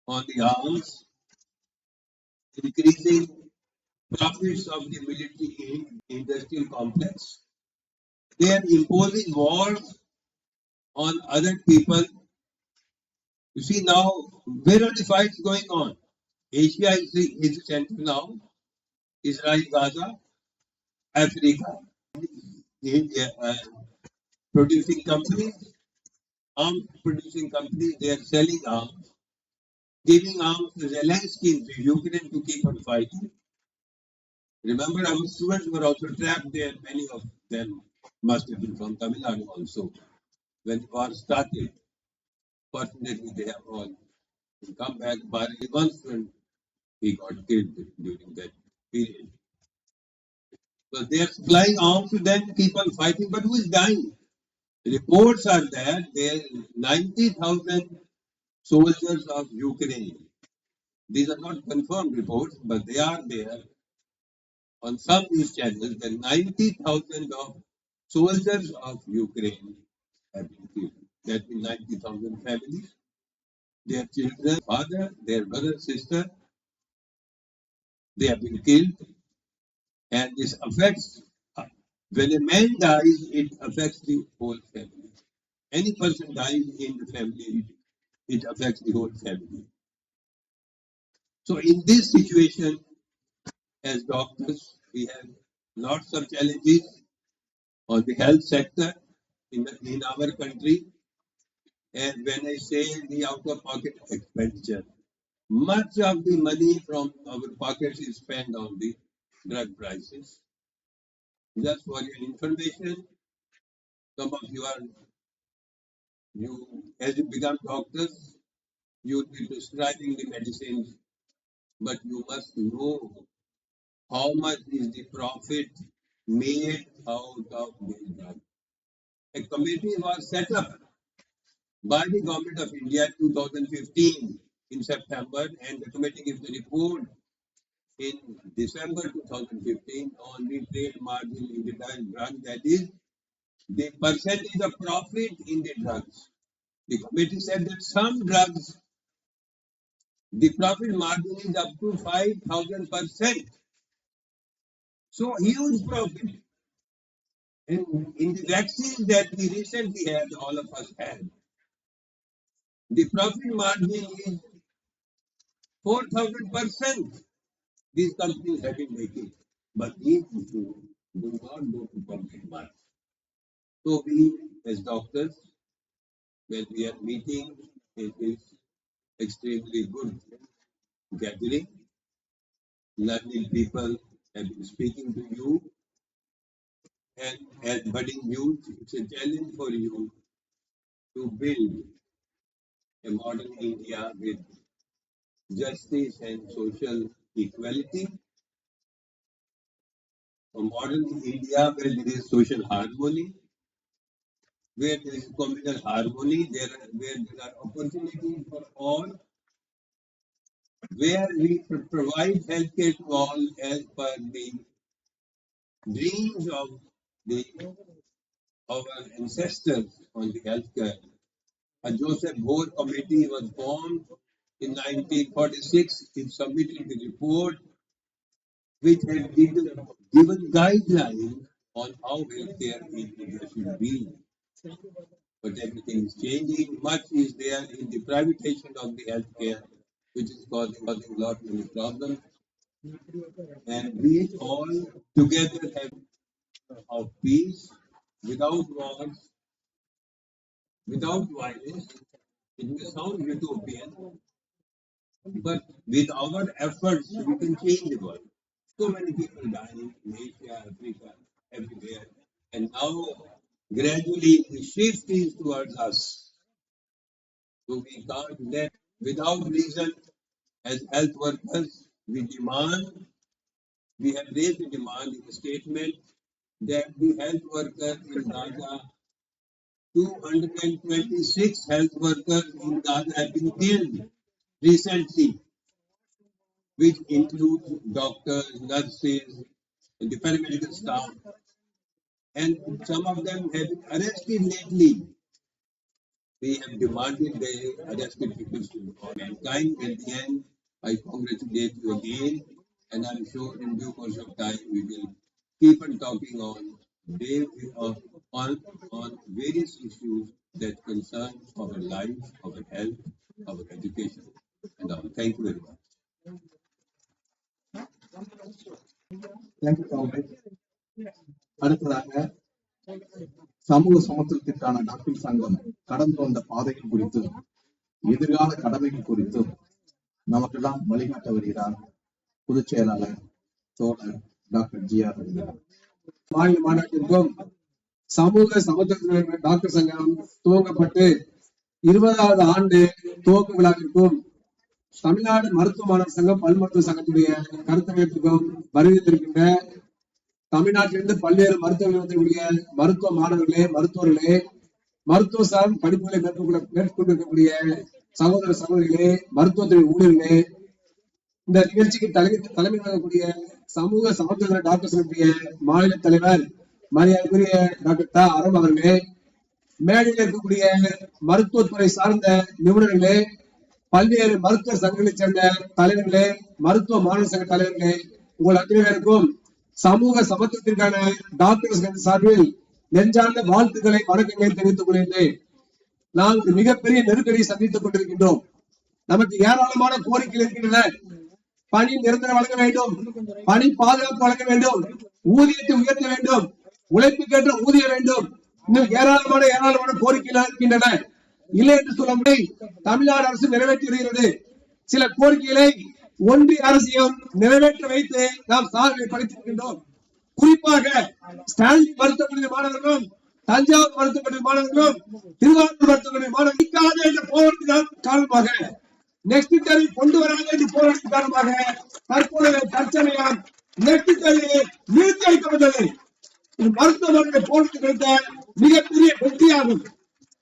Speaker 7: on the arms, increasing profits of the military industrial complex. They are imposing wars on other people. You see now, where are the fights going on? Asia is the center now. Israel, Gaza, Africa. India, producing companies, arms producing companies, they are selling arms, giving arms to Zelensky in Ukraine to keep on fighting. Remember, our students were also trapped there. Many of them must have been from Tamil Nadu also. When the war started, fortunately, they have all come back. Barely one student, he got killed during that period. So they are supplying arms to them to keep on fighting, but who is dying? Reports are that there are 90,000 soldiers of Ukraine. These are not confirmed reports, but they are there on some news channels. The 90,000 of soldiers of Ukraine have been killed. That means 90,000 families, their children, father, their brother, sister, they have been killed. And this affects, when a man dies, it affects the whole family. Any person dies in the family, it affects the whole family. So in this situation, as doctors, we have lots of challenges on the health sector in our country. And when I say the out-of-pocket expenditure, much of the money from our pockets is spent on the drug prices. Just for your information, some of you as you become doctors, you will be prescribing the medicines, but you must know how much is the profit made out of this drug. A committee was set up by the government of India 2015 in September, and the committee gives the report in December 2015 on the trade margin in the drug, that is the percentage of profit in the drugs. The committee said that some drugs, the profit margin is up to 5,000%. So huge profit. And in the vaccine that we recently had, all of us had, the profit margin is 4,000%. These companies have been making, but these do not go to profit much. So we, as doctors, when we are meeting, it is extremely good gathering. Learned people have been speaking to you, and as budding youth, it's a challenge for you to build a modern India with justice and social equality. A modern India where there is social harmony, where there is communal harmony, where there are opportunities for all, where we provide healthcare to all as per the dreams of our ancestors on the healthcare. A Joseph Gore committee was formed in 1946. It submitted the report which had given guidelines on how healthcare in India should be. But everything is changing. Much is there in the privatization of the healthcare, which is causing a lot many problems. And we all together have of peace, without wars, without violence. It may sound utopian, but with our efforts, we can change the world. So many people dying in Asia, Africa, everywhere. And now, gradually, the shift is towards us. So we can't let, without reason, as health workers, we have raised the demand in the statement that the health workers in Gaza, 226 health workers in Gaza have been killed recently, which includes doctors, nurses, and the paramedical staff. And some of them have been arrested lately. We have demanded the arrested people to call mankind. At the end, I congratulate you again, and I'm sure in due course of time we will keep on talking on various issues that concern our lives, our health, our education, and all. Thank you very much.
Speaker 4: Thank you, Comrade. அடுத்ததாக சமூக சமத்துவத்திற்கான doctor சங்கம் கடந்து வந்த பாதைகள் குறித்தும் எதிர்கால கடமைகள் குறித்தும் நமக்கெல்லாம் வழிகாட்ட வருகிறார் பொதுச் செயலாளர் தோழர் டாக்டர் ஜி.ஆர்.
Speaker 2: மாநில மாநாட்டிற்கும் சமூக சமத்துவ டாக்டர் சங்கம் துவங்கப்பட்டு 20வது ஆண்டு துவக்க விழாவிற்கும் தமிழ்நாடு மருத்துவ மாணவர் சங்கம் பல் மருத்துவ சங்கத்துடைய கருத்தமைப்புக்கும் வருகின்றிருக்கின்ற தமிழ்நாட்டிலிருந்து பல்வேறு மருத்துவ நிறுவனத்தினுடைய மருத்துவ மாணவர்களே, மருத்துவர்களே, மருத்துவ சார்ந்த படிப்புகளை மேற்கொண்டிருக்கக்கூடிய சகோதர சகோதரிகளே, மருத்துவத்துறை ஊழியர்களே, இந்த நிகழ்ச்சிக்கு தலைமை வழங்கக்கூடிய சமூக சமத்துவ டாக்டர் சங்கத்துடைய மாநில தலைவர் மரியாதைக்குரிய டாக்டர் த. அருண் அவர்களே, மேடையில் இருக்கக்கூடிய மருத்துவத்துறை சார்ந்த நிபுணர்களே, பல்வேறு மருத்துவ சங்கங்களைச் சேர்ந்த தலைவர்களே, மருத்துவ மாணவர் சங்க தலைவர்களே, உங்கள் அனைவருக்கும் சமூக சமத்துவத்திற்கான டாக்டர் சங்க சார்பில் நெஞ்சார்ந்த வாழ்த்துக்களை, வணக்கங்களை தெரிவித்துக் கொள்கின்றேன். நாம் ஒரு மிகப்பெரிய நெருக்கடியை சந்தித்துக் கொண்டிருக்கின்றோம். நமக்கு ஏராளமான கோரிக்கைகள் இருக்கின்றன. பணி நிரந்தரம் வழங்க வேண்டும், பணி பாதுகாப்பு வழங்க வேண்டும், ஊதியத்தை உயர்த்த வேண்டும், உழைப்புக்கேற்ற ஊதியம் வேண்டும், இன்னும் ஏராளமான கோரிக்கைகள் இருக்கின்றன. இல்லை என்று சொல்ல முடியும். தமிழ்நாடு அரசு நிறைவேற்றி வருகிறது. சில கோரிக்கைகளை ஒன்றிய அரசியம் நிறைவேற்ற வைத்து நாம் சாதனை படைத்திருக்கின்றோம். குறிப்பாக ஸ்டாலின் மருத்துவமனை மாணவர்களும், தஞ்சாவூர் மருத்துவமனை மாணவர்களும், திருவாரூர் மருத்துவமனை மாணவர்கள் என்ற போராட்டத்தின் காரணமாக, நெக்ஸ்ட் தேர்வை கொண்டு வராது என்று போராட்டத்தின் காரணமாக தற்போதைய தற்சமயம் நெக்ஸ்ட் தேர்வை நிறுத்தி வைக்கப்பட்டது. இது மருத்துவமனை போராட்டம் கிடைத்த மிகப்பெரிய வெற்றியாகும்.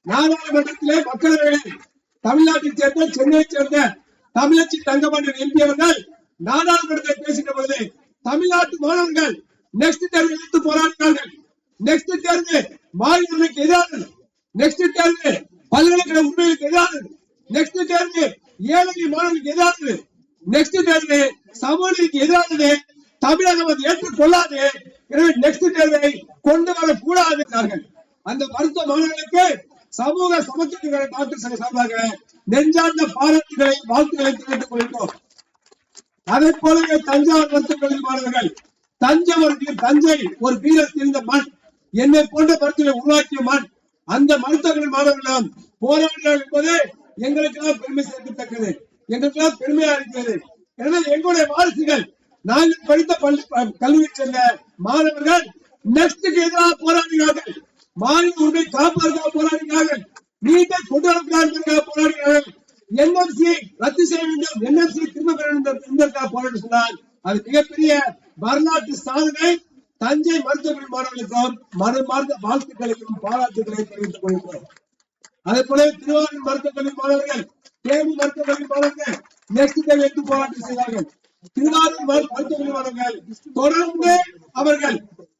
Speaker 2: நாடாளுமன்றத்திலே மக்களவையில் தமிழ்நாட்டைச் சேர்ந்த, சென்னையைச் சேர்ந்த தமிழச்சி தங்கமணி எம்பி அவர்கள் நாடாளுமன்றத்தில் பேசுகிற பொழுது தமிழ்நாட்டு மாணவர்கள் நெக்ஸ்ட் தேர்வு எடுத்து போராடினார்கள். நெக்ஸ்ட் தேர்வு மாநிலங்களுக்கு எதிரானது, நெக்ஸ்ட் தேர்வு பல்கலைக்கழக உண்மைகளுக்கு எதிரானது, நெக்ஸ்ட் தேர்வு ஏழை மாணவர்களுக்கு எதிரானது, நெக்ஸ்ட் தேர்வு சமூகத்துக்கு எதிரானது. தமிழகம் அதை ஏற்றுக்கொள்ளாது. எனவே நெக்ஸ்ட் தேர்வை கொண்டு வரக்கூடாது. அந்த மருத்துவ மாணவர்களுக்கு சமூக சமத்துவ டாக்டர் சங்க சார்பாக நெஞ்சார்ந்த பாராட்டுகளை, வாழ்த்துக்களை தெரிவித்துக் கொள்கிறோம். அதை போலவே தஞ்சாவூர் மருத்துவக்கல்லூரி மாணவர்கள், தஞ்சை ஒரு வீரர் தெரிந்த மண், என்னை போன்ற மருத்துவரை உருவாக்கிய மண். அந்த மருத்துவக்கல்லூரி மாணவர்களும் போராடுகிறார்கள் என்பது எங்களுக்கெல்லாம் பெருமை சேர்க்கத்தக்கது, எங்களுக்கெல்லாம் பெருமையா இருக்கிறது. எனவே எங்களுடைய வாரிசுகள் நாங்கள் படித்த கல்லூரி சென்ற மாணவர்கள் நெக்ஸ்டுக்கு எதிராக போராடினார்கள், மாநில உரிமை காப்பதற்காக போராடினார்கள், நீட்டை கொண்டு வரப்படாதற்காக போராடினார்கள், என்எம்சி ரத்து செய்ய வேண்டும், என்எம்சி திரும்ப பெற வேண்டும் என்பதற்காக போராடி சொன்னால் அது மிகப்பெரிய வரலாற்று சாதனை. தஞ்சை மருத்துவமனை மாணவர்களுக்கும் மனமார்ந்த வாழ்த்துக்களையும் பாராட்டுகளையும் தெரிவித்துக் கொள்கிறோம். அதே போல திருவாரூர் மருத்துவக் கல்லூரி மாணவர்கள், தேனி மருத்துவக் கல்லூரி மாணவர்கள் நெக்ஸ்ட் டே எடுத்து போராட்டம் செய்தார்கள். திருவாரூர் மருத்துவக் கல்லூரி மாணவர்கள் தொடர்ந்து அவர்கள்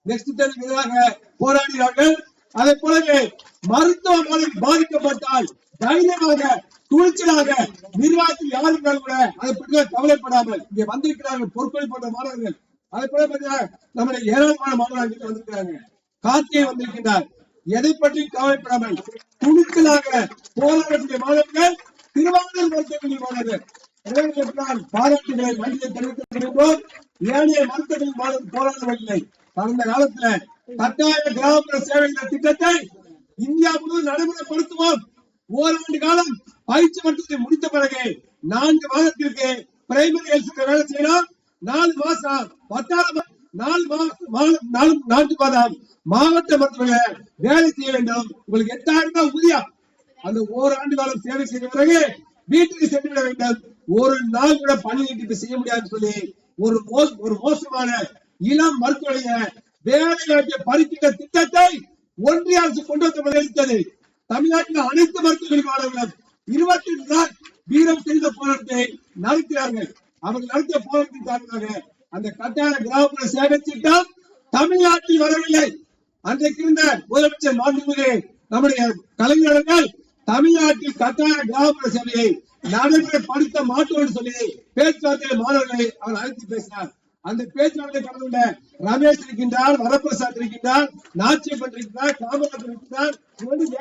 Speaker 2: நெக்ஸ்ட் டே எதிராக போராடினார்கள். அதே போலவே மருத்துவமனை பாதிக்கப்பட்டால் தைரியமாக துணிச்சலாக நிர்வாகத்தில் யாரும் கூட அதை பற்றி கவலைப்படாமல் இங்கே வந்திருக்கிறார்கள் பொறுப்பேற்பட்ட மாணவர்கள். அதே போல நம்முடைய ஏராளமான மாணவர்கள் வந்திருக்கிறாங்க. கார்த்திகை வந்திருக்கின்றார். எதை பற்றி கவலைப்படாமல் துணிச்சலாக போராடக்கூடிய மாணவர்கள் திருவாரூர் மருத்துவமனை மாணவர்கள். பாராட்டுகளை நன்றியை தெரிவித்துக் கொள்கிறோம். ஏனைய மருத்துவமனை மாணவர்கள் போராடவில்லை. கடந்த காலத்துல கட்டாய கிராமப்புற சேவை திட்டத்தை இந்தியா முழுவதும் நடைமுறைப்படுத்துவோம். ஓராண்டு காலம் பயிற்சி மட்டத்தை முடித்த பிறகு 4 மாதத்திற்கு பிரைமரி ஹெல்த் வேலை செய்யலாம். 4 மாசம் 4 மாதம் மாவட்ட மருத்துவர்கள் வேலை செய்ய வேண்டும். உங்களுக்கு 8000 ரூபாய் ஊதியம். அந்த ஓராண்டு காலம் சேவை செய்த பிறகு வீட்டுக்கு சென்று விட வேண்டும். ஒரு நாள் கூட பணி நீட்டிப்பு செய்ய முடியாது சொல்லி ஒரு மோசமான இளம் மருத்துவரைய வேலைவாய்ப்பை பறிக்கின்ற திட்டத்தை ஒன்றிய அரசு கொண்டு வந்து தமிழ்நாட்டில் அனைத்து மருத்துவ மாணவர்களும் 22 நாள் வீரம் செய்த போராட்டத்தை நடத்தினார்கள். அவர்கள் நடத்திய போராட்டத்தின் காரணமாக அந்த கட்டாய கிராமப்புற சேவை திட்டம் தமிழ்நாட்டில் வரவில்லை. அன்றைக்கு இருந்த முதலமைச்சர் மாண்புமிகு நம்முடைய கலைஞர்கள் தமிழ்நாட்டில் கட்டாய கிராமப்புற சேவையை நடைமுறைப்படுத்த மாட்டோம் என்று சொல்லி பேச்சுவார்த்தை மாணவர்களை அவர் அழைத்து பேசினார். அந்த பேச்சுவார்த்தை கலந்துள்ள ரமேஷ் இருக்கின்றார், வரப்பிரசாத் இருக்கின்றார், நாச்சியப்பன் இருக்கின்றார், காமராஜர் இருக்கின்றார்,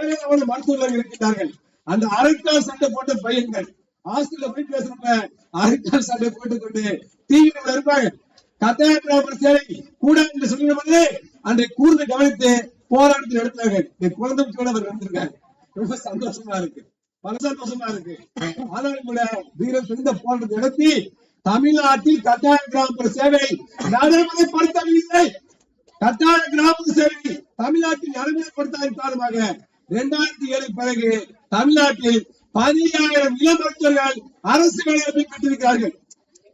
Speaker 2: ஏராளமான மருத்துவர்கள் இருக்கின்றார்கள். அந்த அரைக்கால் சண்டை போட்ட பையன்கள் ஹாஸ்டல்ல போய் பேசுறப்ப அரைக்கால் சண்டை போட்டுக் கொண்டு டிவியில இருப்பாங்க. கட்டாய கிராமப்புற சேவை கூட என்று சொல்லும்போது அன்றை கூர்ந்து கவனித்து போராட்டத்தில் எடுத்தாங்க. குழந்தை அவர் வந்திருக்காங்க. ரொம்ப சந்தோஷமா இருக்கு, பல சந்தோஷமா இருக்கு. ஆனாலும் கூட வீரம் சிறந்த போராட்டத்தை நடத்தி தமிழ்நாட்டில் கட்டாய கிராமப்புற சேவை நடைமுறைப்படுத்தவில்லை. கட்டாய கிராமப்புற சேவை தமிழ்நாட்டில் நடைமுறைப்படுத்தாத காரணமாக 2007 பிறகு தமிழ்நாட்டில் 15,000 இளம் மருத்துவர்கள் அரசு வேலைவாய்ப்பை பெற்றிருக்கிறார்கள்.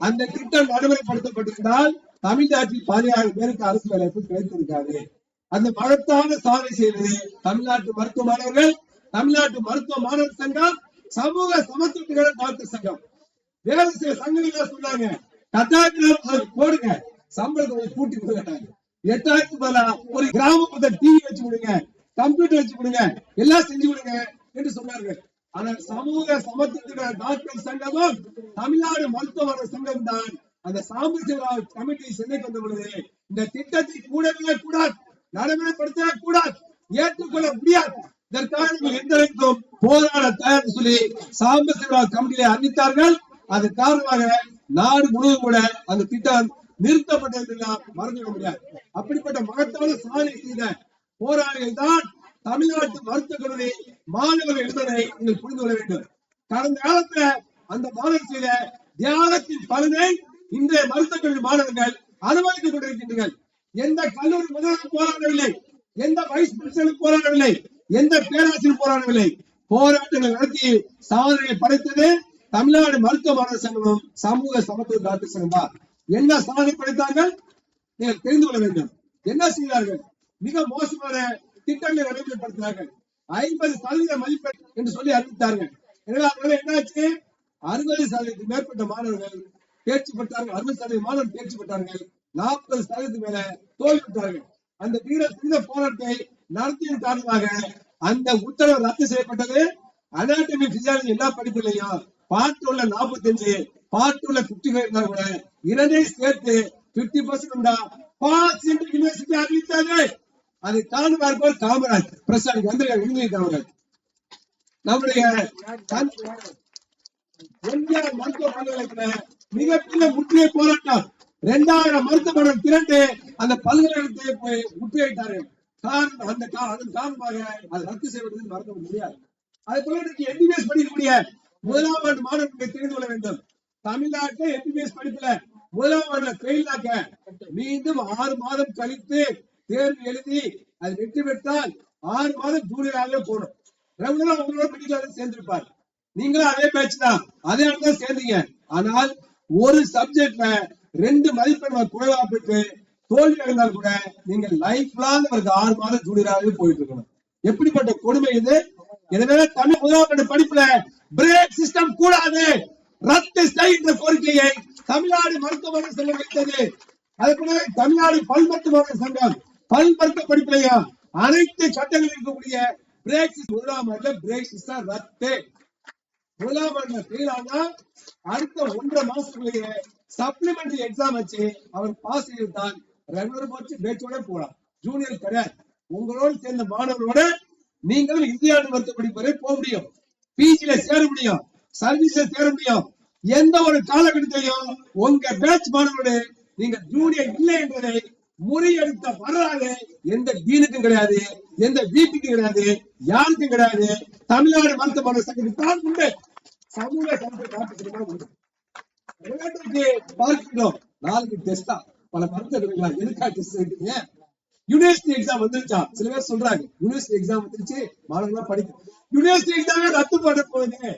Speaker 2: அந்த திட்டம் நடைமுறைப்படுத்தப்பட்டிருந்தால் தமிழ்நாட்டில் 15,000 பேருக்கு அரசு வேலைவாய்ப்பு கிடைத்திருக்காது. அந்த மகத்தான சாதனை செய்வது தமிழ்நாட்டு மருத்துவ மாணவர்கள், தமிழ்நாட்டு மருத்துவ மாணவர் சங்கம், சமூக சமத்துவ டாக்டர் சங்கம், வேறு சில சங்கங்கள் சொன்னாங்க கட்டாய போடுங்க, சம்பளத்தை கூட்டி கொடுத்தாங்க. 8,000 ஒரு கிராமப்புற டிவி வச்சு கொடுங்க, கம்ப்யூட்டர் வச்சு கொடுங்க, எல்லாம் செஞ்சு கொடுங்க என்று சொன்னார்கள். ஆனால் சமூக சமத்துவ டாக்டர் சங்கமும் தமிழ்நாடு மருத்துவ சங்கம் தான் அந்த சாம்பசிவராவ் கமிட்டி சென்னை கொண்ட பொழுது இந்த திட்டத்தை கூடவே கூடாது, நடைமுறைப்படுத்தவே கூடாது, ஏற்றுக்கொள்ள முடியாது, இதற்காக எந்தளவுக்கும் போராட தயார் சொல்லி சாம்பசிவராவ் கமிட்டியை அறிவித்தார்கள். அதன் காரணமாக நாடு முழுவதும் கூட அந்த திட்டம் நிறுத்தப்பட்டதெல்லாம் மறந்துவிட முடியாது. அப்படிப்பட்ட மகத்தான சாதனை செய்த போராளிகள் தான் தமிழ்நாட்டு மருத்துவக் கல்லூரி மாணவர்கள் என்பதை நீங்கள் புரிந்து கொள்ள வேண்டும். கடந்த காலத்துல அந்த மாணவர் செய்த தியாகத்தின் பலனை இன்றைய மருத்துவக் கல்லூரி மாணவர்கள் அனுபவித்துக் கொண்டிருக்கின்றனர். எந்த கல்லூரி முதல்வர் போராடவில்லை, எந்த வைஸ் பிரின்சிபல் போராடவில்லை, எந்த பேராசிரியர் போராடவில்லை. போராட்டங்கள் நடத்தி சாதனையை படைத்தது தமிழ்நாடு மருத்துவ மாணவர் சங்கமும் சமூக சமத்துவ டாக்டர் சங்கம். என்ன சாதனை படைத்தார்கள் நீங்கள் தெரிந்து கொள்ள வேண்டும். என்ன செய்தார்கள்? மிக மோசமான திட்டங்களை நடைமுறைப்படுத்தினார்கள். 50% மதிப்பெண் என்று சொல்லி அறிவித்தார்கள். எனவே என்னாச்சு? 60% மேற்பட்ட மாணவர்கள் தேர்ச்சி பெற்றார்கள். 60% மாணவர்கள் தேர்ச்சி பெற்றார்கள். 40% மேல தோல்வி பெற்றார்கள். அந்த வீர சிறந்த போராட்டத்தை நடத்தியதன் காரணமாக அந்த உத்தரவு ரத்து செய்யப்பட்டது. அனாட்டமி பிசியாலஜி எல்லா படிப்புலையும் பார்ட் 1ல 45, பார்ட் 2ல 55 கூட இரண்டையும் சேர்த்து 50% பாஸ் என்று யூனிவர்சிட்டி அறிவித்தது. அதை காரணமா இருப்பவர் காமராஜ் பிரசாத் காமராஜ். நம்முடைய எம்ஜிஆர் மருத்துவ பல்கலைக்கழக மிகப்பெரிய முற்றுகை போராட்டம் 2000 மருத்துவமனை திரண்டு அந்த பல்கலைக்கழகத்தை முற்றுகையிட்டார்கள். அதன் காரணமாக அதை ரத்து செய்வது மறக்க முடியாது. அதே போல எம்பிபிஎஸ் படிக்கக்கூடிய 1ஆம் ஆண்டு மாணவர்களை தெரிந்து கொள்ள வேண்டும். தமிழ்நாட்டில் எம்பிபிஎஸ் படிப்புல முதலாம் ஆண்டுல ஃபெயிலாக்க மீண்டும் 6 மாதம் கழித்து தேர்வு எழுதி அது வெற்றி பெற்றால் 6 மாதம் ஜூனியராகவே போகணும். ரெகுலரா உங்களோட மெடிக்கல் சேர்ந்திருப்பார். நீங்களும் அதே பேட்ச் தான், அதே இடத்துல சேர்ந்தீங்க. ஆனால் ஒரு சப்ஜெக்ட்ல 2 மதிப்பெண் குறைவா பெற்று தோல்வி அடைந்தால் கூட நீங்கள் லைஃப் லாங் அவருக்கு 6 மாதம் ஜூனியராகவே போயிட்டு இருக்கணும். எப்படிப்பட்ட கொடுமை இது! எனவே தமிழ் முதலாம் ஆண்டு படிப்புல பிரேக் சிஸ்டம் கூடாது, ரத்து செய்கின்ற கோரிக்கையை தமிழ்நாடு மருத்துவமனை சங்கம் வைத்தது. அதுபோல தமிழ்நாடு பல் மருத்துவமனை சங்கம் பல் மருத்துவ படிப்பிலையா அனைத்து சட்டங்களில் இருக்கக்கூடிய பிரேக் முதலாம் ஆண்டுல பிரேக் சிஸ்டம் ரத்து. முதலாம் ஆண்டுல ஃபெயில் ஆனா அடுத்த 1.5 மாசத்துக்குள்ளேயே சப்ளிமெண்டரி எக்ஸாம் வச்சு அவர் பாஸ் செய்தால் ரெகுலர் போச்சு பேச்சோட போலாம். ஜூனியர் கிடையாது. உங்களோடு சேர்ந்த மாணவர்களோட நீங்களும் இந்திய ஆண்டு மருத்துவ படிப்பு வரை போக முடியும், பிஜில சேர முடியும், சர்வீஸ்ல சேர முடியும். எந்த ஒரு காலகட்டத்திலையும் உங்க பேட்ச் மாணவர்களோடு நீங்க ஜூனியர் இல்லை என்பதை முறியடித்த வரலாறு எந்த டீனுக்கும் கிடையாது, எந்த வீட்டுக்கும் கிடையாது, யாருக்கும் கிடையாது. தமிழ்நாடு மருத்துவமனை சங்கத்துக்கு தான் உண்டு. சமூக சமத்துவ பார்க்கிறோம். நாளைக்கு டெஸ்டா பல மருத்துவர்கள் எதுக்காக டெஸ்ட் எடுத்தீங்க? யூனிவர்சிட்டி எக்ஸாம் வந்துருச்சா? சில பேர் சொல்றாங்க யூனிவர்சிட்டி எக்ஸாம் வந்துருச்சு, மாணவர்கள் படிக்கும். யூனிவர்சிட்டி எக்ஸாமே ரத்து பண்ண போகுது.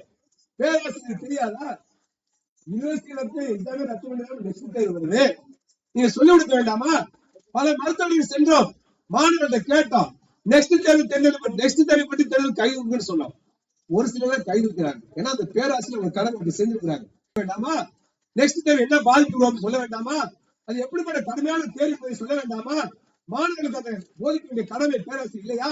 Speaker 2: பேராசிரியர் தெரியாதா? யூனிவர்சிட்டி எக்ஸாமே ரத்து பண்ண நெக்ஸ்ட் தேர்வு வருது. நீங்க சொல்லி கொடுக்க வேண்டாமா? பல மருத்துவர்கள் சென்றோம், மாணவர்களை கேட்டோம், நெக்ஸ்ட் தேர்வு பற்றி தேர்வு கைது சொன்னோம். ஒரு சிலர் கைது இருக்கிறாங்க. ஏன்னா அந்த பேராசிரியர் கடமை செஞ்சிருக்கிறாங்க. வேண்டாமா? நெக்ஸ்ட் தேர்வு என்ன பாதிப்பு சொல்ல வேண்டாமா? அது எப்படிப்பட்ட கடுமையான தேர்வு சொல்ல வேண்டாமா? மாணவர்களுக்கு அதை போதிக்க வேண்டிய கடமை பேராசிரியர் இல்லையா?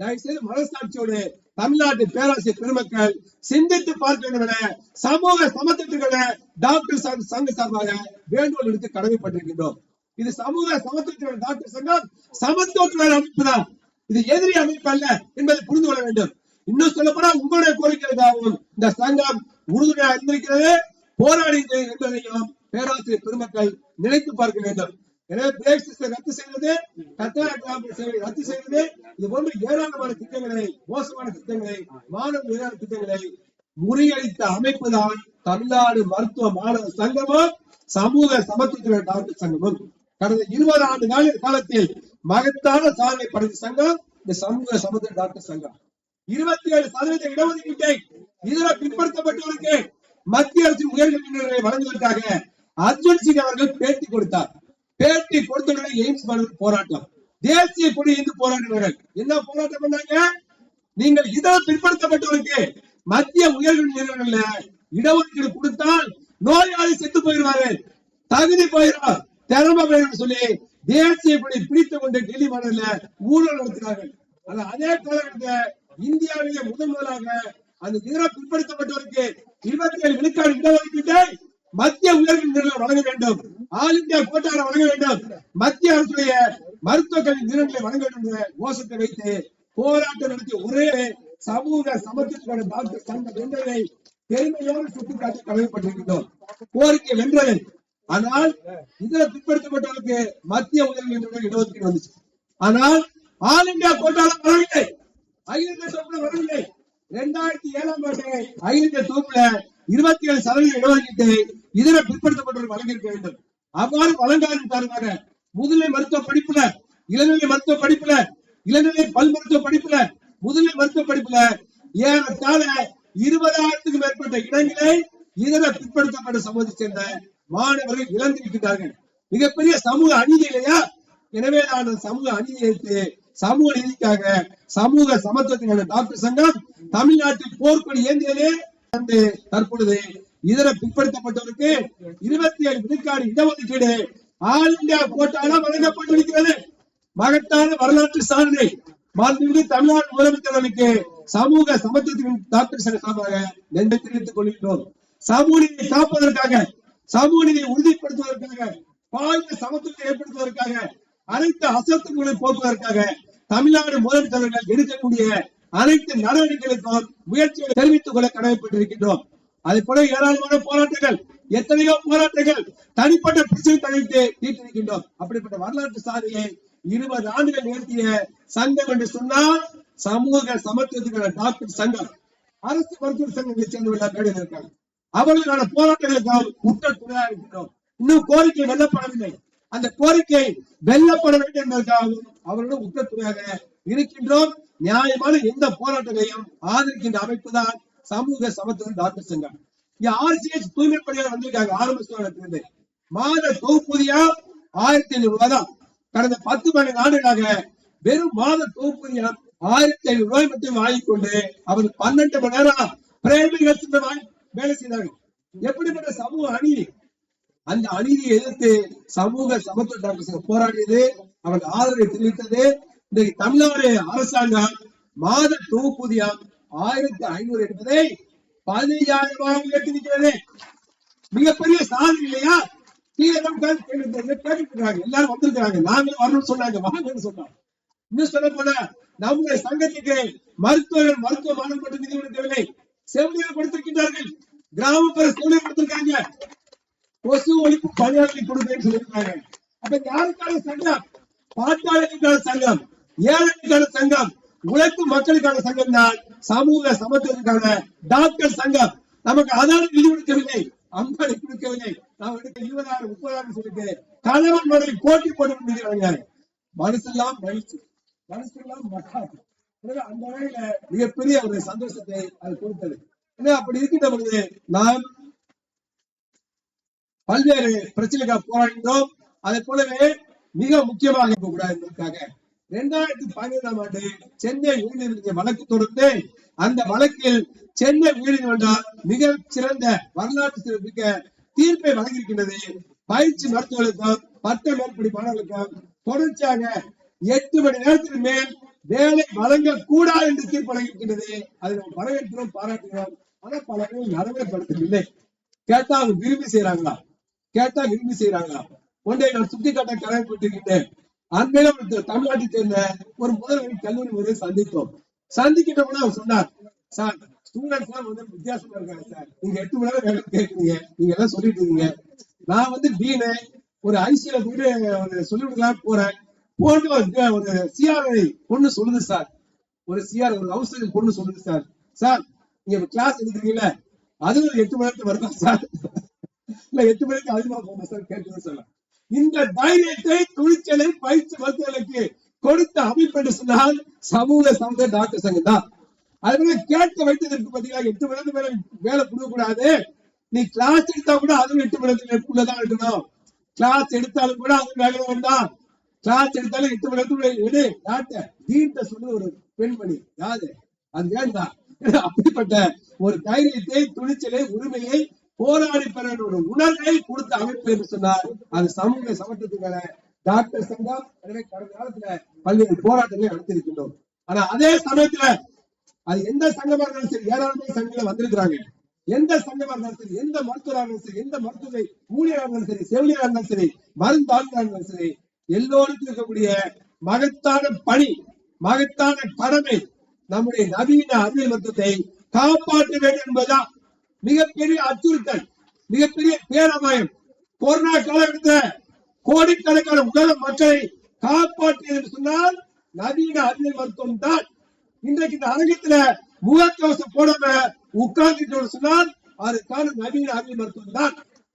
Speaker 2: தயவுசெய்து மனசாட்சியோடு தமிழ்நாட்டு பேராசிரியர் பெருமக்கள் சிந்தித்து பார்க்க வேண்டும் என சமூக சமத்துவத்துக்கான டாக்டர் சங்க சார்பாக வேண்டுகோள் எடுத்து கடமைப்பட்டிருக்கின்றோம். இது சமூக சமத்துவத்துக்கான டாக்டர் சங்கம் சமத்துவத்துக்கான அமைப்பு தான், இது எதிரி அமைப்பு அல்ல என்பதை புரிந்து கொள்ள வேண்டும். இன்னும் சொல்லப்போனா உங்களுடைய கோரிக்கைகளுக்காகவும் இந்த சங்கம் உறுதுணையாக இருந்திருக்கிறது, போராடி என்பதையும் பேராசிரியர் பெருமக்கள் நினைத்து பார்க்க வேண்டும். எனவே பிரேக் சிஸ்டம் ரத்து செய்வது, கட்டாய சேவை ரத்து செய்வது, இது போன்ற ஏராளமான திட்டங்களை, மோசமான திட்டங்களை, மாணவ திட்டங்களை முறியடித்த அமைப்பு தான் தமிழ்நாடு மருத்துவ மாணவர் சங்கமும் சமூக சமத்துவ டாக்டர் சங்கமும். கடந்த 20 ஆண்டு காலத்தில் மகத்தான சாதனை படைத்த சங்கம் இந்த சமூக சமத்துவ டாக்டர் சங்கம். 27% இடஒதுக்கீட்டை இதர பிற்படுத்தப்பட்டவருக்கு மத்திய அரசின் உயர்கல்வி வழங்குவதற்காக அர்ஜுன் சிங் அவர்கள் பேட்டி கொடுத்தார். பேட்டி கொடுத்தவுடனே எய்ம்ஸ் போராட்டம், தேசிய கொடி இந்து போராட்டினார்கள். என்ன போராட்டம் பண்ணாங்க? நீங்கள் இதர பிற்படுத்தப்பட்டவருக்கு மத்திய உயர்கல்வி நிறுவனங்கள்ல இடஒதுக்கீடு கொடுத்தால் நோயாளி செத்து போயிடுவாரு, தகுதி போயிடும், திறமை போயிடும் சொல்லி தேசிய கொடி பிடித்துக் கொண்டு டெல்லி மாநில ஊழல் நடத்தினார்கள். ஆனா அதே காலகட்டத்தில் இந்தியாவிலே முதலாக அந்த இதர பிற்படுத்தப்பட்டவருக்கு 27 விழுக்காடு இடஒதுக்கீட்டை மத்திய உயர்கல்வி நிறுவனம் வழங்க வேண்டும், ஆல் இந்தியா கோட்டாரை வழங்க வேண்டும், மத்திய அரசுடைய மருத்துவ கல்வி நிறுவனங்களை வழங்க வேண்டும் என்ற கோஷத்தை வைத்து போராட்டம் நடத்திய ஒரே சமூக சமத்துவத்துக்கான டாக்டர் சங்கம் என்பதை பெருமையோடு சுட்டிக்காட்டி கடமைப்பட்டிருக்கின்றோம். கோரிக்கை வென்றது. ஆனால் இதர பிற்படுத்தப்பட்டவர்களுக்கு மத்திய உயர்கல்வி நிறுவனம் இடஒதுக்கீடு வந்துச்சு. ஆனால் ஆல் இந்தியா கோட்டால வரவில்லை, அகில இந்திய தொகுப்புல வரவில்லை. 2007ஆம் ஆண்டு அகில இந்திய தொகுப்புல 27% இடஒதுக்கீட்டை இதர பிற்படுத்தப்பட்டவர்கள் வழங்கியிருக்க வேண்டும். அவ்வாறு வழங்காதன் காரணமாக முதுநிலை மருத்துவ படிப்புல, இளநிலை மருத்துவ படிப்புல, இளநிலை பல் மருத்துவ படிப்புல, முதுநிலை மருத்துவ படிப்புல ஏறத்தாழ 20,000க்கும் மேற்பட்ட இடங்களை இதர பிற்படுத்தப்பட்ட சமூகத்தை சேர்ந்த மாணவர்கள் இழந்திருக்கிறார்கள். மிகப்பெரிய சமூக அநீதி இல்லையா? எனவே நான் சமூக அநீதியை சமூக நீதிக்காக சமூக சமத்துவத்திற்கான டாக்டர் சங்கம் தமிழ்நாட்டில் போர்க்கொடி ஏந்தியதே தற்பொழுது இதர பிற்படுத்தப்பட்டவருக்கு 27 விழுக்காடு இடஒதுக்கீடு ஆல் இந்தியா கோட்டால வழங்கப்பட்டிருக்கிறது. மகத்தான வரலாற்று சாதனை. மாண்புமிகு தமிழ்நாடு முதலமைச்சர்களுக்கு சமூக சமத்துவத்தின் டாக்டர் சங்க சார்பாக நன்றி தெரிவித்துக் கொள்கிறோம். சமூக நீதியை காப்பதற்காக, சமூக நீதியை உறுதிப்படுத்துவதற்காக, பாலின சமத்துவத்தை ஏற்படுத்துவதற்காக, அனைத்து அசத்துக்களை போக்குவதற்காக தமிழ்நாடு முதலமைச்சர்கள் எடுக்கக்கூடிய அனைத்து நடவடிக்கைகளுக்கும் முயற்சிகளை தெரிவித்துக் கொள்ள கடமைப்பட்டிருக்கின்றோம். அதை போல ஏராளமான போராட்டங்கள், எத்தனையோ போராட்டங்கள், தனிப்பட்ட பிரச்சனை தவிர்த்து தீர்த்திருக்கின்றோம். அப்படிப்பட்ட வரலாற்று சாதனையை 20 ஆண்டுகள் நிகழ்த்திய சங்கம் என்று சொன்னால் சமூக சமத்துவத்துக்கான டாக்டர் சங்கம். அரசு மருத்துவ சங்கங்களை சேர்ந்தவர்கள் இருக்காங்க. அவர்களுக்கான போராட்டங்களுக்காக உற்ற துணையாக இருக்கிறோம். இன்னும் கோரிக்கை வெல்லப்படவில்லை. அந்த கோரிக்கை வெல்லப்பட வேண்டும் என்பதற்காகவும் அவர்களும் உற்ற துணையாக இருக்கின்றோம். நியாயமான எந்த போராட்டங்களையும் ஆதரிக்கின்ற அமைப்பு தான் சமூக சமத்துவ டாக்டர் சங்கம். இங்க RCH தூய்மை பணியாளர் வந்திருக்காங்க. ஆரம்ப மாத தொகுப்பூதியா 1500 ரூபாய் தான். கடந்த 10-12 ஆண்டுகளாக வெறும் மாத தொகுப்பூதியம் 1500 ரூபாய் மட்டும் வாங்கிக் கொண்டு அவர் 12 மணி நேரம் பிரைவேட் வேலை செய்தார்கள். எப்படிப்பட்ட சமூக அநீதி! அந்த அநீதியை எதிர்த்து சமூக சமத்துவ டாக்டர் சங்கம் போராடியது, அவர்கள் ஆதரவை தெரிவித்தது. இன்றைக்கு தமிழ்நாடு அரசாங்கம் மாத தொகுப்பூதியம் 1500 என்பதை 15,000 உயர்த்தி நிற்கிறது. மிகப்பெரிய சாதனை இல்லையா? எல்லாரும் வந்திருக்கிறாங்க. நாங்களும் வரணும்னு சொன்னாங்க, வாங்கன்னு சொன்னாங்க. இன்னும் சொல்ல போனா நம்முடைய சங்கத்துக்கு மருத்துவர்கள் மருத்துவ மாணவர் மட்டும் நிதி கொடுக்கவில்லை, செவிலியர் கொடுத்திருக்கின்றார்கள். கிராமப்புற செவிலியர் கொடுத்திருக்காங்க. கொசு ஒழிப்பு பணியாளர்கள் கொடுப்பேன்னு சொல்லியிருக்காங்க. அப்ப யாருக்கான சங்கம்? பாட்டாளர்களுக்கான சங்கம், ஏழைகளுக்கான சங்கம், உழைக்கும் மக்களுக்கான சங்கம் தான் சமூக சமத்துவத்துக்கான டாக்டர் சங்கம். நமக்கு அதான நிதி கொடுக்கவில்லை, அம்பானி கொடுக்கவில்லை. நாம் 20,000 30,000 சொல்லிட்டு கணவன் மனைவி போட்டி போட்டு முடிக்கிறாங்க. மனசெல்லாம் மகிழ்ச்சி, மனசெல்லாம் மகாது. அந்த வகையில மிகப்பெரிய ஒரு சந்தோஷத்தை அது கொடுத்தது. அப்படி இருக்கின்ற பொழுது நாம் பல்வேறு பிரச்சனைக்காக போராடினோம். அதை போலவே மிக முக்கியமாக இருக்கக்கூடாது என்பதற்காக 2015ஆம் ஆண்டு சென்னை உயர்நீதிமன்ற வழக்கு தொடர்ந்து அந்த வழக்கில் சென்னை உயர்நீதிமன்றம் மிக சிறந்த வரலாற்று சிறப்புமிக்க தீர்ப்பை வழங்கியிருக்கின்றது. பயிற்சி மருத்துவர்களுக்கும் பட்ட மேற்படி மாணவர்களுக்கும் தொடர்ச்சியாக 8 மணி நேரத்திற்கு மேல் வேலை வழங்கக்கூடாது என்று தீர்ப்பு வழங்கியிருக்கின்றது. அதை நாம் வரவேற்கிறோம், பாராட்டுகிறோம். ஆனா பல பேர் நடைமுறைப்படுத்தவில்லை. கேட்டா அவங்க விரும்பி செய்யறாங்களா? கேட்டா விரும்பி செய்யறாங்களா? ஒன்றை நான் சுட்டிக்காட்ட கடமைப்பட்டிருக்கின்றேன். அண்மையில தமிழ்நாட்டை சேர்ந்த ஒரு முதல்வர் கல்லூரி முறை சந்தித்தோம். சந்திக்கிட்ட கூட அவர் சொன்னார், சார் ஸ்டூடெண்ட்ஸ் எல்லாம் வந்து வித்தியாசமா இருக்காங்க சார், நீங்க 8 மணி நேரம் வேலை கேட்குறீங்க, நீங்க எல்லாம் சொல்லிட்டு இருக்கீங்க. நான் வந்து டீனு ஒரு ஐசியில போயிட்டு ஒரு சொல்லி கொடுக்கலாம் போறேன், போட்டு ஒரு சிஆர்ஐ பொண்ணு சொல்லுது சார், ஒரு சிஆர் ஒரு ஹவுஸ் பொண்ணு சொல்லுது சார், சார் நீங்க கிளாஸ் எடுக்கிறீங்கல்ல அது ஒரு 8 மணி நேரத்துக்கு வருதா சார், இல்ல 8 மணிக்கு அதிகமா போகும் சார் கேட்கணும் சார். இந்த தைரியத்தை துணிச்சலை பயிற்சி மருத்துவர்களுக்கு கொடுத்த அமைப்பு என்று சொன்னால் சமூக சமூக டாக்டர் சங்கம் தான். அதுவே கேட்க வைத்ததற்கு பார்த்தீங்கன்னா 8 மணி நேரம் வேலை கொடுக்க கூடாது, நீ கிளாஸ் எடுத்தா கூட அதுவும் 8 மணி நேரத்துக்குள்ளதான் இருக்கணும், கிளாஸ் எடுத்தாலும் கூட அது வேலை வேண்டாம், கிளாஸ் எடுத்தாலும் 8 மணி நேரத்துக்குள்ள எடு டாக்டர் தீர்த்த சொன்ன ஒரு பெண்மணி யாரு அது வேண்டாம். அப்படிப்பட்ட ஒரு தைரியத்தை துணிச்சலை உரிமையை போராடி பெற ஒரு உணர்வை கொடுத்த அமைப்பு என்று சொன்னார் அது சமூக சமத்துவத்துக்கான டாக்டர் சங்கம். எனவே கடந்த காலத்துல பல்வேறு போராட்டங்களை நடத்திருக்கின்றோம். ஆனா அதே சமயத்துல அது எந்த சங்கமா இருந்தாலும் சரி, ஏராளமான சங்கங்களை வந்திருக்கிறாங்க. எந்த சங்கமா இருந்தாலும் சரி, எந்த மருத்துவராக இருந்தாலும் சரி, எந்த மருத்துவ ஊழியராக இருந்தாலும் சரி, செவிலியராக இருந்தாலும் சரி, மருந்தாளராக இருந்தாலும் சரி, எல்லோருக்கும் இருக்கக்கூடிய மகத்தான பணி, மகத்தான கடமை நம்முடைய நவீன அறிவியல் மருத்துவத்தை காப்பாற்ற வேண்டும் என்பதுதான் மிகப்பெரிய அச்சுறுத்தல், மிகப்பெரிய பேரபாயம். கொரோனா காலகட்டத்தில் கோடிக்கணக்கான உலக மக்களை காப்பாற்றியது என்று சொன்னால் நவீன அறிவியல் மருத்துவம் தான். இன்றைக்கு இந்த அரங்கத்துல முகக்கவசம் போடாம உட்கார்ந்து சொன்னால் அதுக்கான நவீன அறிவியல் மருத்துவம் தான்.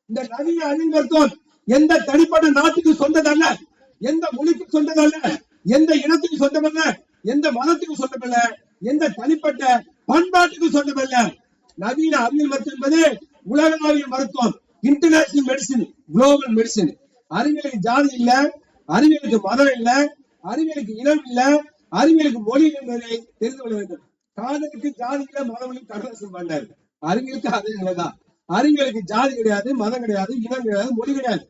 Speaker 2: இந்த நவீன அறிவியல் மருத்துவம் எந்த தனிப்பட்ட நாட்டுக்கு சொந்ததல்ல, எந்த மொழிக்கு சொந்ததல்ல, எந்த இனத்துக்கு சொந்தமல்ல, எந்த மதத்துக்கு சொந்தமல்ல, எந்த தனிப்பட்ட பண்பாட்டுக்கு சொந்தமல்ல. நவீன அறிவியல் மருத்துவம் என்பது உலகளாவிய மருத்துவம், இன்டர்நேஷனல் மெடிசின், குளோபல் மெடிசின். அறிவியலுக்கு ஜாதி இல்ல, அறிவியலுக்கு மதம் இல்ல, அறிவியலுக்கு இனம் இல்ல, அறிவியலுக்கு மொழி என்பதை தெரிந்து கொள்ள வேண்டும். காதலுக்கு ஜாதி இல்ல, மதம் இல்ல, கடலரசன் பண்ணாரு. அறிவியலுக்கு அதே நிலைதான். அறிவியலுக்கு ஜாதி கிடையாது, மதம் கிடையாது, இனம் கிடையாது, மொழி கிடையாது.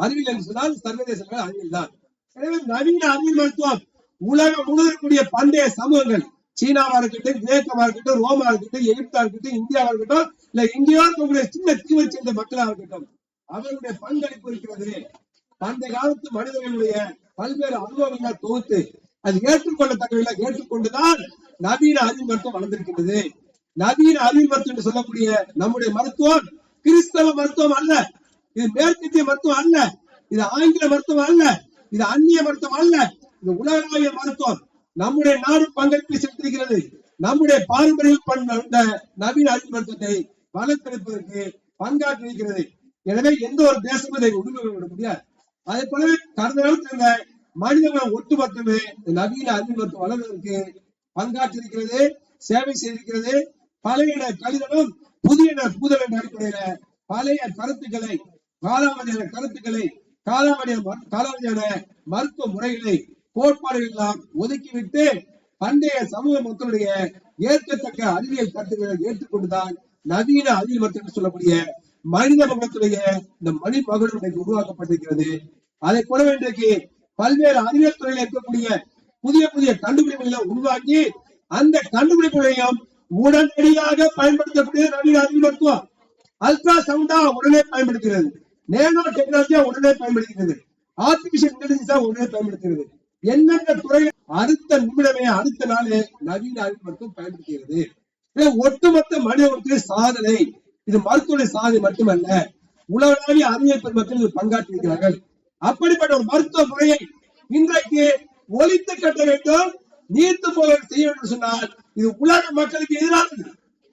Speaker 2: அறிவியல் என்று சொன்னால் சர்வதேச அறிவியல் தான். எனவே நவீன அறிவியல் மருத்துவம் உலகம் முழுவதற்குரிய பண்டைய சமூகங்கள், சீனாவா இருக்கட்டும், கிரேக்கமா இருக்கட்டும், ரோமா இருக்கட்டும், எகிப்தா இருக்கட்டும், இந்தியாவா இருக்கட்டும், இல்ல இந்தியா இருக்கக்கூடிய சின்ன தீவை சேர்ந்த மக்களா இருக்கட்டும், அவர்களுடைய பங்களிப்பு இருக்கிறது. பண்டைய காலத்து மனிதர்களுடைய பல்வேறு அனுபவங்களை தொகுத்து அது ஏற்றுக்கொள்ளத்தக்கவர்களை ஏற்றுக்கொண்டுதான் நவீன அறிவியல் மருத்துவம் வளர்ந்திருக்கின்றது. நவீன அறிவியல் மருத்துவம் என்று சொல்லக்கூடிய நம்முடைய மருத்துவம் கிறிஸ்தவ மருத்துவம் அல்ல, இது மேற்கத்திய மருத்துவம் அல்ல, இது ஆங்கில மருத்துவம் அல்ல, இது அந்நிய மருத்துவம் அல்ல, இது உலகளாவிய மருத்துவம். நம்முடைய நாடு பங்களிப்பு செலுத்திருக்கிறது. நம்முடைய பாரம்பரிய நவீன அறிவியல் மருத்துவத்தை வளர்த்தெடுப்பதற்கு பங்காற்றி இருக்கிறது. எனவே எந்த ஒரு தேசமும் இதை உருவாக்க முடியாது. அதே போலவே கடந்த காலத்துல மனிதகுல ஒட்டுமொத்தமே நவீன அறிவியல் மருத்துவம் வளர்வதற்கு பங்காற்றி இருக்கிறது, சேவை செய்திருக்கிறது. பழைய கழிதலும் புதிய புதல் என்ற அடிப்படையில பழைய கருத்துக்களை, காலாவதியான கருத்துக்களை, காலாவதியான மருத்துவ முறைகளை, கோட்பாடுகள் எல்லாம் ஒதுக்கிவிட்டு பண்டைய சமூக மக்களுடைய ஏற்கத்தக்க அறிவியல் கருத்துக்களை ஏற்றுக்கொண்டுதான் நவீன அறிவியல் மருத்துவம் சொல்லக்கூடிய மனித மகத்துடைய இந்த மணிமகுடம் இன்றைக்கு உருவாக்கப்பட்டிருக்கிறது. அதை போலவே இன்றைக்கு பல்வேறு அறிவியல் துறையில் இருக்கக்கூடிய புதிய புதிய கண்டுபிடிப்புகளை உருவாக்கி அந்த கண்டுபிடிப்புகளையும் உடனடியாக பயன்படுத்தக்கூடிய நவீன அறிவியல் மருத்துவம். அல்ட்ரா சவுண்டா உடனே பயன்படுத்துகிறது, நேனோ டெக்னாலஜியா உடனே பயன்படுத்துகிறது, ஆர்டிபிஷியல் இன்டெலிஜென்ஸா உடனே பயன்படுத்துகிறது. எந்தெந்த துறை அடுத்த நிமிடமே அடுத்த நாளே நவீன அறிவியல் மருத்துவம் பயன்படுத்துகிறது. ஒட்டுமொத்த மனித சாதனை இது மருத்துவ சாதனை மட்டுமல்ல, உலகளாவிய அறிவியல் பெருமக்கள் பங்காற்றிருக்கிறார்கள். அப்படிப்பட்ட ஒரு மருத்துவ முறையை இன்றைக்கு ஒழித்து கட்ட வேண்டும், நீர்த்து போக செய்ய வேண்டும் சொன்னால் இது உலக மக்களுக்கு எதிரானது,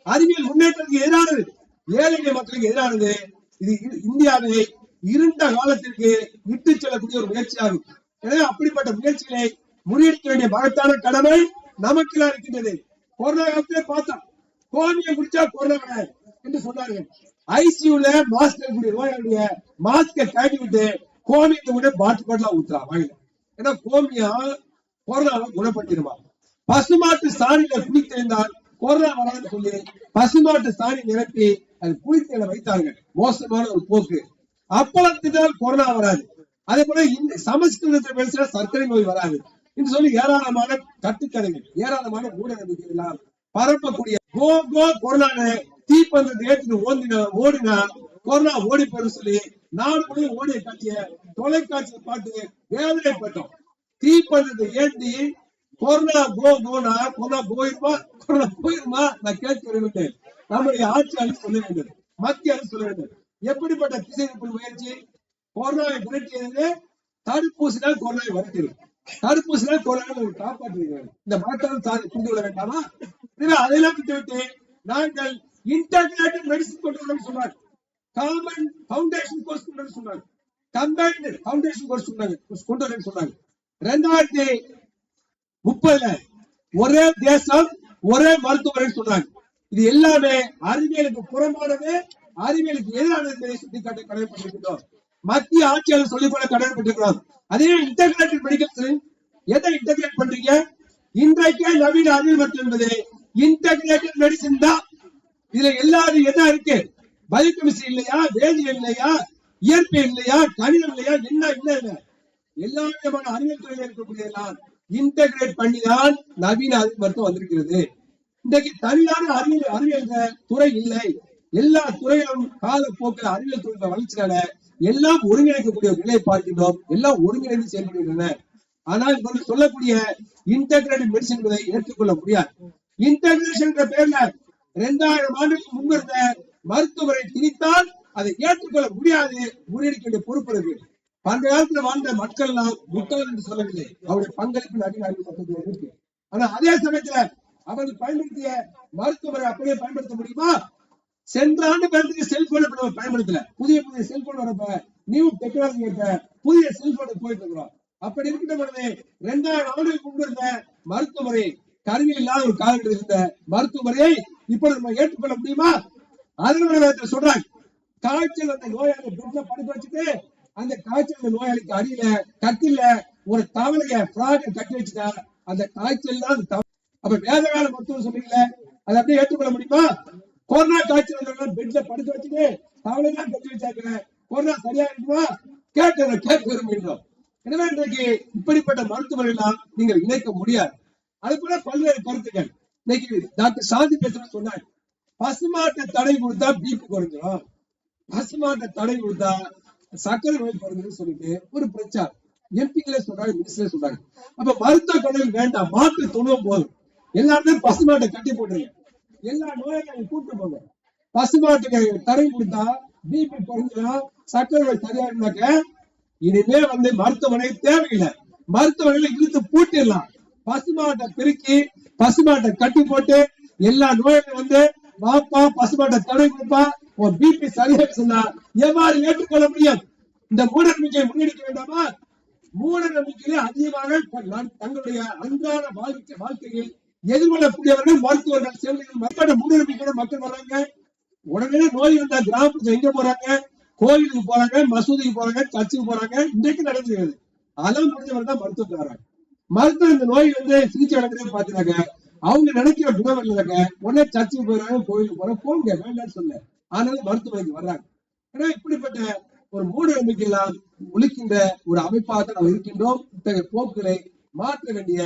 Speaker 2: அறிவியல் முன்னேற்றத்துக்கு எதிரானது, ஏழை மக்களுக்கு எதிரானது. இது இந்தியாவை இருண்ட காலத்திற்கு விட்டு செல்லக்கூடிய ஒரு முயற்சியாகும். எனவே அப்படிப்பட்ட முயற்சிகளை முறியடிக்க வேண்டிய மகத்தான கடமை நமக்கு இருக்கின்றது. கொரோனா காலத்திலே பார்த்தோம், கோமியம் குடிச்சா கொரோனா வராது என்று சொன்னார்கள். ஐசியூல மாஸ்க் நோயாளிய மாஸ்கை கட்டி விட்டு கோமியத்தை கூட பாட்டில் ஊத்துறா வாயில. ஏன்னா கோமியம் கொரோனாவை குணப்படுத்திடுமா. பசுமாட்டு சாணியில குளித்திருந்தால் கொரோனா வராதுன்னு சொல்லி பசுமாட்டு சாணி நிரப்பி அது குளித்தல வைத்தாங்க. மோசமான ஒரு போக்கு. அப்பளத்தினால் கொரோனா வராது. அதே போல இந்த சமஸ்கிருதத்தை பேசுற சர்க்கரை நோய் வராது என்று சொல்லி ஏராளமான கட்டுக்கதைகள், ஏராளமான ஊட நம்பிக்கை எல்லாம் பரப்பக்கூடிய கொரோனா தீப்பந்தத்தை ஏற்றிட்டு ஓடினா கொரோனா ஓடி போயிடும் சொல்லி நாடு முழுவதும் ஓடிய காட்டிய தொலைக்காட்சியை பார்த்து வேதனைப்பட்டோம். தீப்பந்தத்தை ஏற்றி கொரோனா கோனா கொரோனா போயிருமா நான் கேட்கிறேன். நம்முடைய ஆட்சியாளர் சொல்ல வேண்டும், மத்திய அரசு சொல்ல வேண்டும். எப்படிப்பட்ட திசைப்பு முயற்சி? கொரோனாவை விரட்டியது தடுப்பூசினால் கொரோனாவை விரட்டிடும், தடுப்பூசினால் கொரோனா காப்பாற்றுகிறார். இந்த மாற்றம் புரிந்து கொள்ள வேண்டாமா? அதெல்லாம் விட்டுவிட்டு நாங்கள் இன்டகிரேட்டட் மெடிசன் கொண்டு வர சொன்னாங்க, காமன் பவுண்டேஷன் கோர்ஸ் கொண்டு வர சொன்னாங்க, கம்பைன்ட் பவுண்டேஷன் கோர்ஸ் கொண்டு வர சொன்னாங்க. 2030 ஒரே தேசம் ஒரே மருத்துவரை சொன்னாங்க. இது எல்லாமே அறிவியலுக்கு புறம்பானது, அறிவியலுக்கு எதிரானது என்பதை சுட்டிக்காட்ட கடமைப்பட்டிருக்கிறோம். மத்திய ஆட்சியாளர் சொல்லிக்கொள்ள கடமைப்பட்டிருக்கிறோம். அதே இன்டகிரேட்டட் மெடிக்கல் எதை இன்டகிரேட் பண்றீங்க? இன்றைக்கே நவீன அறிவியல் மருத்துவம் என்பது இன்டகிரேட்டட் மெடிசின் தான். இதுல எல்லாரும் எதா இருக்கு? பயோகெமிஸ்ட்ரி இல்லையா, வேதியியல் இல்லையா, இயற்பியல் இல்லையா, கணிதம் இல்லையா, என்ன இல்ல? எல்லா விதமான அறிவியல் துறையில் இருக்கக்கூடியதெல்லாம் இன்டகிரேட் பண்ணிதான் நவீன அறிவியல் மருத்துவம் வந்திருக்கிறது. இன்றைக்கு தனியான அறிவியல் துறை இல்லை. எல்லா துறையிலும் காலப்போக்கில் அறிவியல் துறை வளர்ச்சினால எல்லாம் ஒருங்கிணைக்கக்கூடிய நிலையை பார்க்கின்றோம், எல்லாம் ஒருங்கிணைந்து செயல்படுகின்றன. ஆனால் இவர்கள் சொல்லக்கூடிய இன்டகிரேட்டட் மெடிசன் என்பதை ஏற்றுக்கொள்ள முடியாது. இன்டகிரேஷன் பேர்ல 2000 ஆண்டுகளுக்கு முன்னிருந்த மருத்துவரை திணித்தால் அதை ஏற்றுக்கொள்ள முடியாது, முறியடிக்க வேண்டிய பொறுப்பு இருக்கு. பண்டைய காலத்துல வாழ்ந்த மக்கள் எல்லாம் முட்டாள் என்று சொல்லவில்லை, அவருடைய பங்களிப்பு நவீன அறிவியல் இருக்கு. ஆனா அதே சமயத்துல அவர்கள் பயன்படுத்திய மருத்துவரை அப்படியே பயன்படுத்த முடியுமா? சென்ற ஆண்டு செல்போன் பயன்படுத்தல, புதிய புதிய செல்போன் வரப்ப நியூ டெக்னாலஜி புதிய செல்போன் போயிட்டு இருக்கிறோம். அப்படி இருக்கின்ற பொழுது 2000 ஆண்டுகளுக்கு முன்பு இருந்த மருத்துவமுறை, கருவி இல்லாத ஒரு காலத்தில் இருந்த மருத்துவமுறையை இப்ப நம்ம ஏற்றுக்கொள்ள முடியுமா? அதனால சொல்றாங்க, காய்ச்சல் அந்த நோயாளி பெட்ல படுக்க வச்சுட்டு அந்த காய்ச்சல் நோயாளிக்கு அடியில கட்டில ஒரு தவளைய கட்டி வச்சுட்டா அந்த காய்ச்சல் தான். அப்ப வேத கால மருத்துவம் சொல்றீங்கள, அதை அப்படியே ஏற்றுக்கொள்ள முடியுமா? கொரோனா காய்ச்சல் பெட்ல படுக்க வச்சுட்டு தவளைதான் கட்டி வச்சாங்க, கொரோனா சரியா இருக்குமா? கேட்க விரும்புகின்றோம். எனவே இன்றைக்கு இப்படிப்பட்ட மருத்துவர்கள் எல்லாம் நீங்கள் இணைக்க முடியாது. அது போல பல்வேறு கருத்துக்கள். இன்னைக்கு டாக்டர் சாந்தி பேசுற சொன்னாங்க, பசுமாட்டை தடை கொடுத்தா பிபி குறைஞ்சிடும், பசுமாட்டை தடை கொடுத்தா சர்க்கரை நோய் குறைஞ்சிடும் சொல்லிட்டு ஒரு பிரச்சாரம் எம்பிக்களே சொல்றாங்க, மினிஸ்டரே சொல்றாங்க. அப்ப மருத்துவ கடவுள் வேண்டாம், மாட்டு துணுவம் போதும், எல்லாருமே பசுமாட்டை கட்டி போடுறீங்க, எல்லா நோயாளியும் கூட்டு போங்க. பசுமாட்டுக்கு தடை கொடுத்தா பிபி குறைஞ்சிடும், சர்க்கரை நோய் சரியாயிருந்தாக்க இனிமே மருத்துவமனை தேவையில்லை, மருத்துவமனையில இழுத்து பூட்டிடலாம். பசுமாட்டை பெருக்கி பசுமாட்டை கட்டி போட்டு எல்லா நோய்களும் வாப்பா பசுமாட்டை தடை கொடுப்பா உன் பிபி சரியா சொன்னா எவ்வாறு ஏற்றுக்கொள்ள முடியும்? இந்த மூட நம்பிக்கையை முன்னெடுக்க வேண்டாமா? மூட நம்பிக்கையிலே அதிகமாக தங்களுடைய அன்றாட வாழ்க்கையில் எதிர்கொள்ளக்கூடியவர்கள் மருத்துவர்கள், செவிலியர்கள், மக்களோட மூட நம்பிக்கையோட மக்கள் வர்றாங்க. உடனே நோய் வந்தா கிராமத்துல எங்க போறாங்க? கோயிலுக்கு போறாங்க, மசூதிக்கு போறாங்க, சர்ச்சுக்கு போறாங்க. இன்றைக்கு நடந்துகிறது. அதெல்லாம் முடிஞ்சவர்கள் தான் மருத்துவத்துக்கு வராங்க. மருத்துவம் இந்த நோய் சிகிச்சை நடக்கிறத பாத்துனாங்க, அவங்க நினைக்கிற குணம் இல்லைங்க, உடனே சர்ச்சுக்கு போறாங்க, கோயிலுக்கு போறாங்க. போங்க, வேண்டாம்னு சொல்ல, ஆனாலும் மருத்துவமனைக்கு வர்றாங்க. ஏன்னா இப்படிப்பட்ட ஒரு மூட நம்பிக்கையெல்லாம் ஒழிக்கின்ற ஒரு அமைப்பாக நாம் இருக்கின்றோம். இத்தகைய போக்குகளை மாற்ற வேண்டிய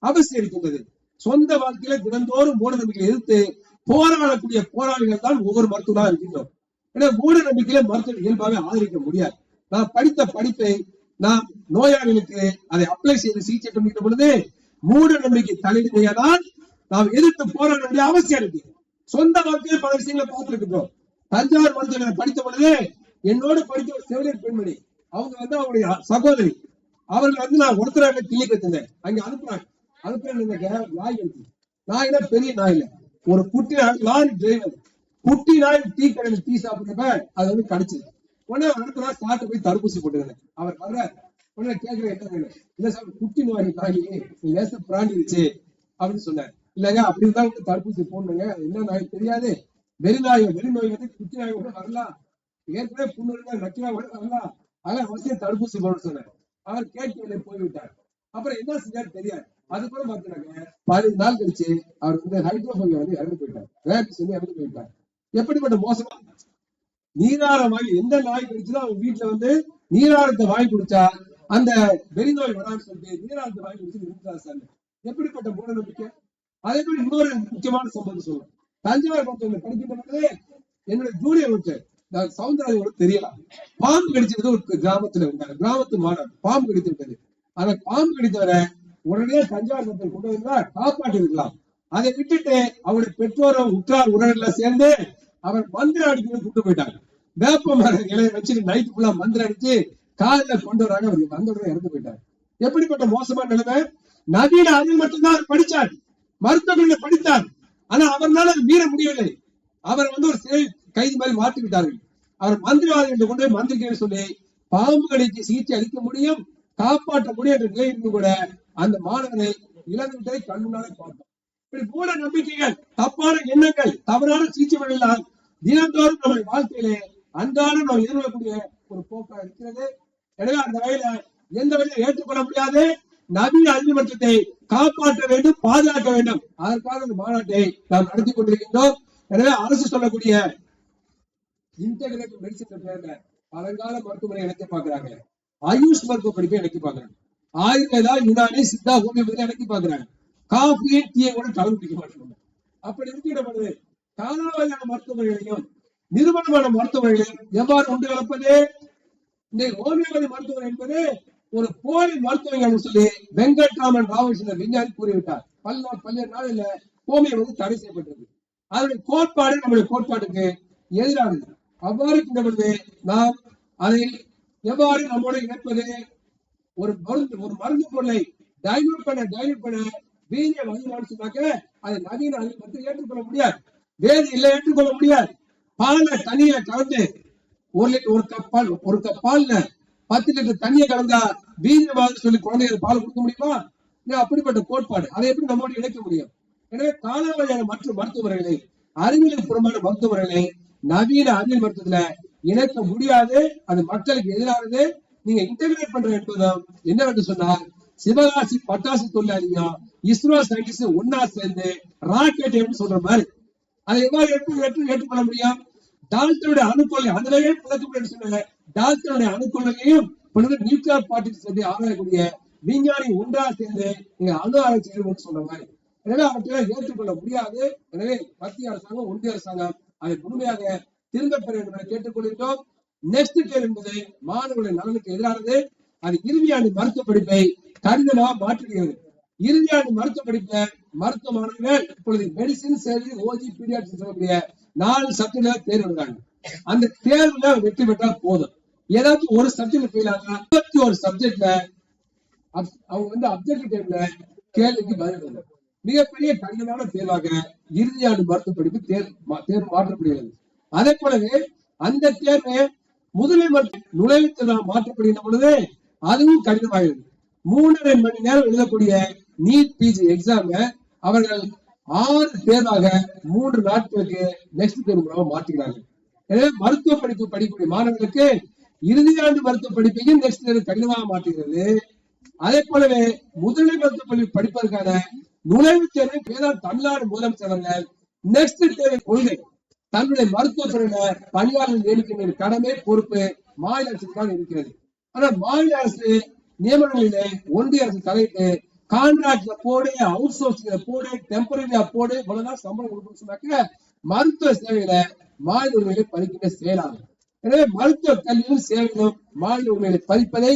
Speaker 2: அவசியம் இருக்கின்றது. சொந்த வாழ்க்கையில தினந்தோறும் மூட நம்பிக்கையை எதிர்த்து போராடக்கூடிய போராளிகள் தான் ஒவ்வொரு மருத்துவராக இருக்கின்றோம். ஏன்னா மூட நம்பிக்கையில மருத்துவ இயல்பாக ஆதரிக்க முடியாது. நாம் படித்த படிப்பை நாம் நோயாளிகளுக்கு அதை அப்ளை செய்து சிகிச்சை பண்ணிக்கிற பொழுது மூட நம்பிக்கை தலைமையானால் நாம் எதிர்த்து போராட வேண்டிய அவசியம் இருக்கு. சொந்த வாழ்க்கையில் பல விஷயங்களை பார்த்துருக்கிறோம். தஞ்சாவூர் மருத்துவமனை படித்த பொழுது என்னோடு படித்த ஒரு செவிலியர் பெண்மணி, அவங்க அவங்களுடைய சகோதரி, அவர்கள் நான் ஒருத்தராக கிளினிக் வச்சிருந்தேன். அங்க அனுப்புறேன் நாய் இருக்கு. நாயில பெரிய நாயில ஒரு குட்டி லாரி டிரைவர் குட்டி நாய் டீ கடையில் டீ சாப்பிடுறப்ப அது கடிச்சது. உடனே அடுத்த நாள் சாப்பிட்டு போய் தடுப்பூசி போட்டுருந்தேன். அவர் வர்ற உடனே கேட்கிறேன், என்ன வேணும்? இல்ல சார், குட்டி நோய் நாயி லேசா பிராண்டிருச்சு அப்படின்னு சொன்னார். இல்லங்க, அப்படி இருந்தாலும் தடுப்பூசி போடணுங்க. என்ன நாய் தெரியாது, வெறி நோய் குட்டி நாய் கூட வரலாம், ஏற்கனவே புண்ணு நக்கினா கூட வரலாம், அதெல்லாம் அவசியம் தடுப்பூசி போடணும்னு சொன்னார். அவர் கேட்கவில்லை, போய்விட்டார். அப்புறம் என்ன செஞ்சாரு தெரியாது. அது கூட பாத்தீங்கன்னா 15 நாள் கழிச்சு அவர் ஹைட்ரோபோபியா இறந்து போயிட்டார். ரேபிஸ் இறந்து போயிட்டார். எப்படிப்பட்ட மோசமா நீராரம் வாங்கி எந்த நாய் கடிச்சதோ அவங்க வீட்டுல நீராரத்தை வாங்கி குடிச்சா அந்த வெறி நோய் வரான்னு சொல்லிட்டு நீராரத்தை வாங்கி குடிச்சு இருந்தாங்க. எப்படிப்பட்ட மூட நம்பிக்கை! அதே மாதிரி இன்னொரு முக்கியமான சம்பவம் சொல்லுவேன். தஞ்சாவூர் மருத்துவமனை படிக்கின்ற பொழுது என்னோட ஜூனியர் ஒருத்தர் சவுந்தரராஜோட தெரியலாம், பாம்பு கடிச்சது ஒரு கிராமத்துல இருந்தாங்க. கிராமத்து மாணவர் பாம்பு கடித்து விட்டது. ஆனா பாம்பு கடித்தவரை உடனே தஞ்சாவூர் மருத்துவமனை கொண்டு வந்தா காப்பாற்றி இருக்கலாம். அதை விட்டுட்டு அவருடைய பெற்றோரும் உற்றார் உறவினர்கள் சேர்ந்து அவர் மந்திரம் அடிக்க கூட்டு போயிட்டாங்க. வேப்ப மர இலையை வச்சுட்டு நைட்டு ஃபுல்லா மந்திரம் அடிச்சு காலையில கொண்டு வராங்க. அவருக்கு வந்தவுடனே இறந்து போயிட்டார். எப்படிப்பட்ட மோசமான நிலைமை! நவீன அறிவு மட்டும்தான் அவர் படிச்சார், மருத்துவமனையில படித்தார். ஆனா அவரால் அது மீற முடியவில்லை. அவர் ஒரு சிறை கைதி மாதிரி மாற்றி விட்டார்கள். அவர் மந்திரவாதிகள் கொண்டு போய் மந்திரிக்க சொல்லி பாம்புகளுக்கு சிகிச்சை அளிக்க முடியும், காப்பாற்ற முடியும் என்ற நிலை இருந்து கூட அந்த மாணவனை இழந்து விட்டதை கண்முன்னாலே பார்த்தோம். இப்படி மூட நம்பிக்கைகள், தப்பான எண்ணங்கள், தவறான சிகிச்சை முறைகளால் தினந்தோறும் நம்முடைய வாழ்க்கையிலே அன்றாடம் நாம் எதிர்கொள்ளக்கூடிய ஒரு போக்கா இருக்கிறது. எனவே அந்த வகையில எந்த வகையில ஏற்றுக்கொள்ள முடியாது. நவீன அறிவு மட்டத்தை காப்பாற்ற வேண்டும், பாதுகாக்க வேண்டும். அதற்காக இந்த மாநாட்டை நாம் நடத்தி கொண்டிருக்கின்றோம். எனவே அரசு சொல்லக்கூடிய இன்டெகிரேட்டிவ் மெடிசன் பேர்ல பழங்கால மருத்துவமனை இணைக்க பாக்குறாங்க, ஆயுஷ் மருத்துவ படிப்பை இணைக்க பாக்குறாங்க, ஆயுர்வேதா, யுனானி, சித்தா, ஹோமியோபதி இணைக்க பாக்குறாங்க. காஃபியை டீயை கூட கலந்து பிடிக்க மாட்டாங்க. அப்படி இருக்கிற பொழுது காலாவதியான மருத்துவமனைகளையும் நிறுவனமான மருத்துவமனைகளையும் எவ்வாறு கொண்டு கலப்பது? இந்த ஹோமியோபதி மருத்துவமனை என்பது ஒரு போலி மருத்துவமனை சொல்லி வெங்கட்ராமன் ராமகிருஷ்ணன் விஞ்ஞானி கூறிவிட்டார். பல்வேறு நாளில் ஹோமியோபதி தடை செய்யப்பட்டது. அதனுடைய கோட்பாடு நம்முடைய கோட்பாட்டுக்கு எதிரானது. அவ்வாறு இருக்கின்ற பொழுது நாம் அதை எவ்வாறு நம்மோடு இணைப்பது? ஒரு மருந்து பொருளை டைல்யூட் பண்ண வீரியம் அதிகமானு சொன்னாக்க அதை நவீன அறிவு மட்டும் ஏற்றுக்கொள்ள முடியாது, வேதி இல்லை ஏற்றுக்கொள்ள முடியாது. பால்ல தண்ணியில கலந்து ஒரு கப் பால்ல 10 லிட்டர் தண்ணியை கலந்தா வீரியமாக சொல்லி குழந்தைகள் பால் கொடுக்க முடியுமா? அப்படிப்பட்ட கோட்பாடு, அதை எப்படி நம்மோடு இணைக்க முடியும்? எனவே காலாவதியான மற்ற மருத்துவமனைகளை, அறிவியலுக்கு புறமான மருத்துவமனைகளை நவீன அறிவியல் மருத்துவத்துல இணைக்க முடியாது. அது மக்களுக்கு எதிரானது. நீங்க இன்டெகிரேட் பண்ற என்பதும் என்னவென்று சொன்னால், சிவகாசி பட்டாசு தொழிலாளியும் இஸ்ரோ சயின்டிஸ்ட் ஒன்னா சேர்ந்து ராக்கெட் எப்படி சொல்ற மாதிரி அதை எவ்வாறு ஏற்றுக்கொள்ள முடியும்? டால்டனுடைய அணுக்கொள்ளை அதிலேயே புழக்கப்படுன்னு சொன்னாங்க. டால்டனுடைய அணுக்கொள்ளையும் நியூக்ளியர் பார்ட்டிகிள்ஸ் ஆராயக்கூடிய விஞ்ஞானி ஒன்றா சேர்ந்து நீங்க அணு ஆராய்ச்சி சொல்ற மாதிரி. எனவே அவற்றை ஏற்றுக்கொள்ள முடியாது. எனவே மத்திய அரசாங்கம், ஒன்றிய அரசாங்கம் அதை முழுமையாக திரும்ப பெற வேண்டும் என கேட்டுக்கொள்கிறோம். நெக்ஸ்ட் கேர் என்பது மாணவர்களின் நலனுக்கு எதிரானது. அது இறுதியாண்டு மருத்துவ படிப்பை கடினமாக மாற்றுகிறது. இறுதியாண்டு மருத்துவ படிப்புல மருத்துவ மாணவர்கள் இப்பொழுது மெடிசின், சர்ஜரி, ஓஜி, பீடியாட்ரிக்ஸ் சொல்லக்கூடிய 4 சப்ஜெக்ட்ல தேர்வு எழுதுறாங்க. அந்த தேர்வுல வெற்றி பெற்றால் போதும். ஏதாச்சும் ஒரு சப்ஜெக்ட் ஃபெயில் ஆனா 21 சப்ஜெக்ட்ல அவங்க அப்ஜெக்டிவ் டைம்ல கேள்விக்கு பதில் எழுதணும். மிகப்பெரிய கடினமான தேர்வாக இறுதியாண்டு மருத்துவ படிப்பு தேர்வு மாற்றப்படுகிறது. அதே போலவே அந்த தேர்வு முதுநிலை மருத்துவ நுழைவுத் தேர்வாக மாற்றப்படுகின்ற பொழுது அதுவும் கடினமாகிறது. 3.5 மணி நேரம் எழுதக்கூடிய நீட் பிஜி எக்ஸாம் அவர்கள் 6 தேர்வாக 3 நாட்களுக்கு நெக்ஸ்ட் தேர்வு மூலமாக மாற்றுகிறார்கள். எனவே மருத்துவ படிப்பு படிக்கக்கூடிய மாணவர்களுக்கு இறுதியாண்டு மருத்துவ படிப்பையும் நெக்ஸ்ட் தேர்வு கடினமாக மாற்றுகிறது. அதே போலவே முதுநிலை மருத்துவ படிப்பு படிப்பதற்கான நுழைவுத் தேர்வு தமிழ்நாடு முதலமைச்சர் அவர்கள் நெக்ஸ்ட் தேர்வு கொள்கை தன்னுடைய மருத்துவத்துறையில பணியாளர்கள் நியமிக்கின்ற கடமை பொறுப்பு மாநில அரசுக்கு இருக்கிறது. ஆனால் மாநில அரசு நியமனங்களிலே ஒன்றிய அரசு தலையிட்டு கான்ட்ராக்ட்ல போடு, அவுட் சோர்சிங்ல போடு, டெம்பரரியா போடு, இவ்வளவுதான் சம்பளம் கொடுக்கணும்னு சொன்னாக்க மருத்துவ சேவையில மாநில உரிமைகளை பறிக்கின்ற செயலாகும். எனவே மருத்துவ கல்வியும் சேவைகளும் மாநில உரிமைகளை பறிப்பதை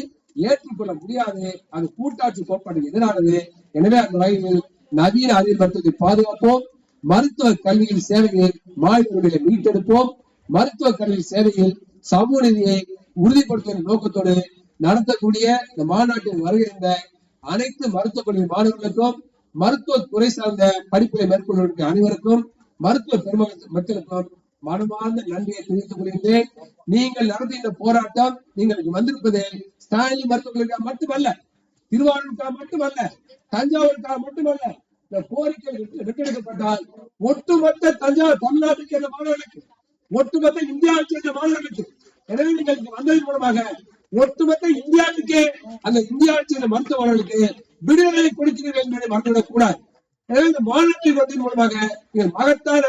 Speaker 2: ஏற்றுக்கொள்ள முடியாது. அது கூட்டாட்சி கோட்பாட்டுக்கு எதிரானது. எனவே அந்த வகையில் நவீன அறிவியல் மருத்துவத்தை பாதுகாப்போம், மருத்துவ கல்வியில் சேவையில் மாநில உரிமைகளை மீட்டெடுப்போம், மருத்துவ கல்வியில் சேவையில் சமூக நீதியை உறுதிப்படுத்தும் நோக்கத்தோடு நடத்தக்கூடிய இந்த மாநாட்டில் வருகின்ற அனைத்து மருத்துவக் கல்வி மாணவர்களுக்கும், மருத்துவ துறை சார்ந்த படிப்புகளை மேற்கொள்வதற்கு அனைவருக்கும், மருத்துவ மக்களுக்கும் மனமார்ந்த நன்றியை தெரிவித்துக் கொள்கின்றேன். நீங்கள் நடத்துகின்ற போராட்டம், நீங்கள் வந்திருப்பது ஸ்டாலின் மருத்துவர்களுக்காக மட்டுமல்ல, திருவாரூருக்காக மட்டுமல்ல, தஞ்சாவூருக்காக மட்டுமல்ல. இந்த கோரிக்கை வெட்டெடுக்கப்பட்டால் ஒட்டுமொத்த தஞ்சாவூர் தமிழ்நாட்டைச் சேர்ந்த மாணவர்களுக்கு, ஒட்டுமொத்த இந்தியாவை சேர்ந்த மாணவர்களுக்கு, எனவே நீங்கள் வந்ததன் மூலமாக ஒட்டுமொத்த இந்தியாவுக்கே அந்த இந்தியாவை சேர்ந்த மருத்துவர்களுக்கு விடுதலை கொடுக்கிறீர்கள் என்பதை மறந்துவிடக் கூடாது. எனவே இந்த மாநிலத்தில் வந்ததன் மூலமாக நீங்கள் மகத்தான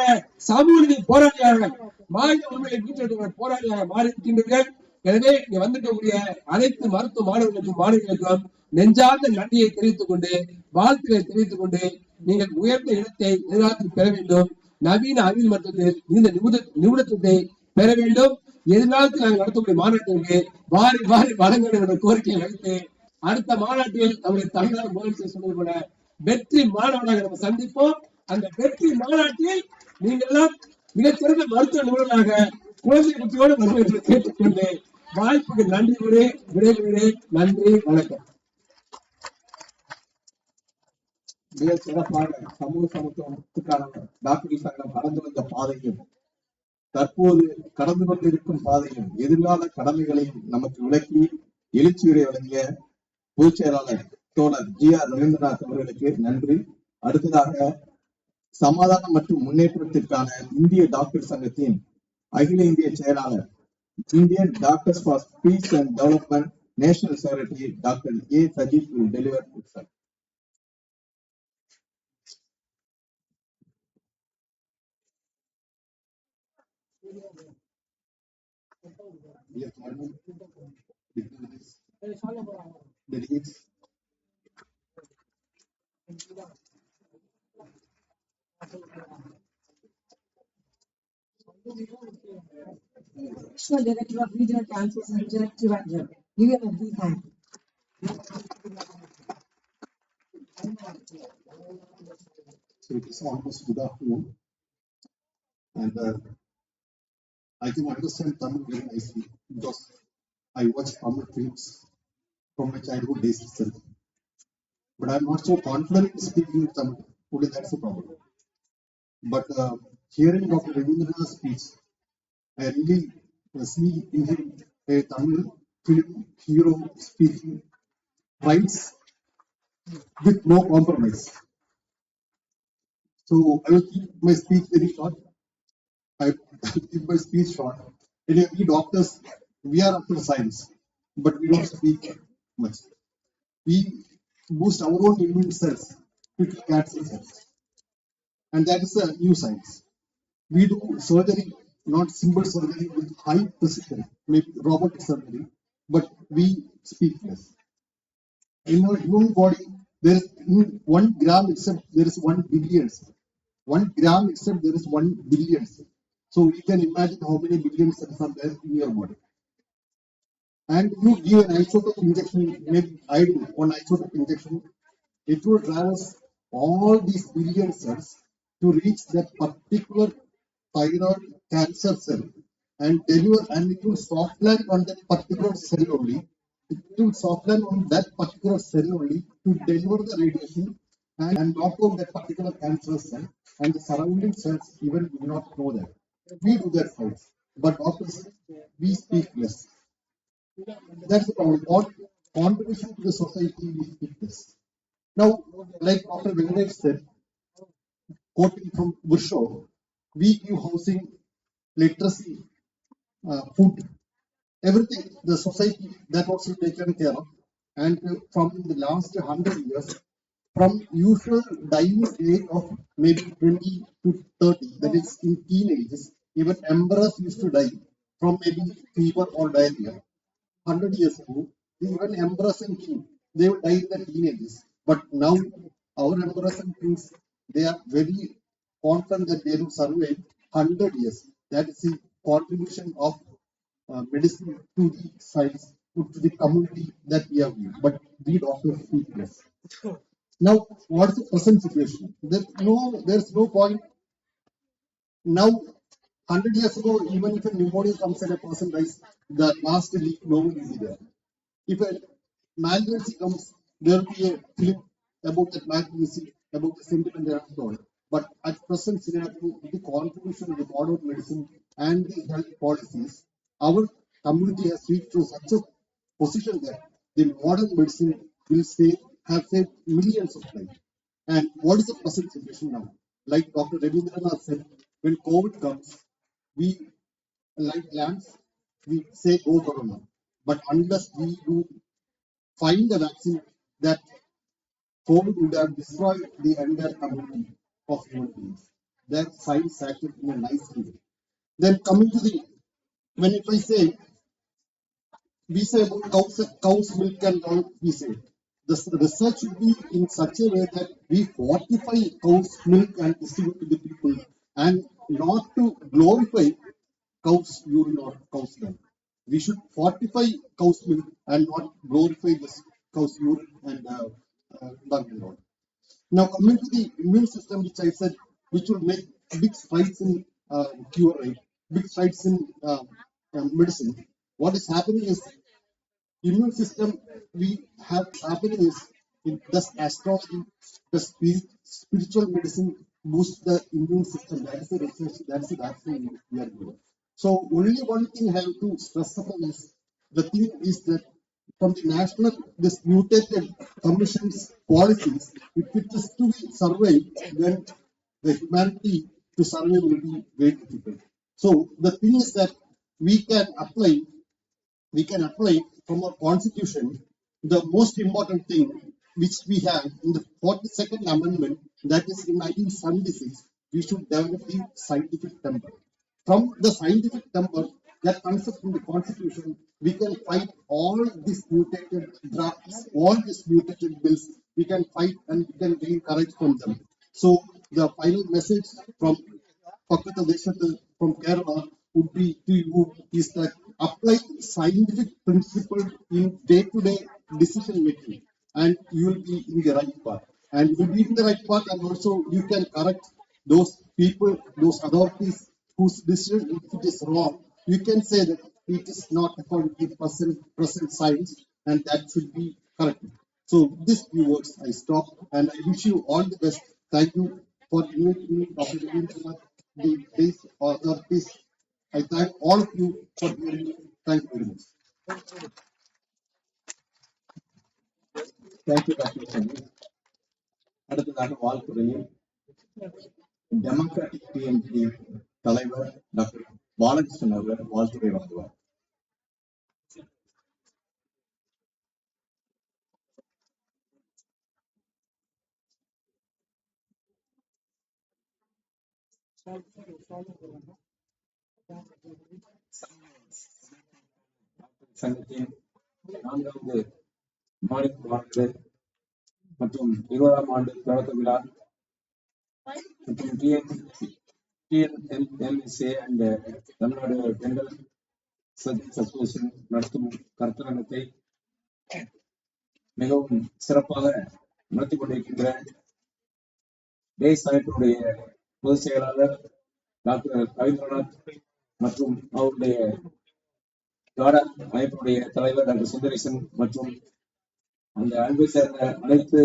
Speaker 2: சமூக நீதி போராளியாக, மாநில உரிமையை மீட்டெடுக்கிற போராளியாக மாறியிருக்கின்றீர்கள். எனவே இங்க வந்திருக்கக்கூடிய அனைத்து மருத்துவ மாணவர்களுக்கும் மாணவிகளுக்கும் நெஞ்சார்ந்த நன்றியை தெரிவித்துக் கொண்டு, வாழ்த்துக்களை தெரிவித்துக் கொண்டு, நீங்கள் உயர்ந்த இடத்தை எதிர்காலத்தில் பெற வேண்டும், நவீன அறிவியல் மருத்துவத்தில் இந்த நிபுணத்துவத்தை பெற வேண்டும். எதிர்காலத்தில் நாங்கள் நடத்தக்கூடிய மாநாட்டிற்கு வாரி வாரி வழங்க என்ற கோரிக்கையை வைத்து அடுத்த மாநாட்டில் நம்முடைய தமிழ்நாடு முதலமைச்சர் சொன்னது போல வெற்றி மாநாடாக நம்ம சந்திப்போம். அந்த வெற்றி மாநாட்டில் நீங்கள் எல்லாம் மிகச்சிறந்த மருத்துவ நிபுணராக குழந்தை குட்டியோடு வருவோம் என்று கேட்டுக்கொண்டு வாய்ப்புக்கு நன்றி கூறி விடைபெறுகிறேன். நன்றி, வணக்கம்.
Speaker 4: மிக சிறப்பாக சமூக சமத்துவத்துக்கான டாக்டர் சங்கம் கடந்து வந்த பாதையும், தற்போது கடந்து கொண்டிருக்கும் பாதையும், எதிர்கால கடமைகளையும் நமக்கு விளக்கி எழுச்சியுரை வழங்கிய பொதுச் செயலாளர் தோழர் GR ரவீந்திரநாத் அவர்களுக்கு நன்றி. அடுத்ததாக சமாதானம் மற்றும் முன்னேற்றத்திற்கான இந்திய டாக்டர் சங்கத்தின் அகில இந்திய செயலாளர், Indian doctors for peace and development national secretary doctor A. Sajid will deliver itself. Delegates.
Speaker 3: National Director of Regional Council, Mr. Trivandrum. Give him a big hand.
Speaker 1: So it is almost good afternoon, and I can understand Tamil very nicely because I watch Tamil films from my childhood days itself. But I'm not so confident in speaking Tamil. Only that's the problem. But hearing Dr. Ravindranath's speech, I really see in him a Tamil film hero speaking rights with no compromise. So I will keep my speech very short. I will keep my speech short. Anyway, we doctors, we are after science, but we don't speak much. We boost our own immune cells to kill cancer cells, and that is a new science. We do surgery, not simple surgery with high precision, maybe robotic surgery, but we speak less. In our human body, there is in 1 gram itself there is 1 billion. 1 gram itself there is 1 billion. So we can imagine how many billion cells are there in your body. And you give an isotope injection, maybe I do one isotope injection, it will traverse all these billion cells to reach that particular thyroid cancer cell and deliver, and it will soft land on that particular cell only. It will soft land on that particular cell only to deliver the radiation
Speaker 4: and knock out that particular cancerous cell, and the surrounding cells even do not know that. We do that first, but doctors, we speak less. That's the problem. What contribution to the society we speak less. Now, like Dr. Venkatesh said, quoting from Burshow, we give housing, literacy, food, everything, the society, that also taken care of. And from the last 100 years, from usual dying age of maybe 20 to 30, that is in teenagers, even emperors used to die from maybe fever or diarrhea. 100 years ago, even emperors and kings, they would die in the teenagers. But now, our emperors and kings, they are very confident that they will survive 100 years. That is the contribution of medicine to the science, to the community that we have used. But we doctors speak less. Now, what is the present situation? There's no point now. 100 years ago, even if a pneumonia comes and a person dies, the last leak no one is there. If a malignancy comes, there will be a film about that malignancy, about the sentiment and all. But at present scenario, with the contribution of the modern medicine and the health policies, our community has reached to such a position that the modern medicine will have saved millions of lives. And what is the present situation now? Like Dr. Ravindranath said, when COVID comes, we light lamps, we say go corona. But unless we do find the vaccine, that COVID would have destroyed the entire community of human beings. That science acted in a nice way. Then coming to the, when if I say, we say about cow's milk and all, we say, the research should be in such a way that we fortify cow's milk and distribute to the people, and not to glorify cow's urine or cow's milk. We should fortify cow's milk and not glorify this cow's urine and dung and all. Now coming to the immune system, which I said, which will make big strides in cure rate, big strides in medicine. What is happening is immune system we have happening is in does astrology, the spiritual medicine boost the immune system. That is the research, that is the vaccine we are doing. So only one thing I have to stress upon is the thing is that from the national this mutated commission's policies, if it is to survive, then the humanity to survive will be very difficult. So the thing is that we can apply from our constitution the most important thing which we have in the 42nd Amendment, that is in 1976, we should develop the scientific temper. From the scientific temper that comes up in the constitution, we can fight all these mutated drafts, all these mutated bills, we can fight and we can gain courage from them. So the final message from Pakata Deshata from Kerala would be to you is that apply scientific principle in day-to-day decision making, and you will be in the right path. And you will be in the right path, and also you can correct those people, those authorities whose decision, if it is wrong, you can say that it is not according to present science, and that should be corrected. So these few words I stop, and I wish you all the best. Thank you for inviting me, Dr. Ravindranath, the base or the peace. I thank all of you for hearing me. Thank you very much.
Speaker 5: Thank you, Dr. Chani. அடுத்ததாக வாழ்த்துறையில் democratic DND தலைவர் doctor Balakrishnan அவர்கள் வாழ்த்துறை வழங்குவார். சங்கத்தின் 4வது மாநில மாநாடு மற்றும் 20ஆம் ஆண்டு தொடக்க விழா மற்றும் TNMSA and Tamil Nadu dental surgeons association நடத்தும் கருத்தரங்கத்தை மிகவும் சிறப்பாக நடத்தி கொண்டிருக்கின்ற தேச அமைப்பினுடைய பொதுச் செயலாளர் டாக்டர் ரவீந்திரநாத் மற்றும் அவருடைய அமைப்பினுடைய தலைவர் டாக்டர் சுந்தரேசன் மற்றும் அந்த அன்பை சேர்ந்த அனைத்து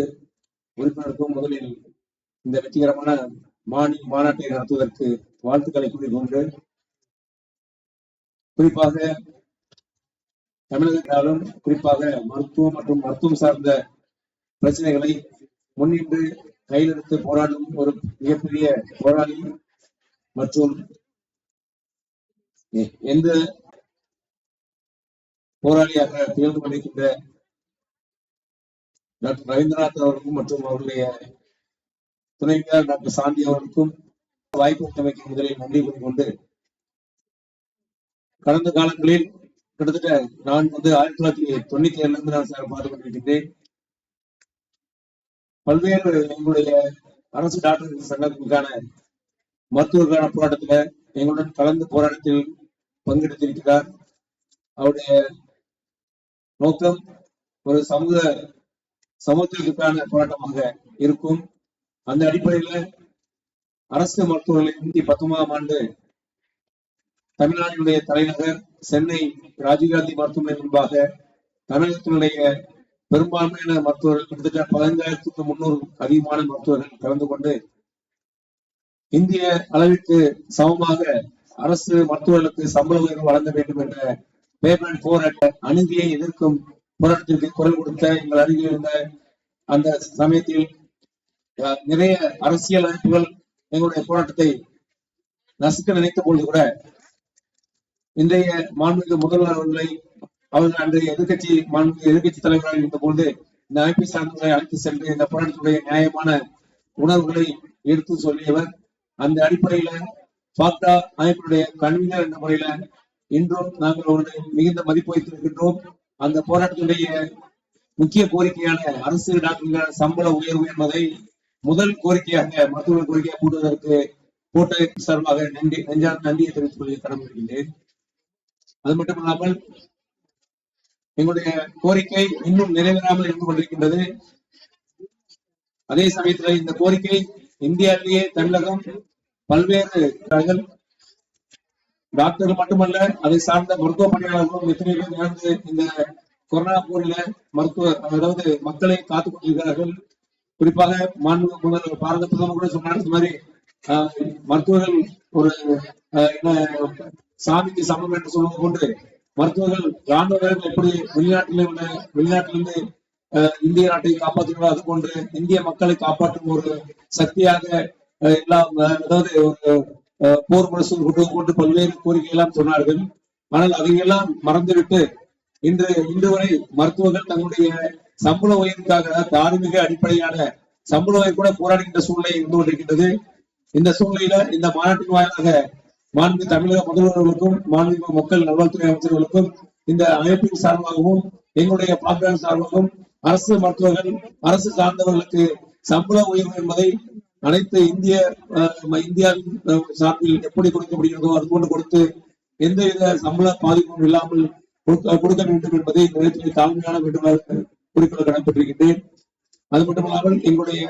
Speaker 2: உறுப்பினருக்கும் முதலில் இந்த வெற்றிகரமான மாநாட்டை நடத்துவதற்கு வாழ்த்துக்களை கூறிக்கொண்டு, குறிப்பாக தமிழகத்தாலும் குறிப்பாக மருத்துவம் மற்றும் மருத்துவம் சார்ந்த பிரச்சனைகளை முன்னின்று கையெழுத்து போராடும் ஒரு மிகப்பெரிய போராளி மற்றும் எந்த போராளியாக திகழ்ந்து கொண்டிருக்கின்ற டாக்டர் ரவீந்திரநாத் அவர்களுக்கும் மற்றும் அவருடைய துணைவியார் டாக்டர் சாந்தி அவர்களுக்கும் வாய்ப்பு முதலில் நன்றி கூறிக்கொண்டு, கடந்த காலங்களில் கிட்டத்தட்ட நான் 1997 நான் பார்த்துக் கொண்டிருக்கின்றேன். பல்வேறு எங்களுடைய அரசு டாக்டர் சங்கத்திற்கான மருத்துவர்களுக்கான போராட்டத்தில் எங்களுடன் கலந்து போராட்டத்தில் பங்கெடுத்திருக்கிறார். அவருடைய நோக்கம் ஒரு சமூகத்திற்கான போராட்டமாக இருக்கும். அந்த அடிப்படையில் அரசு மருத்துவர்களை 2019ஆம் ஆண்டு தமிழ்நாட்டினுடைய தலைநகர் சென்னை ராஜீவ்காந்தி மருத்துவமனை முன்பாக தமிழகத்தினுடைய பெரும்பான்மையான மருத்துவர்கள் கிட்டத்தட்ட 15,300 அதிகமான மருத்துவர்கள் கலந்து கொண்டு இந்திய அளவிற்கு சமமாக அரசு மருத்துவர்களுக்கு சம்பள உயர்வு வழங்க வேண்டும் என்ற பேமெண்ட் போராட்ட அநீதியை எதிர்க்கும் போராட்டத்திற்கு குரல் கொடுத்த எங்கள் அருகில் இருந்த அந்த சமயத்தில் நிறைய அரசியல் அமைப்புகள் எங்களுடைய போராட்டத்தை நசுக்க நினைத்த பொழுது கூட இன்றைய மாண்புமிகு முதல்வர் அவர்களை அவர்கள் அன்றைய எதிர்கட்சி தலைவராக இருந்த பொழுது இந்த அமைப்பை சார்ந்தவர்களை அழைத்து சென்று இந்த போராட்டத்துடைய நியாயமான உணர்வுகளை எடுத்து சொல்லியவர். அந்த அடிப்படையில பாக்டா அமைப்பினுடைய கன்வீனர் என்ற முறையில இன்றும் நாங்கள் ஒரு மிகுந்த மதிப்பு வைத்திருக்கின்றோம். அந்த போராட்டத்துடைய முக்கிய கோரிக்கையான அரசு டாக்டர்கள் சம்பள உயர்வு என்பதை முதல் கோரிக்கையாக மருத்துவ கோரிக்கையாக கூட்டுவதற்கு கூட்டணி சார்பாக நெஞ்சார்ந்த நன்றியை தெரிவித்துக் கொள்ள கடமையிருக்கின்றேன். அது மட்டுமல்லாமல் எங்களுடைய கோரிக்கை இன்னும் நிறைவேறாமல் இருந்து கொண்டிருக்கின்றது. அதே சமயத்தில் இந்த கோரிக்கை இந்தியாவிலேயே தமிழகம் பல்வேறு டாக்டர்கள் மட்டுமல்ல, அதை சார்ந்த மருத்துவ பணியாளர்களும் எத்தனை பேர் இறந்து இந்த கொரோனா போரில அதாவது மக்களை காத்துக் கொண்டிருக்கிறார்கள். குறிப்பாக மாண்புமிகு பாரத பிரதமர் கூட சொன்னார், இந்த மாதிரி மருத்துவர்கள் ஒரு சாமிக்கு சமம் என்று சொல்வது போன்று மருத்துவர்கள் ராணுவ வீரர்கள் எப்படி வெளிநாட்டிலிருந்து இந்திய நாட்டை காப்பாற்றுகிறோம், அது போன்று இந்திய மக்களை காப்பாற்றும் ஒரு சக்தியாக எல்லாம், அதாவது ஒரு போர் முரசு கொண்டு பல்வேறு கோரிக்கை எல்லாம் சொன்னார்கள். ஆனால் அதையெல்லாம் மறந்துவிட்டு இன்று வரை மருத்துவர்கள் தங்களுடைய சம்பள உயர்வுக்காக தார்மீக அடிப்படையான சம்பள உயர் கூட போராடுகின்ற சூழ்நிலை இருந்து கொண்டிருக்கின்றது. இந்த சூழ்நிலையில இந்த மாநாட்டின் வாயிலாக மாண்பு தமிழக முதல்வர்களுக்கும் மாண்பு மக்கள் நல்வாழ்வுத்துறை அமைச்சர்களுக்கும் இந்த அமைப்பின் சார்பாகவும் எங்களுடைய பாதுகாப்பு சார்பாகவும் அரசு மருத்துவர்கள் அரசு சார்ந்தவர்களுக்கு சம்பள உயர்வு என்பதை அனைத்து இந்தியாவின் சார்பில் எப்படி கொடுக்க முடிகிறதோ அது போன்று கொடுத்து எந்தவித சம்பள பாதிப்பும் இல்லாமல் கொடுக்க வேண்டும் என்பதை இந்த நேரத்தில் தாழ்மையான வேண்டுகோளாக குறிப்பிட கடமைப்பட்டிருக்கின்றேன். அது மட்டுமல்லாமல் எங்களுடைய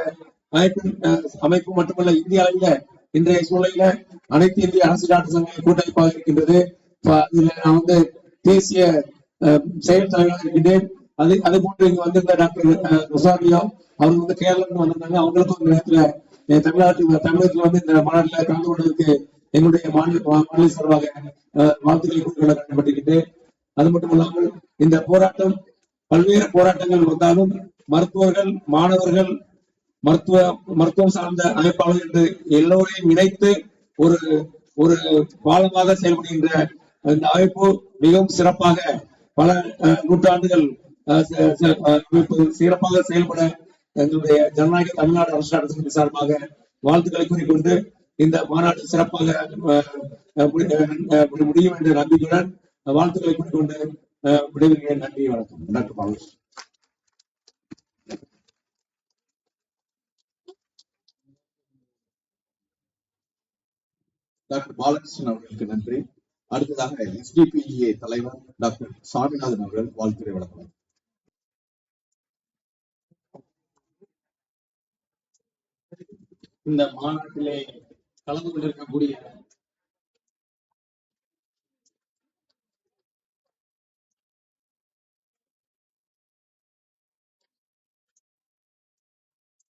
Speaker 2: அமைப்பு மட்டுமல்ல, இந்திய அளவில் இன்றைய சூழலில அனைத்து இந்திய அரசு டாக்டர் சங்க கூட்டமைப்பாக இருக்கின்றது. இதுல நான் தேசிய செயல் தலைவராக இருக்கின்றேன். அது போன்று இங்க வந்திருந்த டாக்டர் ரொசாரியோ அவங்க கேரளா வந்திருந்தாங்க. அவங்களுக்கும் இந்த நேரத்தில் தமிழகத்தில் இந்த மாநாட்டில் கலந்து கொண்டதற்கு எங்களுடைய மாநில சார்பாக வாழ்த்துக்களை குறிப்பிட கடமைப்பட்டிருக்கின்றேன். அது மட்டுமல்லாமல் இந்த போராட்டம் பல்வேறு போராட்டங்கள் வந்தாலும் மருத்துவர்கள், மாணவர்கள், மருத்துவம் சார்ந்த அமைப்பாளர்கள் என்று எல்லோரையும் இணைத்து ஒரு ஒரு பாலமாக செயல்படுகின்ற இந்த அமைப்பு மிகவும் சிறப்பாக பல நூற்றாண்டுகள் சிறப்பாக செயல்பட எங்களுடைய ஜனநாயக தமிழ்நாடு அரசு டாக்டர் சார்பாக வாழ்த்துக்களை கூறிக்கொண்டு இந்த மாநாடு சிறப்பாக முடியும் என்ற நம்பிக்கையுடன் வாழ்த்துக்களை கூறிக்கொண்டு விடைபெறுகிறேன். நன்றி, வணக்கம். டாக்டர் பாலகிருஷ்ணன்.
Speaker 4: டாக்டர் பாலகிருஷ்ணன் அவர்களுக்கு நன்றி. அடுத்ததாக SDPEA தலைவர் டாக்டர் சாமிநாதன் அவர்கள் வாழ்த்துரை வழங்குவார்.
Speaker 6: இந்த மாநாட்டிலே கலந்து கொண்டிருக்கக்கூடிய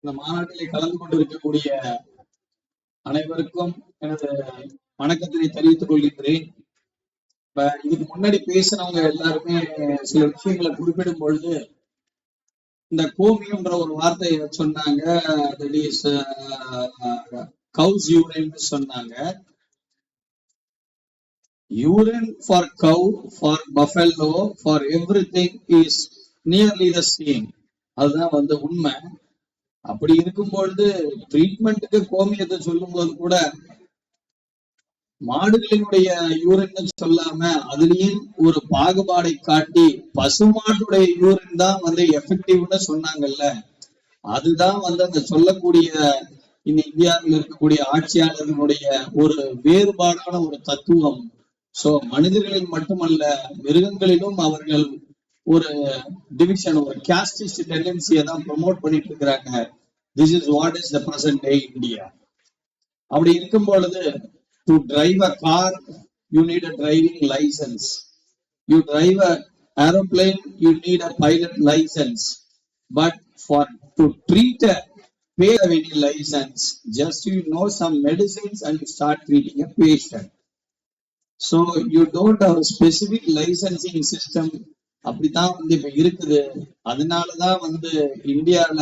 Speaker 8: இந்த மாநாட்டிலே கலந்து கொண்டிருக்கக்கூடிய அனைவருக்கும் எனது வணக்கத்தினை தெரிவித்துக் கொள்கின்றேன். இப்ப இதுக்கு முன்னாடி பேசினவங்க எல்லாருமே சில விஷயங்களை குறிப்பிடும் பொழுது இந்த கோமியம்ன்ற ஒரு வார்த்தையை சொன்னாங்க. தட் இஸ் கவுஸ் யூரின் சொன்னாங்க. Urine for cow, for buffalo, for everything is nearly the same. அதுதான் உண்மை. அப்படி இருக்கும் பொழுது ட்ரீட்மெண்ட்டுக்கு கோமியத்தை சொல்லும் போது கூட மாடுகளினுடைய யூரின் சொல்லாம அதுலயும் ஒரு பாகுபாடை காட்டி பசுமாட்டுடைய யூரின் தான் எஃபெக்டிவ்னு சொன்னாங்கல்ல. அதுதான் அந்த சொல்லக்கூடிய இந்த இந்தியாவில் இருக்கக்கூடிய ஆட்சியாளர்களுடைய ஒரு வேறுபாடான ஒரு தத்துவம். சோ மனிதர்களில் மட்டுமல்ல மிருகங்களிலும் அவர்கள் ஒரு டிவிஷன், ஒரு கேஸ்டிஸ்ட் டெண்டன்சியை தான் ப்ரொமோட் பண்ணிட்டு இருக்கிறாங்க. This is what is the present day India. அப்படி இருக்கும் பொழுது to drive a car you need a driving license, you drive a aeroplane you need a pilot license, but for to treat a pay any license, just you know some medicines and you start treating a patient. So you don't have a specific licensing system. அப்படித்தான் இப்ப இருக்குது. அதனாலதான் இந்தியால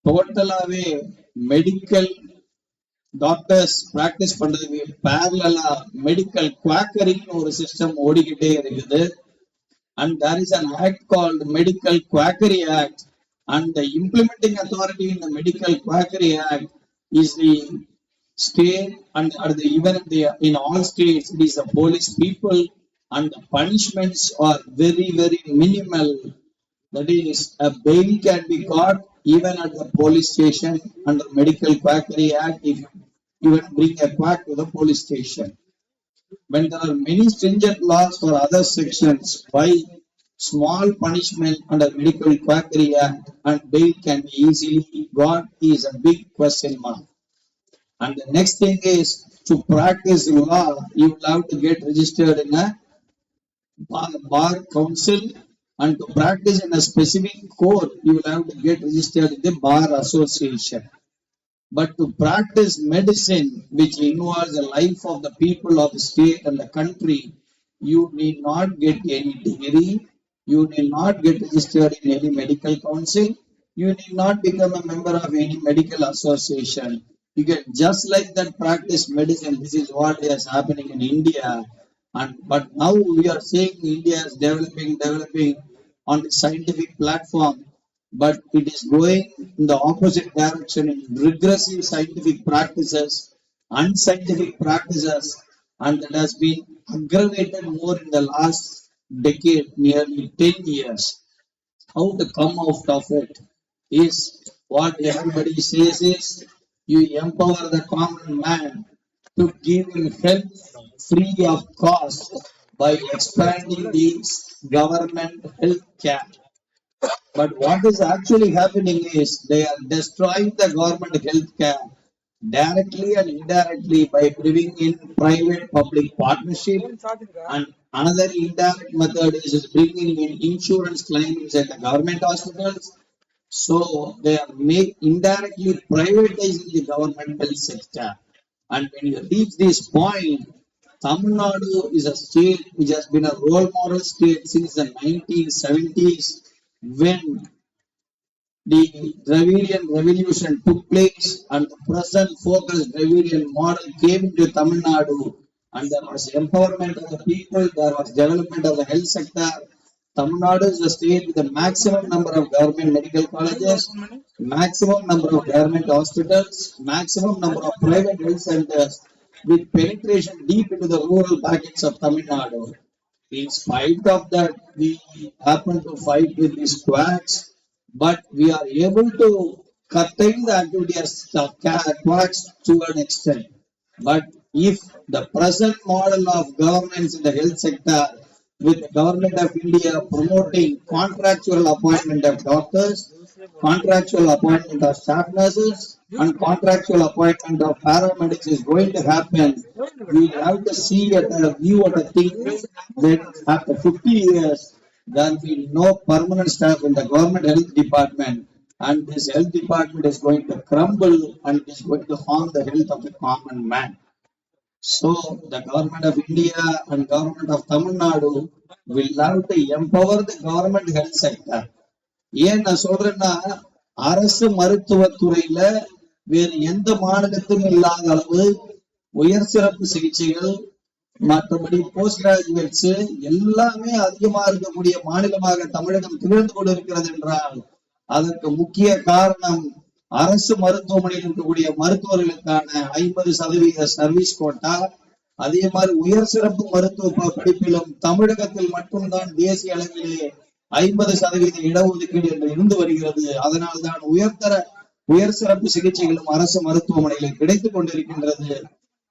Speaker 8: டோட்டலாவே medical doctors practice பண்றதுக்கு பேரலா medical குவாக்கரின்னு ஒரு system ஓடிக்கிட்டே இருக்குது. And there is an act called Medical Quackery Act, and the implementing authority in the Medical Quackery Act is the state, and even in all states it is the police people, and the punishments are very very minimal. That is, a bail can be got even at the police station under Medical Quackery Act if you even bring a quack to the police station. When there are many stringent laws for other sections, why small punishment under Medical Quackery Act and bail can be easily got is a big question mark. And the next thing is, to practice law, you will have to get registered in a bar council, and to practice in a specific court, you will have to get registered in the bar association. But to practice medicine, which involves the life of the people of the state and the country, you need not get any degree, you need not get registered in any medical council, you need not become a member of any medical association. You can just like that practice medicine. This is what is happening in India. But now we are saying India is developing on the scientific platform, but it is going in the opposite direction in regressive scientific practices, unscientific practices, and that has been aggravated more in the last decade, nearly 10 years. How to come out of it is what everybody says is, you empower the common man to give him health free of cost by expanding these government health care. But what is actually happening is they are destroying the government health care directly and indirectly by bringing in private public partnership, and another indirect method is bringing in insurance claims at the government hospitals. So they are indirectly privatizing the government health sector. And when you reach this point, Tamil Nadu is a state which has been a role model state since the 1970s, when the Dravidian revolution took place and the present focused Dravidian model came into Tamil Nadu, and there was empowerment of the people, there was development of the health sector. Tamil Nadu is the state with the maximum number of government medical colleges, maximum number of government hospitals, maximum number of private health centers, with penetration deep into the rural pockets of Tamil Nadu. In spite of that, we happen to fight with these quacks, but we are able to curtail the activity of quacks to an extent. But if the present model of governments in the health sector, with the government of India promoting contractual appointment of doctors, contractual appointment of staff nurses, and contractual appointment of paramedics is going to happen, we have to see at a view at a thing that after 50 years, there will be no permanent staff in the government health department, and this health department is going to crumble and it is going to harm the health of the common man. So the government of India and government of Tamil Nadu will have to empower the government health sector. ஏன் நான் சொல்றேன்னா, அரசு மருத்துவத்துறையில வேறு எந்த மாநிலத்திலும் இல்லாத அளவு உயர் சிறப்பு சிகிச்சைகள், மற்றபடி போஸ்ட் கிராஜுவேட்ஸ் எல்லாமே அதிகமா இருக்கக்கூடிய மாநிலமாக தமிழகம் திகழ்ந்து கொண்டிருக்கிறது என்றால் அதற்கு முக்கிய காரணம் அரசு மருத்துவமனையில் இருக்கக்கூடிய மருத்துவர்களுக்கான 50% சர்வீஸ் கோட்டா. அதே மாதிரி உயர் சிறப்பு மருத்துவ படிப்பிலும் தமிழகத்தில் மட்டும்தான் தேசிய அளவிலே 50% இடஒதுக்கீடு என்று இருந்து வருகிறது. அதனால்தான் உயர் சிறப்பு சிகிச்சைகளும் அரசு மருத்துவமனைகளில் கிடைத்துக் கொண்டிருக்கின்றது.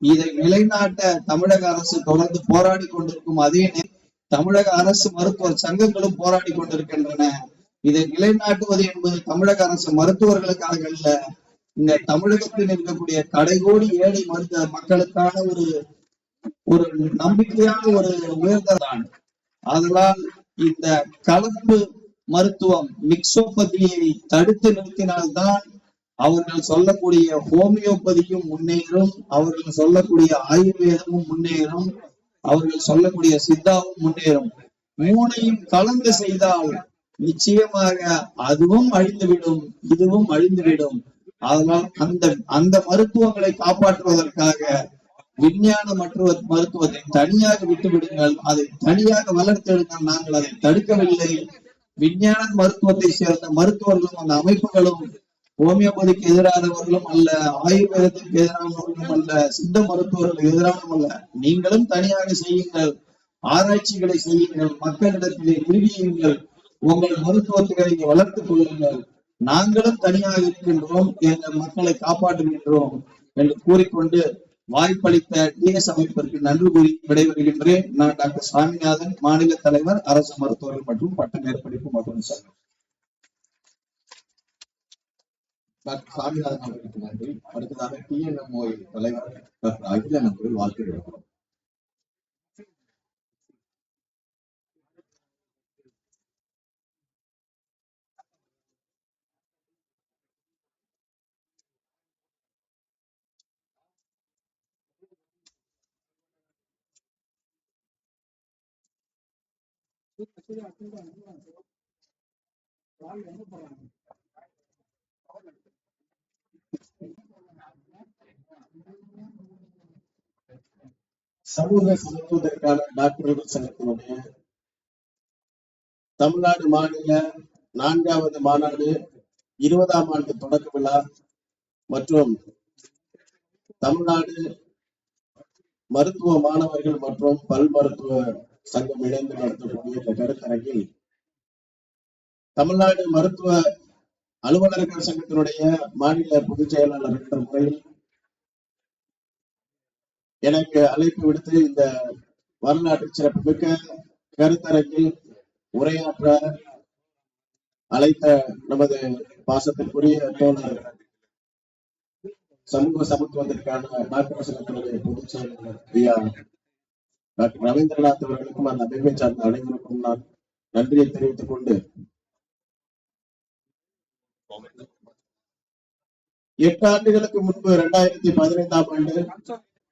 Speaker 8: இதை நிலைநாட்ட தமிழக அரசு தொடர்ந்து போராடி கொண்டிருக்கும் அதே தமிழக அரசு மருத்துவர் சங்கங்களும் போராடி கொண்டிருக்கின்றன. இதை நிலைநாட்டுவது என்பது தமிழக அரசு மருத்துவர்களுக்காக அல்ல, இந்த தமிழகத்தில் இருக்கக்கூடிய கடைகோடி ஏழை மருத்துவ மக்களுக்கான ஒரு நம்பிக்கையான ஒரு உயர்தரதான். அதனால் இந்த கலப்பு மருத்துவம் மிக்சோபதியை தடுத்து நிறுத்தினால்தான் அவர்கள் சொல்லக்கூடிய ஹோமியோபதியும் முன்னேறும், அவர்கள் சொல்லக்கூடிய ஆயுர்வேதமும் முன்னேறும், அவர்கள் சொல்லக்கூடிய சித்தாவும் முன்னேறும். மூணையும் கலந்து செய்தால் நிச்சயமாக அதுவும் அழிந்துவிடும், இதுவும் அழிந்துவிடும். அதனால் அந்த மருத்துவங்களை காப்பாற்றுவதற்காக விஞ்ஞான மருத்துவத்தை தனியாக விட்டுவிடுங்கள், அதை தனியாக வளர்த்தெடுங்கள். நாங்கள் அதை தடுக்கவில்லை. விஞ்ஞான மருத்துவத்தை சேர்ந்த மருத்துவர்களும் அந்த அமைப்புகளும் ஹோமியோபதிக்கு எதிரானவர்களும் அல்ல, ஆயுர்வேதத்திற்கு எதிரானவர்களும் அல்ல, சித்த மருத்துவர்களுக்கு எதிரானவர்களும் அல்ல. நீங்களும் தனியாக செய்யுங்கள், ஆராய்ச்சிகளை செய்யுங்கள், மக்களிடத்திலே நிரூபியுங்கள், உங்கள் மருத்துவத்துகளை வளர்த்துக் கொள்ளுங்கள். நாங்களும் தனியாக இருக்கின்றோம், எங்கள் மக்களை காப்பாற்றுகின்றோம் என்று கூறிக்கொண்டு வாய்ப்பளித்த டிஎஸ் அமைப்பிற்கு நன்றி கூறி விடைபெறுகின்றேன். நான் டாக்டர் சாமிநாதன், மாநில தலைவர், அரசு மருத்துவர்கள் மற்றும் பட்ட மேற்படிப்பு மற்றும் சங்கம்.
Speaker 4: டாக்டர் சாமிநாதன் அவர்களுக்கு நன்றி. அடுத்ததாக TNMSA தலைவர் டாக்டர் அகிலன் அவர்கள் வாழ்த்து விடுகிறோம். சமூக சமத்துவத்திற்கான டாக்டர்கள் சங்கத்தினுடைய தமிழ்நாடு மாநில 4வது மாநாடு 20ஆம் ஆண்டு தொடக்க விழா மற்றும் தமிழ்நாடு மருத்துவ மாணவர்கள் மற்றும் பல் மருத்துவ சங்கம் இணைந்து நடத்தக்கூடிய இந்த கருத்தரங்கில் தமிழ்நாடு மருத்துவ அலுவலர்கள் சங்கத்தினுடைய மாநில பொதுச் செயலாளர் என்ற முறையில் எனக்கு அழைப்பு விடுத்து இந்த வரலாற்று சிறப்புமிக்க கருத்தரங்கில் உரையாற்ற அழைத்த நமது பாசத்திற்குரிய தோழர் சமூக சமத்துவத்திற்கான டாக்டர் சங்கத்தினுடைய பொதுச் செயலாளர் ஐயா டாக்டர் ரவீந்திரநாத் அவர்களுக்கும் அந்த அமைப்பை சார்ந்த அனைவருக்கும் நான் நன்றியை தெரிவித்துக் கொண்டு 8 ஆண்டுகளுக்கு முன்பு 2015ஆம் ஆண்டு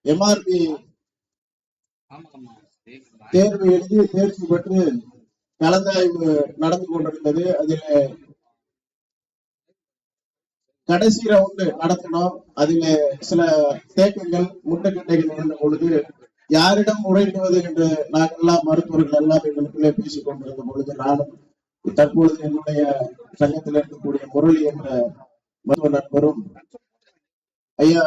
Speaker 4: MRP தேர்வு எழுதி தேர்ச்சி பெற்று கலந்தாய்வு நடந்து கொண்டிருந்தது. அதில் கடைசி ரவுண்டு நடத்தினோம். அதில் சில தேக்கங்கள் முட்டுக்கட்டைகள் இருந்த பொழுது யாரிடம் முறையிடுவது என்று நாங்கள் எல்லாம் மருத்துவர்கள் எல்லாம் எங்களுக்குள்ளே பேசிக் கொண்டிருந்த பொழுது நானும் தற்பொழுது என்னுடைய சங்கத்தில் இருக்கக்கூடிய முரளி என்ற மருத்துவ நண்பரும் ஐயா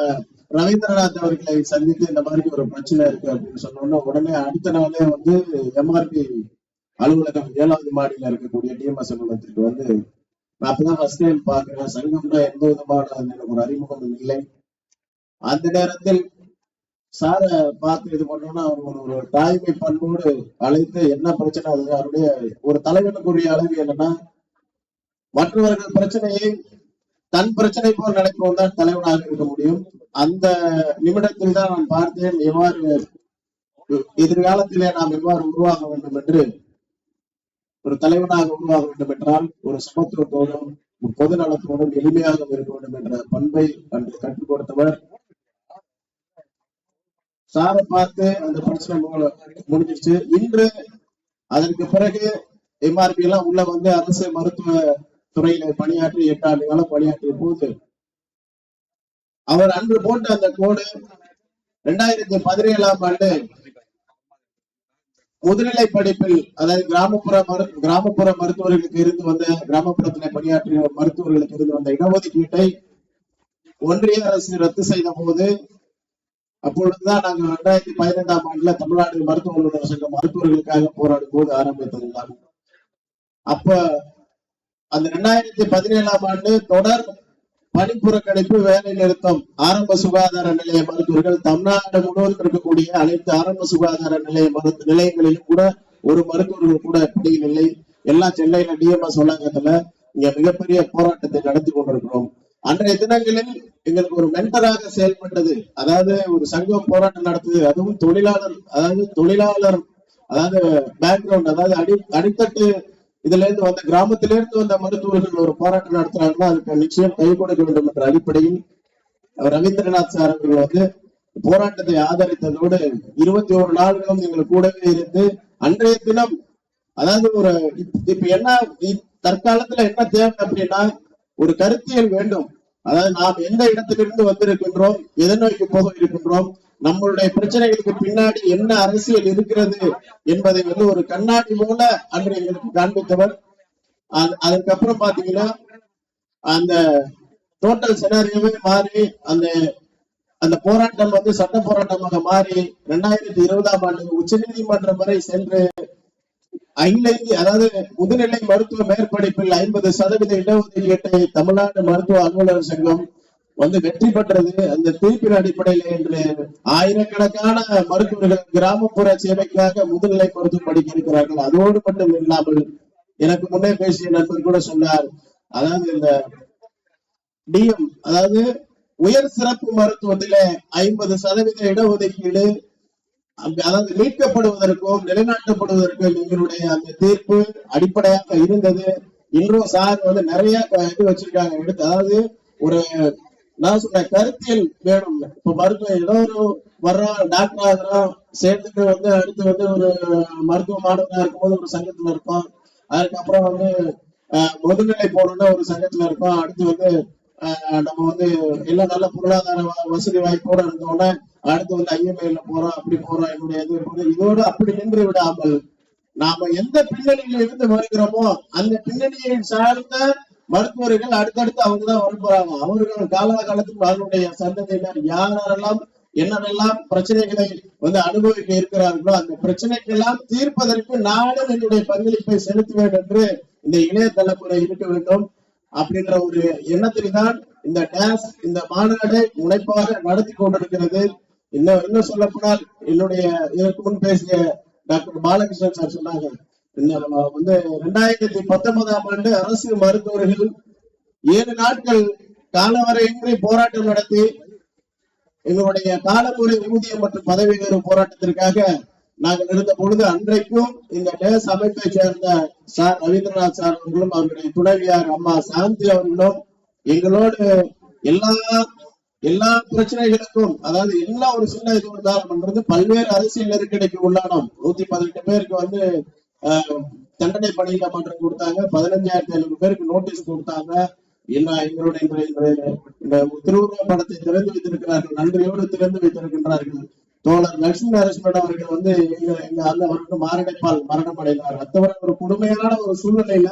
Speaker 4: ரவீந்திரநாத் அவர்களை சந்தித்து இந்த மாதிரி ஒரு பிரச்சனை இருக்கு அப்படின்னு சொன்னோம்னா உடனே அடுத்த நாளே வந்து MRP அலுவலகம் 7வது மாடியில இருக்கக்கூடிய TNMSA அலுவலகத்திற்கு வந்து நான் அப்பதான் ஃபர்ஸ்ட் டைம் பாக்குறேன். சங்கம்னா எந்த விதமான எனக்கு ஒரு அறிமுகம் இல்லை. அந்த நேரத்தில் சார பார்த்து இது பண்ணோம்னா அவர் ஒரு தாய்மை பண்போடு அழைத்து என்ன பிரச்சனை, அது அவருடைய ஒரு தலைவனுக்குரிய அளவு என்னன்னா மற்றவர்கள் பிரச்சனையை தன் பிரச்சனை போல் நினைப்போம் தான் தலைவனாக இருக்க முடியும். அந்த நிமிடத்தில் தான் நான் பார்த்தேன் எவ்வாறு எதிர்காலத்திலே நாம் எவ்வாறு உருவாக வேண்டும் என்று, ஒரு தலைவனாக உருவாக வேண்டும் என்றால் ஒரு சமத்துவத்தோடும் பொது நலத்தோடும் எளிமையாக இருக்க வேண்டும் என்ற பண்பை அன்று கற்றுக் கொடுத்தவர். சாரை பார்த்து அந்த பிரச்சனை முடிஞ்சிருச்சு. இன்று அதற்கு பிறகு எம்ஆர்பி எல்லாம் உள்ள வந்து அரசு மருத்துவ துறையில பணியாற்றி 8 ஆண்டு காலம் பணியாற்றிய போது அவர் அன்று போட்ட அந்த கோடு 2017ஆம் ஆண்டு முதுநிலை படிப்பில், அதாவது கிராமப்புற மருத்துவர்களுக்கு இருந்து வந்த, கிராமப்புறத்தில் பணியாற்றிய மருத்துவர்களுக்கு இருந்து வந்த இடஒதுக்கீட்டை ஒன்றிய அரசு ரத்து செய்த போது, அப்பொழுதுதான் நாங்கள் 2015ஆம் ஆண்டுல தமிழ்நாடு மருத்துவ சங்கம் மருத்துவர்களுக்காக போராடும் போது ஆரம்பித்ததுதான். அப்ப அந்த 2017ஆம் ஆண்டு தொடர் பணிப்புறக்கணிப்பு, வேலை நிறுத்தம், ஆரம்ப சுகாதார நிலைய மருத்துவர்கள் தமிழ்நாடு முழுவதும் இருக்கக்கூடிய அனைத்து ஆரம்ப சுகாதார நிலையங்களிலும் கூட ஒரு மருத்துவர்கள் கூட பணியில் இல்லை. எல்லாம் சென்னையில டிஎம்எஸ் வளாகத்துல இங்க மிகப்பெரிய போராட்டத்தை நடத்தி கொண்டிருக்கிறோம். அன்றைய தினங்களில் எங்களுக்கு ஒரு மென்டராக செயல்பட்டது, அதாவது ஒரு சங்கம் போராட்டம் நடத்துது, அதுவும் தொழிலாளர் அதாவது பேக்ரவுண்ட், அதாவது அடித்தட்டு இதுல இருந்து வந்த, கிராமத்திலிருந்து வந்த மருத்துவர்கள் ஒரு போராட்டம் நடத்துறாங்கன்னா அதுக்கு நிச்சயம் கை கொடுக்க வேண்டும் என்ற அடிப்படையில் ரவீந்திரநாத் சார் அவர்கள் வந்து போராட்டத்தை ஆதரித்ததோடு 21 நாள்களும் எங்களுக்கு கூடவே இருந்து அன்றைய தினம், அதாவது ஒரு இப்ப என்ன தற்காலத்துல என்ன தேவை அப்படின்னா ஒரு கருத்தியல் வேண்டும். அதாவது நாம் எந்த இடத்திலிருந்து வந்திருக்கின்றோம், எதை நோக்கி போக இருக்கின்றோம், நம்மளுடைய பிரச்சனைகளுக்கு பின்னாடி என்ன அரசியல் இருக்கிறது என்பதை வந்து ஒரு கண்ணாடி போல அன்று எங்களுக்கு காண்பித்தவர். அதுக்கப்புறம் பாத்தீங்கன்னா அந்த டோட்டல் சினாரியோவே மாறி அந்த போராட்டம் வந்து சட்ட போராட்டமாக மாறி 2020ஆம் ஆண்டு உச்ச நீதிமன்றம் வரை சென்று அதாவது முதுநிலை மருத்துவ மேற்படிப்பில் 50% இடஒதுக்கீட்டை தமிழ்நாடு மருத்துவ அலுவலர் சங்கம் வந்து வெற்றி பெற்றது. அந்த தீர்ப்பின் அடிப்படையில் இன்று ஆயிரக்கணக்கான மருத்துவர்கள் கிராமப்புற சேவைக்காக முதுநிலை மருத்துவம் படிக்க இருக்கிறார்கள். அதோடு மட்டும் இல்லாமல் எனக்கு முன்னே பேசிய நண்பர் கூட சொன்னார், அதாவது இந்த டிஎம், அதாவது உயர் சிறப்பு மருத்துவத்தில 50% இடஒதுக்கீடு, அதாவது மீட்கப்படுவதற்கும் நிலைநாட்டப்படுவதற்கும் எங்களுடைய அந்த தீர்ப்பு அடிப்படையாக இருந்தது. இன்றும் சார் வந்து நிறைய இது வச்சிருக்காங்க எடுத்து, அதாவது ஒரு நான் சொன்ன கருத்தியல் வேணும். இப்ப மருத்துவம் ஏதோ ஒரு வர்றோம், டாக்டர் ஆகிறோம், சேர்த்துட்டு வந்து அடுத்து வந்து ஒரு மருத்துவ மாணவனா இருக்கும்போது ஒரு சங்கத்துல இருக்கோம், அதுக்கப்புறம் வந்து முதுநிலை போனோம்னா ஒரு சங்கத்துல இருக்கோம், அடுத்து வந்து நம்ம வந்து எல்லாம் நல்ல பொருளாதார வசதி வாய்ப்போட இருந்தோம்னா அடுத்து வந்து ஐஎம்ஐல போறோம், அப்படி போறோம், என்னுடைய இதோடு அப்படி நின்று விடாமல் நாம எந்த பின்னணியில இருந்து வருகிறோமோ அந்த பின்னணியை சார்ந்த மருத்துவர்கள் அடுத்தடுத்து அவங்கதான் வரப்போறாங்க. அவர்கள் காலகாலத்துக்கு அவருடைய சந்ததியினர் யாரெல்லாம் என்னெல்லாம் பிரச்சனைகளை வந்து அனுபவிக்க இருக்கிறார்களோ அந்த பிரச்சனைக்கெல்லாம் தீர்ப்பதற்கு நானும் என்னுடைய பங்களிப்பை செலுத்துவேன் என்று இந்த இளைய தலைமுறை இருக்க வேண்டும் அப்படின்ற ஒரு எண்ணத்தில் தான் இந்த மாநாடு முனைப்பாக நடத்தி கொண்டிருக்கிறது. இன்னும் சொல்ல போனால் என்னுடைய இதற்கு முன் பேசிய டாக்டர் பாலகிருஷ்ணன் சார் சொன்னாங்க, வந்து 2019ஆம் ஆண்டு அரசு மருத்துவர்கள் 7 நாட்கள் காலவரையின்றி போராட்டம் நடத்தி எங்களுடைய காலமுறை ஊதியம் மற்றும் பதவி உயர்வு போராட்டத்திற்காக நாங்கள் இருந்த பொழுது அன்றைக்கும் இந்த டேஸ் அமைப்பை சேர்ந்த சார் ரவீந்திரநாத் சார் அவர்களும் அவருடைய துணைவியார் அம்மா சாந்தி அவர்களும் எங்களோடு எல்லா பிரச்சனைகளுக்கும், அதாவது எல்லா ஒரு சின்ன இது இருந்தாலும் பண்றது, பல்வேறு அரசியல் நெருக்கடிக்கு உள்ளானோம். 118 பேருக்கு வந்து தண்டனை பணியிட மாற்றம் கொடுத்தாங்க, 15,500 பேருக்கு நோட்டீஸ் கொடுத்தாங்க. எங்களுடைய இந்த திருவுருவ படத்தை திறந்து வைத்திருக்கிறார்கள், நன்றியோடு திறந்து வைத்திருக்கின்றார்கள். தோழர் லட்சுமி நரசிம்மன் அவர்கள் வந்து எங்க அவருக்கு மாரடைப்பால் மரணம் அடைந்தார். அத்தவரை ஒரு கொடுமையான ஒரு சூழ்நிலையில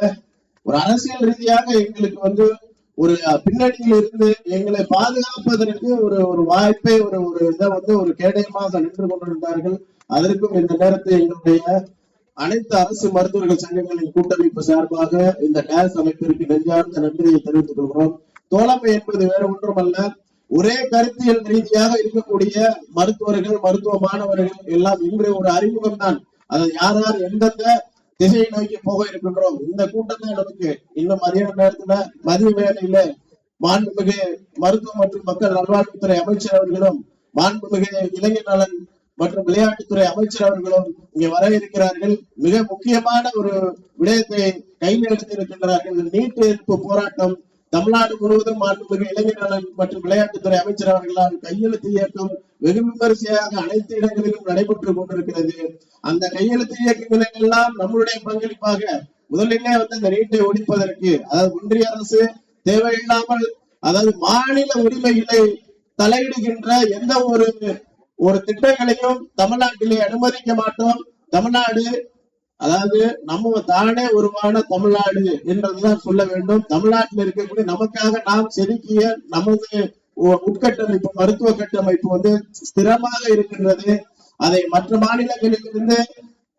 Speaker 4: ஒரு அரசியல் ரீதியாக எங்களுக்கு வந்து ஒரு பின்னணியில் இருந்து எங்களை பாதுகாப்பதற்கு ஒரு வாய்ப்பை ஒரு இதை வந்து ஒரு கேடயமாக நின்று கொண்டிருந்தார்கள். அதற்கும் இந்த நேரத்தில் எங்களுடைய அனைத்து அரசு மருத்துவர்கள் சங்கங்களின் கூட்டமைப்பு சார்பாக இந்த டேஸ் அமைப்பிற்கு நெஞ்சார்ந்த நன்றியை தெரிவித்துக் கொள்கிறோம். தோழமை என்பது வேற ஒன்றுமல்ல, ஒரே கருத்தியல் ரீதியாக இருக்கக்கூடிய மருத்துவர்கள், மருத்துவ மாணவர்கள் எல்லாம் இன்று ஒரு அறிமுகம் தான். அதை யார் யார் எந்தெந்த திசையை நோக்கி போக இருக்கின்றோம். இந்த கூட்டத்தை நமக்கு இன்னும் மதியான நேரத்துல மதிய வேலையில மாண்புமிகு மருத்துவ மற்றும் மக்கள் நல்வாழ்வுத்துறை அமைச்சர் அவர்களும் மாண்புமிகு இளைஞர் நலன்
Speaker 8: மற்றும் விளையாட்டுத்துறை அமைச்சர் அவர்களும் இங்கே வர இருக்கிறார்கள். மிக முக்கியமான ஒரு விடயத்தை கையில் எடுத்திருக்கின்றார்கள். நீட் எதிர்ப்பு போராட்டம் தமிழ்நாடு முழுவதும் மாண்புமிகு இளைஞர் நலன் மற்றும் விளையாட்டுத்துறை அமைச்சர் அவர்களால் கையெழுத்து இயக்கம் வெகு விமரிசையாக அனைத்து இடங்களிலும் நடைபெற்றுக் கொண்டிருக்கிறது. அந்த கையெழுத்து இயக்கங்களில் எல்லாம் நம்மளுடைய பங்களிப்பாக முதலிலே அந்த நீட்டை ஒழிப்பதற்கு, அதாவது ஒன்றிய அரசு தேவையில்லாமல், அதாவது மாநில உரிமைகளை தலையிடுகின்ற எந்த ஒரு திட்டங்களையும் தமிழ்நாட்டிலே அனுமதிக்க மாட்டோம். தமிழ்நாடு, அதாவது நம்ம தானே உருவான தமிழ்நாடு என்றதுதான் சொல்ல வேண்டும். தமிழ்நாட்டில் இருக்கக்கூடிய நமக்காக நாம் செதுக்கிய நமது உட்கட்டமைப்பு, மருத்துவ கட்டமைப்பு ஸ்திரமாக இருக்கின்றது. அதை மற்ற மாநிலங்களிலிருந்து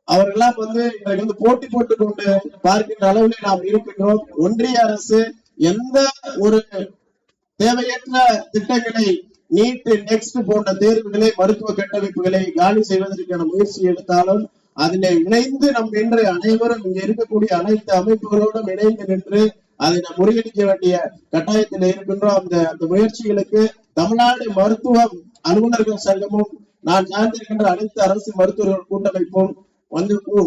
Speaker 8: அவர்களாம் இன்றைக்கு போட்டி போட்டுக் கொண்டு பார்க்கின்ற அளவில் நாம் இருக்கின்றோம். ஒன்றிய அரசு எந்த ஒரு தேவையற்ற திட்டங்களை, நீட், நெக்ஸ்ட் போன்ற தேர்வுகளை, மருத்துவ கட்டமைப்புகளை காலி செய்வதற்கான முயற்சி எடுத்தாலும் அதில் இணைந்து நம் இன்று அனைவரும் இங்க இருக்கக்கூடிய அனைத்து அமைப்புகளோடும் இணைந்து நின்று அதை நாம் முறியடிக்க வேண்டிய கட்டாயத்தில் இருக்கின்றோம். அந்த முயற்சிகளுக்கு தமிழ்நாடு மருத்துவ அலுவலர்கள் சங்கமும் நான் சார்ந்திருக்கின்ற அனைத்து அரசு மருத்துவர்கள் கூட்டமைப்பும்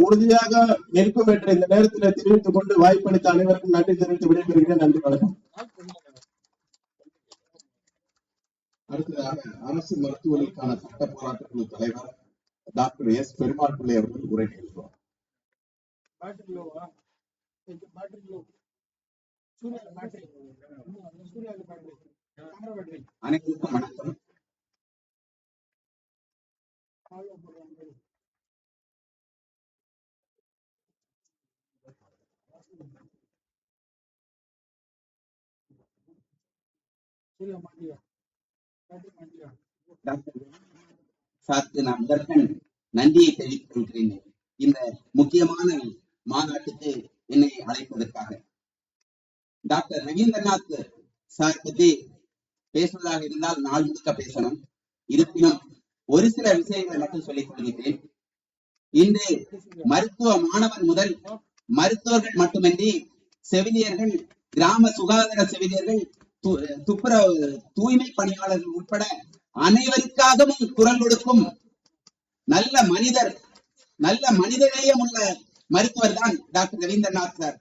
Speaker 8: உறுதியாக நிற்கும் என்று இந்த நேரத்தில் தெரிவித்துக் கொண்டு வாய்ப்பளித்த அனைவருக்கும் நன்றி தெரிவித்து விடைபெறுகிறேன். நன்றி, வணக்கம்.
Speaker 1: அடுத்ததாக அரசு மருத்துவர்களுக்கான சட்ட போராட்ட குழு தலைவர் டாக்டர் எஸ் பெருமாள் பிள்ளை அவர்கள் உரை நிகழ்த்துவார்.
Speaker 9: அனைவருக்கும் வணக்கம். சார்க்கு நான் முதற்கண் நன்றியை தெரிவித்துக் கொள்கிறேன். இந்த முக்கியமான மாநாட்டுக்கு என்னை அழைப்பதற்காக. டாக்டர் ரவீந்திரநாத் சார் பற்றி பேசுவதாக இருந்தால் நாள் முழுக்க பேசணும். இருப்பினும் ஒரு சில விஷயங்களை மட்டும் சொல்லிக் கொள்கிறேன். இன்று மருத்துவ மாணவன் முதல் மருத்துவர்கள் மட்டுமின்றி செவிலியர்கள், கிராம சுகாதார செவிலியர்கள், துப்புரவு தூய்மை பணியாளர்கள் உட்பட அனைவருக்காகவும் குரல் கொடுக்கும் நல்ல மனிதர், நல்ல மனிதநேயம் உள்ள மருத்துவர் தான் டாக்டர் ரவீந்திரநாத் சார்.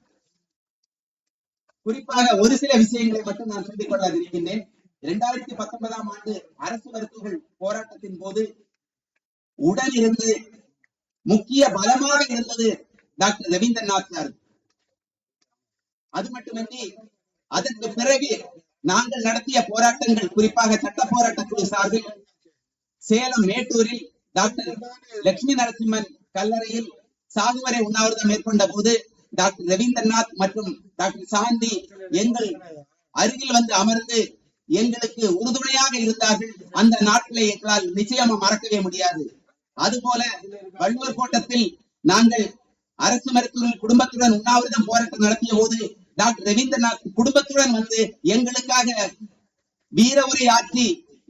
Speaker 9: குறிப்பாக ஒரு சில விஷயங்களை மட்டும் நான் சொல்லிக் கொள்ள இருக்கின்றேன். 2019ஆம் ஆண்டு அரசு மருத்துவர்கள் போராட்டத்தின் போது உடனிருந்து முக்கிய பலமாக இருந்தது டாக்டர் ரவீந்திரநாத் சார். அது மட்டுமின்றி அதற்கு பிறகு நாங்கள் நடத்திய போராட்டங்கள், குறிப்பாக சட்ட போராட்ட குழு சார்பில் சேலம் மேட்டூரில் டாக்டர் லட்சுமி நரசிம்மன் கல்லறையில் சாகுவரை உண்ணாவிரதம் மேற்கொண்ட போது டாக்டர் ரவீந்திரநாத் மற்றும் டாக்டர் சாந்தி எங்கள் அருகில் அமர்ந்து எங்களுக்கு உறுதுணையாக இருந்தார்கள். அந்த நாட்களை எங்களால் நிச்சயமா மறக்கவே முடியாது. அதுபோல வள்ளுவர் கோட்டத்தில் நாங்கள் அரசு மருத்துவர்கள் குடும்பத்துடன் உண்ணாவிரதம் போராட்டம் நடத்திய போது டாக்டர் ரவீந்திரநாத் குடும்பத்துடன் எங்களுக்காக வீர உரை ஆற்றி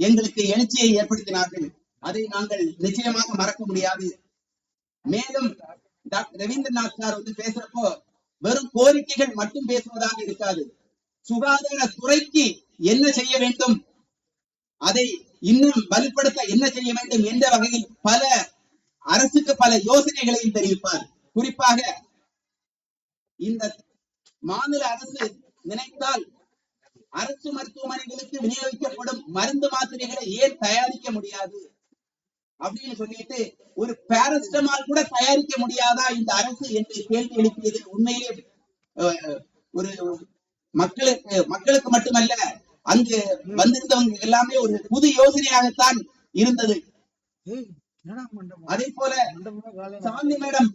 Speaker 9: எங்களுக்கு எழுச்சியை ஏற்படுத்தினார்கள். அதை நாங்கள் நிச்சயமாக மறக்க முடியாது. மேலும் டாக்டர் ரவீந்திரநாத் சார் பேசுறப்போ வெறும் கோரிக்கைகள் மட்டும் பேசுவதாக இருக்காது. சுகாதார துறைக்கு என்ன செய்ய வேண்டும், அதை இன்னும் வலுப்படுத்த என்ன செய்ய வேண்டும் என்ற வகையில் அரசுக்கு பல யோசனைகளையும் தெரிவிப்பார். குறிப்பாக இந்த மாநில அரசு நினைத்தால் அரசு மருத்துவமனைகளுக்கு விநியோகிக்கப்படும் மருந்து மாத்திரைகளை ஏன் தயாரிக்க முடியாது அப்படின்னு சொல்லிட்டு ஒரு பாராசிட்டமால் கூட தயாரிக்க முடியாதா இந்த அரசு என்று கேள்வி எழுப்பியது உண்மையிலே ஒரு மக்களுக்கு மட்டுமல்ல, அங்கு வந்திருந்தவங்க எல்லாமே ஒரு புது யோசனையாகத்தான் இருந்தது. அதே போல சாந்தி மேடம்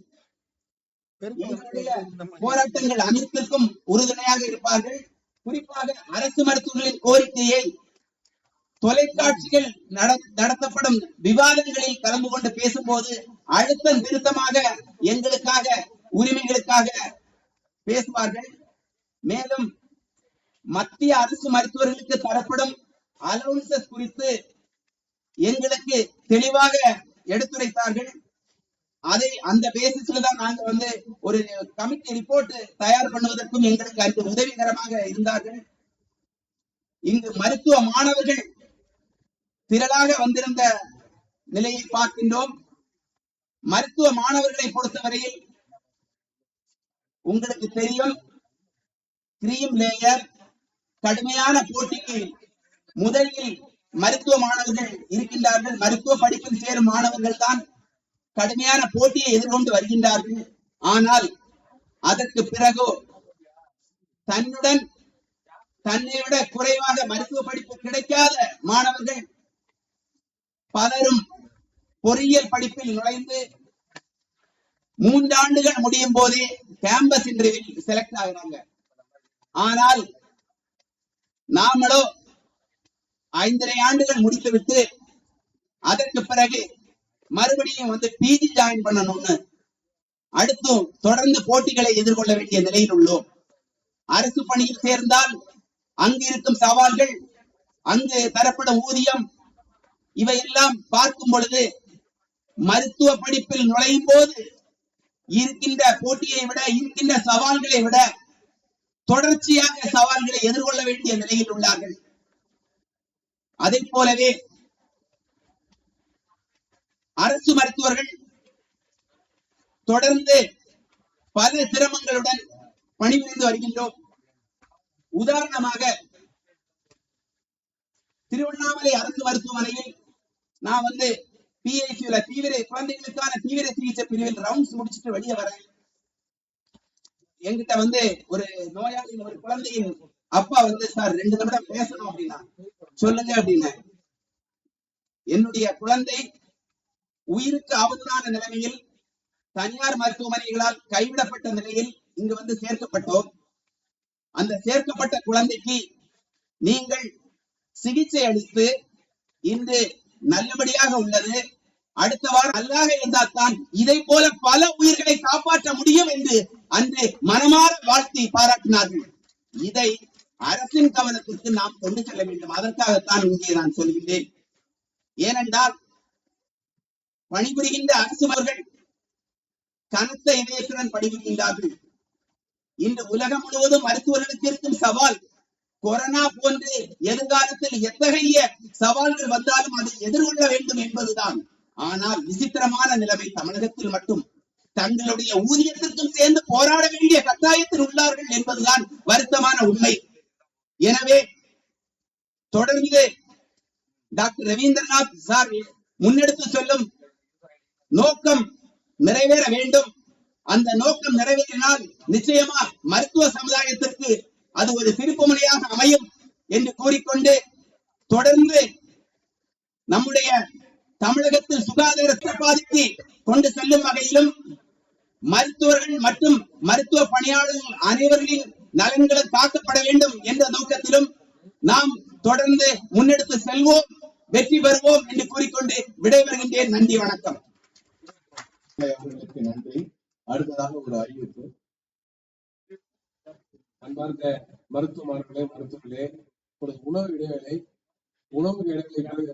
Speaker 9: போராட்டங்கள் அனைத்திற்கும் உறுதுணையாக இருப்பார்கள். குறிப்பாக அரசு மருத்துவர்களின் கோரிக்கையை தொலைக்காட்சிகள் நடத்தப்படும் விவாதங்களில் கலந்து கொண்டு பேசும்போது அழுத்தம் திருத்தமாக எங்களுக்காக, உரிமைகளுக்காக பேசுவார்கள். மேலும் மத்திய அரசு மருத்துவர்களுக்கு தரப்படும் அலவன்சஸ் குறித்து எங்களுக்கு தெளிவாக எடுத்துரைத்தார்கள். அந்த பேசிஸ்ல தான் நாங்க ஒரு கமிட்டி ரிப்போர்ட் தயார் பண்ணுவதற்கும் எங்களுக்கு அந்த உதவிகரமாக இருந்தார்கள். இங்கு மருத்துவ மாணவர்கள் திரளாக வந்திருந்த நிலையை பார்க்கின்றோம். மருத்துவ மாணவர்களை பொறுத்தவரையில் உங்களுக்கு தெரியும், கிரீம் லேயர் கடுமையான போட்டிக்கு முதலில் மருத்துவ மாணவர்கள் இருக்கின்றார்கள். மருத்துவ படிப்பில் சேரும் மாணவர்கள் தான் கடுமையான போட்டியை எதிர்கொண்டு வருகின்றார்கள். ஆனால் அதற்கு பிறகு தன்னுடன் தன்னை விட குறைவாக மருத்துவ படிப்பு கிடைக்காத மாணவர்கள் பலரும் பொறியியல் படிப்பில் நுழைந்து 3 ஆண்டுகள் முடியும் போதே கேம்பஸ் இன்டர்வியூவில் செலக்ட் ஆகிறாங்க. ஆனால் நாமளோ 5.5 ஆண்டுகள் முடித்துவிட்டு அதற்கு பிறகு மறுபடியும் வந்து பிஜி ஜாயின் பண்ணணும்னு அடுத்தும் தொடர்ந்து போட்டிகளை எதிர்கொள்ள வேண்டிய நிலையில் உள்ளோம். அரசு பணியில் சேர்ந்தால் அங்கு இருக்கும் சவால்கள், அங்கு தரப்படும் ஊதியம், இவையெல்லாம் பார்க்கும் பொழுது மருத்துவ படிப்பில் நுழையும் போது இருக்கின்ற போட்டியை விட, இருக்கின்ற சவால்களை விட தொடர்ச்சியாக சவால்களை எதிர்கொள்ள வேண்டிய நிலையில் உள்ளார்கள். அதை போலவே அரசு மருத்துவர்கள் தொடர்ந்து பல சிரமங்களுடன் பணிபுரிந்து வருகின்றோம். உதாரணமாக திருவண்ணாமலை அரசு மருத்துவமனையில் நான் வந்து பிஐசியூல குழந்தைகளுக்கான தீவிர சிகிச்சை பிரிவில் ரவுண்ட்ஸ் முடிச்சுட்டு வெளியே வரேன். என்கிட்ட வந்து ஒரு நோயாளியின் ஒரு குழந்தையின் அப்பா வந்து, சார் 2 நிமிடம் பேசணும் அப்படின்னா, சொல்லுங்க அப்படின்னு. என்னுடைய குழந்தை உயிருக்கு ஆபத்தான நிலைமையில் தனியார் மருத்துவமனைகளால் கைவிடப்பட்ட நிலையில் இங்கு வந்து சேர்க்கப்பட்டோம். அந்த சேர்க்கப்பட்ட குழந்தைக்கு நீங்கள் சிகிச்சை அளித்து இன்று நல்லபடியாக உள்ளது. அடுத்த வாரம் நல்லாக இருந்தால் தான் இதை போல பல உயிர்களை காப்பாற்ற முடியும் என்று அன்று மனமாற வாழ்த்தி பாராட்டினார்கள். இதை அரசின் கவனத்திற்கு நாம் கொண்டு செல்ல வேண்டும். அதற்காகத்தான் இங்கே நான் சொல்கின்றேன். ஏனென்றால் பணிபுரிகின்ற அரசுமர்கள் கனத்த இதயத்துடன் பணிபுரிகின்றார்கள். இன்று உலகம் முழுவதும் மருத்துவர்களுக்கு இருக்கும் சவால் கொரோனா போன்று எதிர்காலத்தில் எத்தகைய சவால்கள் வந்தாலும் அதை எதிர்கொள்ள வேண்டும் என்பதுதான். ஆனால் விசித்திரமான நிலைமை தமிழகத்தில் மட்டும் தங்களுடைய ஊதியத்திற்கும் சேர்ந்து போராட வேண்டிய கட்டாயத்தில் உள்ளார்கள் என்பதுதான் வருத்தமான உண்மை. எனவே தொடர்ந்து டாக்டர் ரவீந்திரநாத் சார் முன்னெடுத்து சொல்லும் நோக்கம் நிறைவேற வேண்டும். அந்த நோக்கம் நிறைவேறினால் நிச்சயமா மருத்துவ சமுதாயத்திற்கு அது ஒரு திருப்புமுனையாக அமையும் என்று கூறிக்கொண்டு, தொடர்ந்து நம்முடைய தமிழகத்தில் சுகாதார பாதிக்கு கொண்டு செல்லும் வகையிலும் மருத்துவர்கள் மற்றும் மருத்துவ பணியாளர்கள் அனைவரின் நலன்களும் காக்கப்பட வேண்டும் என்ற நோக்கத்திலும் நாம் தொடர்ந்து முன்னெடுத்து செல்வோம், வெற்றி பெறுவோம் என்று கூறிக்கொண்டு விடைபெறுகின்றேன். நன்றி, வணக்கம்.
Speaker 4: அவர்களுக்கு நன்றி. அடுத்ததாக ஒரு அறிவிப்பு.
Speaker 2: அன்பார்ந்த மருத்துவர்களே, மருத்துவர்களே, ஒரு உணவு இடைவேளை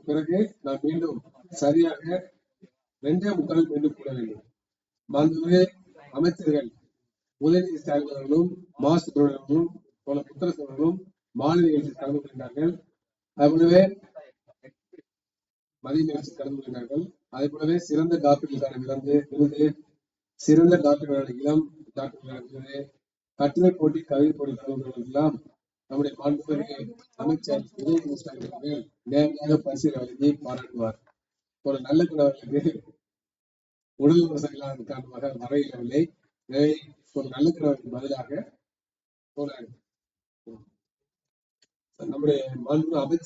Speaker 2: பிறகு நான் மீண்டும் சரியாக 2:45 மீண்டும் கூட வேண்டும். மாண்புமிகு அமைச்சர்கள் உதயநிதி ஸ்டாலின் அவர்களும் மா சுப்பிரமணியனும் போல புத்திரசவர்களும் மாலை நிகழ்ச்சியில் கலந்து கொள்கிறார்கள். அதுபோலவே மதிய நிகழ்ச்சியில் கலந்து கொள்கிறார்கள். அதே போலவே சிறந்த டாக்டர்களுக்கான விருது, சிறந்த டாக்டர்களான இளம் டாக்டர்களான விருது, கட்டுரை போட்டி, கவிதை போட்டி கலந்துள்ளவர்களெல்லாம் நம்முடைய மாண்புமிகு அமைச்சர் உதயநிதி ஸ்டாலின் அவர்கள் நேரடியாக பரிசீலனை வழங்கி பாராட்டுவார். ஒரு நல்ல கணவர்களுக்கு உடல் வசதிகளான காரணமாக வர இயலவில்லை. எனவே ஒரு நல்ல கணவருக்கு பதிலாக நம்முடைய மாண்புமிகு அமைச்சர்